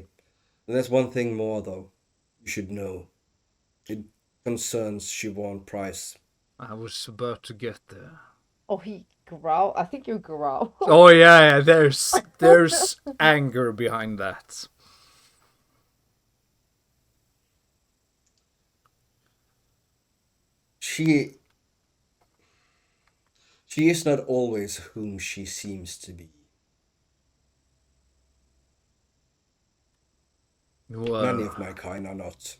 And there's one thing more, though, you should know. It concerns Siobhan Price. I was about to get there. Oh, he growl. I think you growl. Oh yeah, there's anger behind that. She is not always whom she seems to be. Well, Many of my kind are not.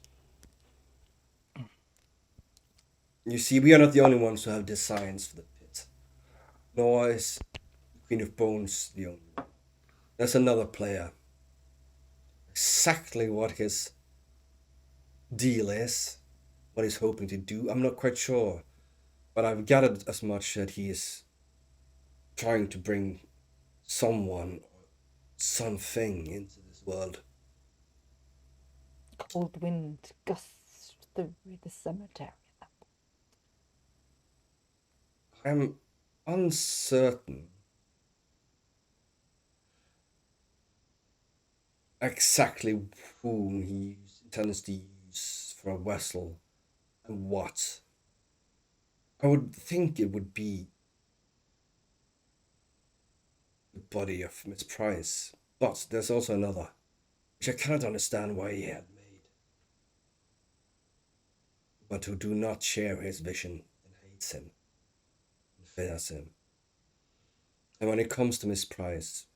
You see, we are not the only ones who have designs for the pit. Nor is the Queen of Bones the only one. There's another player. Exactly what his deal is, what he's hoping to do, I'm not quite sure. But I've gathered as much that he is trying to bring someone or something into this world. Cold wind gusts through the cemetery. I'm uncertain exactly whom he intends to use for a vessel and what. I would think it would be the body of Miss Price, but there's also another, which I cannot understand why he had made, but who do not share his vision and hates him and fears him. And when it comes to Miss Price,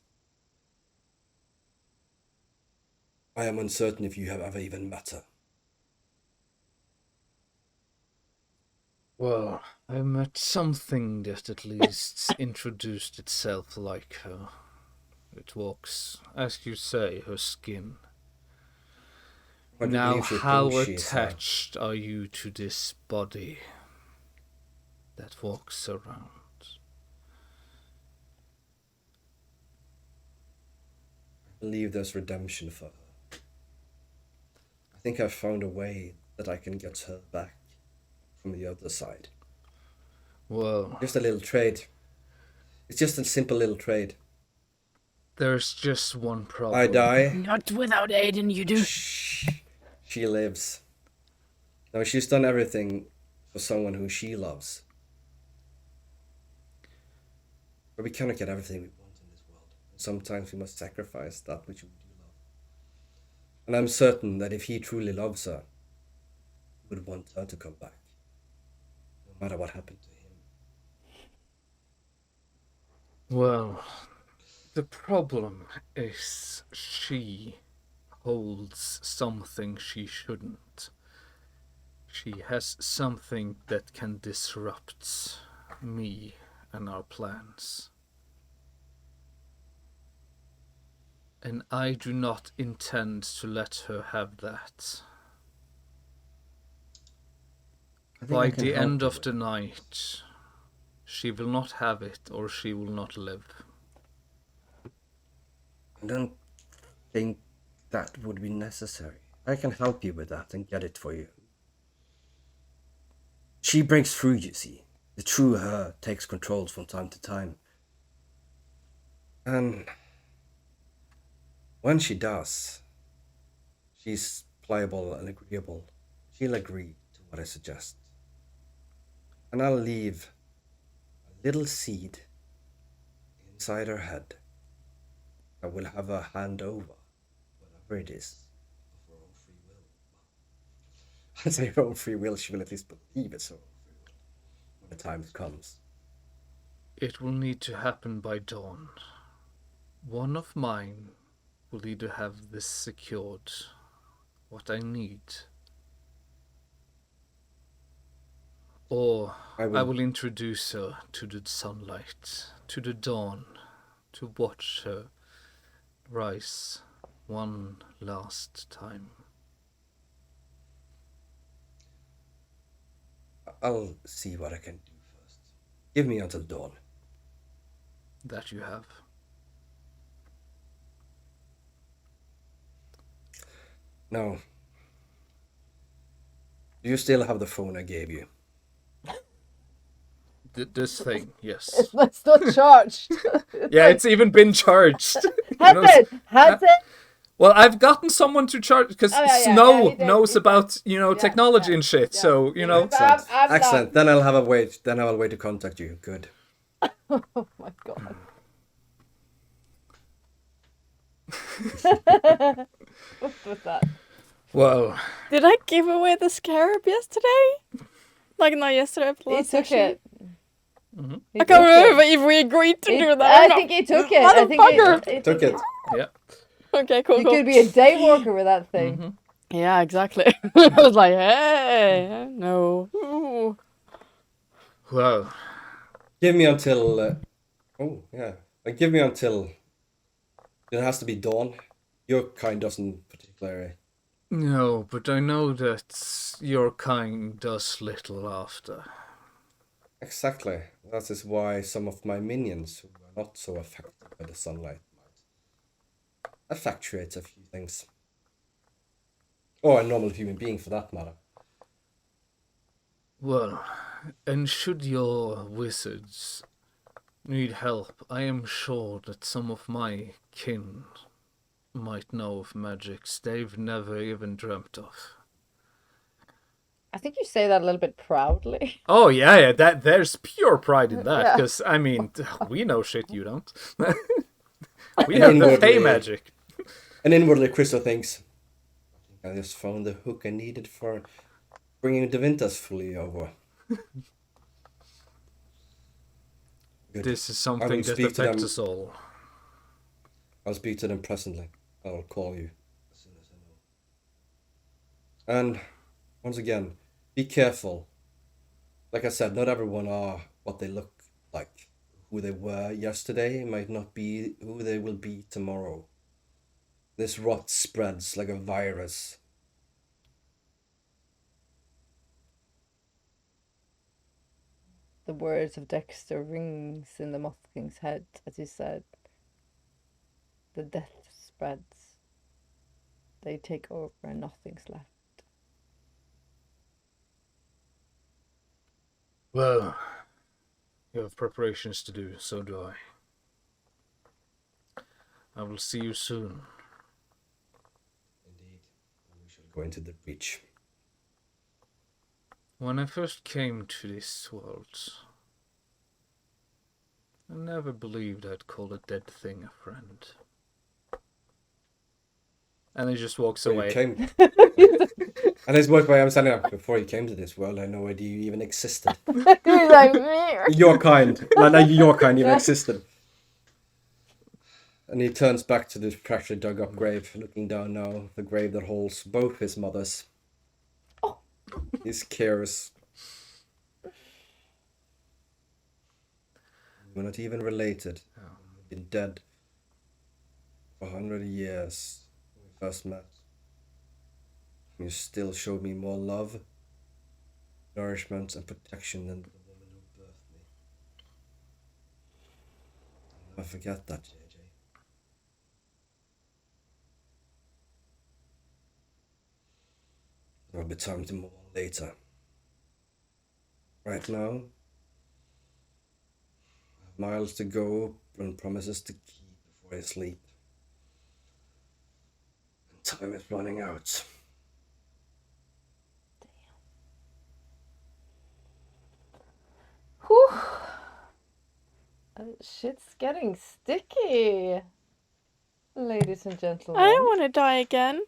I am uncertain if you have ever even met her. well, I met something that at least introduced itself like her. It walks, as you say, her skin. Why do you Now, believe she how thinks she is her? attached are you to this body that walks around? I believe there's redemption for her. I think I've found a way that I can get her back from the other side. Well, Just a little trade. It's just a simple little trade. there's just one problem. I die. Not without Aiden, you do. She lives. Now, she's done everything for someone who she loves. But we cannot get everything we want in this world. Sometimes we must sacrifice that which we do love. And I'm certain that if he truly loves her, he would want her to come back, no matter what happened to him. Well, the problem is she holds something she shouldn't. She has something that can disrupt me and our plans. And I do not intend to let her have that. By the end of the night, she will not have it or she will not live. I don't think that would be necessary. I can help you with that and get it for you. She breaks through, you see. The true her takes controls from time to time. And when she does, she's pliable and agreeable. She'll agree to what I suggest. And I'll leave a little seed inside her head that will have her hand over whatever it is of her own free will. I say her own free will, she will at least believe it's her own free will when the time comes. It will need to happen by dawn. One of mine will either have this secured, what I need, or I will introduce her to the sunlight, to the dawn, to watch her rise one last time. I'll see what I can do first. Give me until dawn. That you have. Now, do you still have the phone I gave you? This thing, yes. It's not charged. Yeah, it's even been charged. Has it? Has it? Well, I've gotten someone to charge because Oh, yeah, Snow he did, knows he did. about technology yeah, and shit. yeah. So But Excellent. I'm Excellent. not. Then I'll have a wait. Then I'll wait to contact you. Good. Oh my god. What was that? Well, Did I give away the scarab yesterday? Like not yesterday, but He last took session? it. Mhm. He I can't took remember it. if we agreed to do that. I or not. think he took it. I think Motherfucker! he Took it. yeah. Okay, cool, You cool. could be a day worker with that thing. Mhm. Yeah, exactly. I was like, hey, no. Ooh. Well, Give me until. Give me until. It has to be dawn. Your kind doesn't particularly. no, but I know that your kind does little after. Exactly. That is why some of my minions who are not so affected by the sunlight might effectuate a few things. Or a normal human being for that matter. Well, and should your wizards need help, I am sure that some of my kin might know of magics they've never even dreamt of. I think you say that a little bit proudly. Oh yeah, that there's pure pride in that, Yeah. because I mean, we know shit you don't. We And have the inwardly- Fey magic. And inwardly, Crystal thinks, I think I just found the hook I needed for bringing the Vintas fully over. Good. This is I something will that speak to affects them. us all. I'll speak to them presently. I'll call you as soon as I know. And once again, be careful. Like I said, not everyone are what they look like. Who they were yesterday might not be who they will be tomorrow. This rot spreads like a virus. The words of Dexter rings in the Moth King's head as he said, "The death spreads. They take over and nothing's left." Well, you have preparations to do, so do I. I will see you soon. Indeed. We shall go into the breach. When I first came to this world, I never believed I'd call a dead thing a friend. And he just walks Before away. you came, and this was why I'm standing up. Before you came to this world, I had no idea you even existed. He's like, "Meow." Your kind, like your kind, even existed. And he turns back to this freshly dug up grave, looking down now, the grave that holds both his mothers. Oh. He's curious. We're not even related. We've been dead for 100 years when we first met. You still showed me more love, nourishment, and protection than the woman who birthed me. I'll never forget that, JJ. There'll be time to move on later. Right now, I have miles to go and promises to keep before I sleep. And time is running out. Whew. Shit's getting sticky, ladies and gentlemen. I don't want to die again.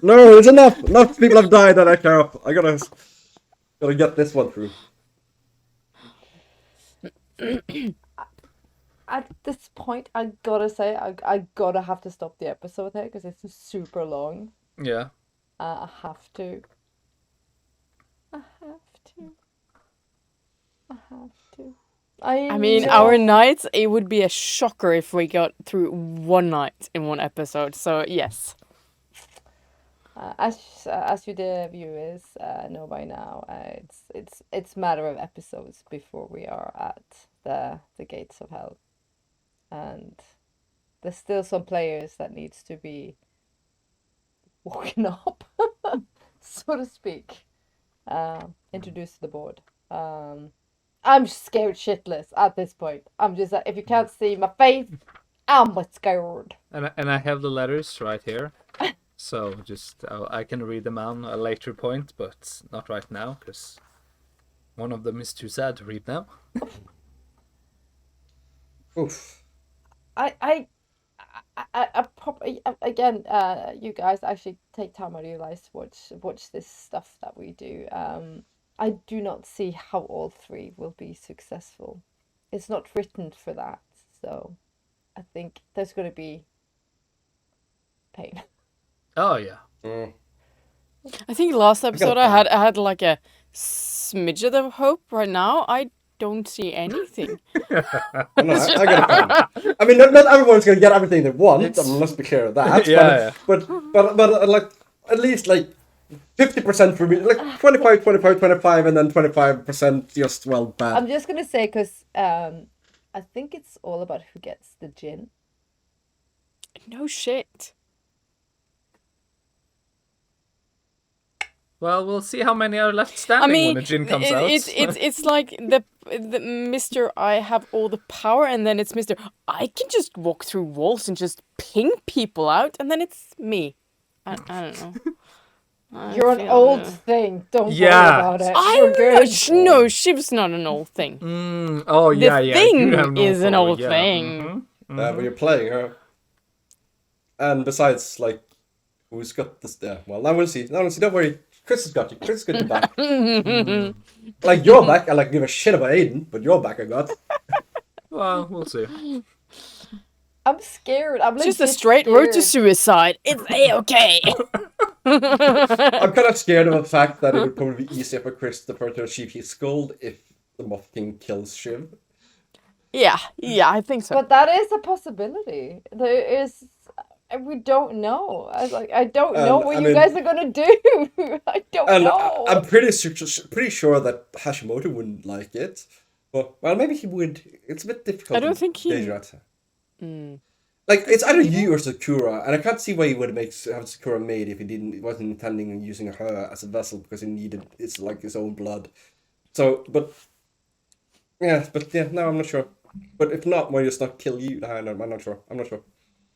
No, it's enough! Enough people have died that I care of. I gotta get this one through. At this point, I gotta say, I gotta have to stop the episode here because it's super long. Yeah. I have to. I have to. I have to. I mean, know. our nights, it would be a shocker if we got through one night in one episode. So, yes. As you dear viewers know by now, it's matter of episodes before we are at the gates of hell, and there's still some players that needs to be woken up, so to speak. Introduced to the board. I'm scared shitless at this point. I'm just if you can't see my face, I'm scared. And I have the letters right here. So just I can read them on a later point, but not right now because one of them is too sad to read now. Oof. Again, you guys actually take time out of your lives to watch this stuff that we do. I do not see how all three will be successful. It's not written for that, so I think there's going to be pain. Oh yeah. I think last episode a I had like a smidget of hope. Right now, I don't see anything. No, I got a plan. I mean, not everyone's gonna get everything they want. Let's be clear of that. Yeah, but like at least like 50% for me, like 25, 25, 25, and then 25% just bad. I'm just gonna say because I think it's all about who gets the gin. No shit. Well, we'll see how many are left standing when the gin comes out. It's like the Mr. I have all the power, and then it's Mr. I can just walk through walls and just ping people out, and then it's me. I don't know. You're an old thing. Don't worry about it. I'm good. No, Shiv's not an old thing. Oh yeah, the yeah. thing is an old thing. Mm-hmm. But you're playing her. And besides, like, who's got this there? Well, now we'll see. Don't worry. Chris has got you. Chris has got your back. Like, your back, I like give a shit about Aiden, but your back I got. Well, we'll see. I'm scared. I'm just a straight road to suicide. It's A-okay. I'm kind of scared of the fact that it would probably be easier for Christopher to achieve his goal if the Moth King kills Shiv. Yeah, I think so. But that is a possibility. There is. We don't know. I don't know what you guys are gonna do. I don't know. I'm pretty sure that Hashimoto wouldn't like it. Well, maybe he would. It's a bit difficult. I don't think he. Like, it's either you or Sakura, and I can't see why he would have Sakura made if he wasn't intending on using her as a vessel because he needed it's like his own blood. So, no, I'm not sure. But if not, why just not kill you? I'm not sure.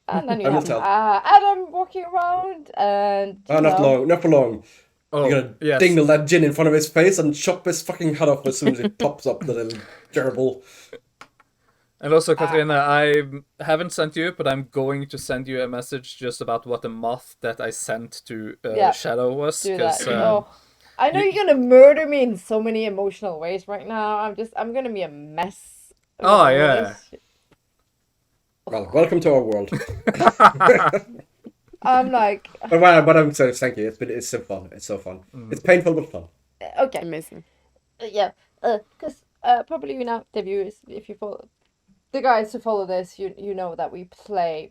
And then you have Adam walking around, and not for long. Oh, you're gonna dingle that gin in front of his face and chop his fucking head off as soon as it pops up, the little gerbil. And also, Katrina, I haven't sent you, but I'm going to send you a message just about what the moth that I sent to Shadow was. Do that. I know you're gonna murder me in so many emotional ways right now. I'm gonna be a mess. Oh yeah. Well, welcome to our world. I'm like. But I'm saying thank you. It's so fun. It's so fun. It's painful but fun. Okay. Amazing. Yeah. Because probably the viewers, if you follow the guys who follow this, you know that we play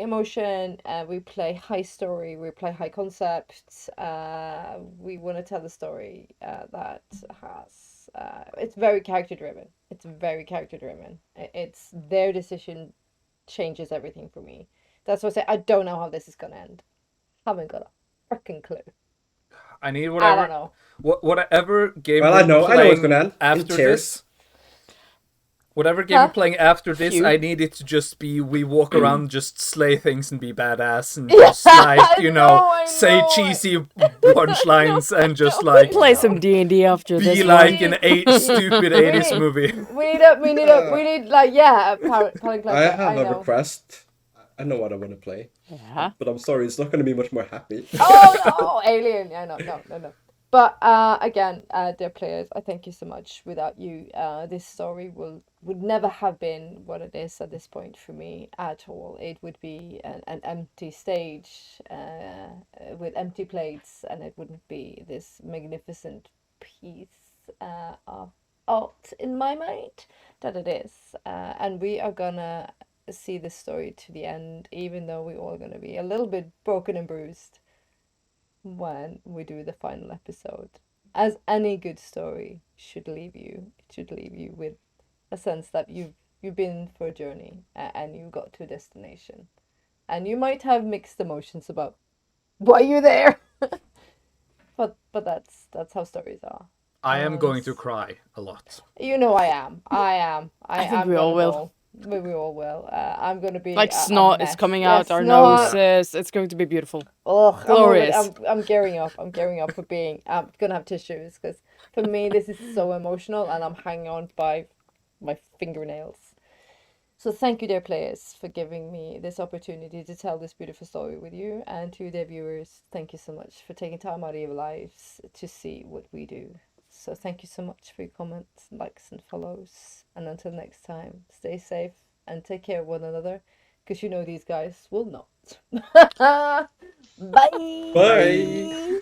emotion, we play high story, we play high concepts. We want to tell a story that has it's very character driven. It's their decision changes everything for me. That's why I say I don't know how this is gonna end. Haven't got a freaking clue. I need whatever. I don't know. Whatever game. Well, I know it's gonna end. After this. Whatever game we're playing after this, I need it to just be we walk around, just slay things and be badass and just like, say cheesy punchlines and just like play some D&D after this. Be like an stupid 80s movie. We need like I have a request. I know what I want to play. Yeah. But I'm sorry, it's not going to be much more happy. Oh no, Alien! Yeah, no. But again, dear players, I thank you so much. Without you, this story would never have been what it is at this point for me at all. It would be an empty stage with empty plates, and it wouldn't be this magnificent piece of art in my mind that it is. And we are gonna see this story to the end, even though we're all going to be a little bit broken and bruised when we do the final episode. As any good story should leave you, it should leave you with a sense that you've been for a journey and you got to a destination. And you might have mixed emotions about why you're there. but that's how stories are. I am going to And cry a lot. you know I am. I think am we all gonna will. bawl. We all will. I'm gonna be Like a snot is mess. coming Yeah, out our snot. noses. It's going to be beautiful. Ugh, Glorious. I'm gearing up. I'm gearing up for being. I'm gonna have tissues because for me this is so emotional and I'm hanging on by my fingernails. So thank you, dear players, for giving me this opportunity to tell this beautiful story with you, and to their viewers, thank you so much for taking time out of your lives to see what we do. So thank you so much for your comments, likes, and follows. And until next time, stay safe and take care of one another, because you know these guys will not. Bye. Bye.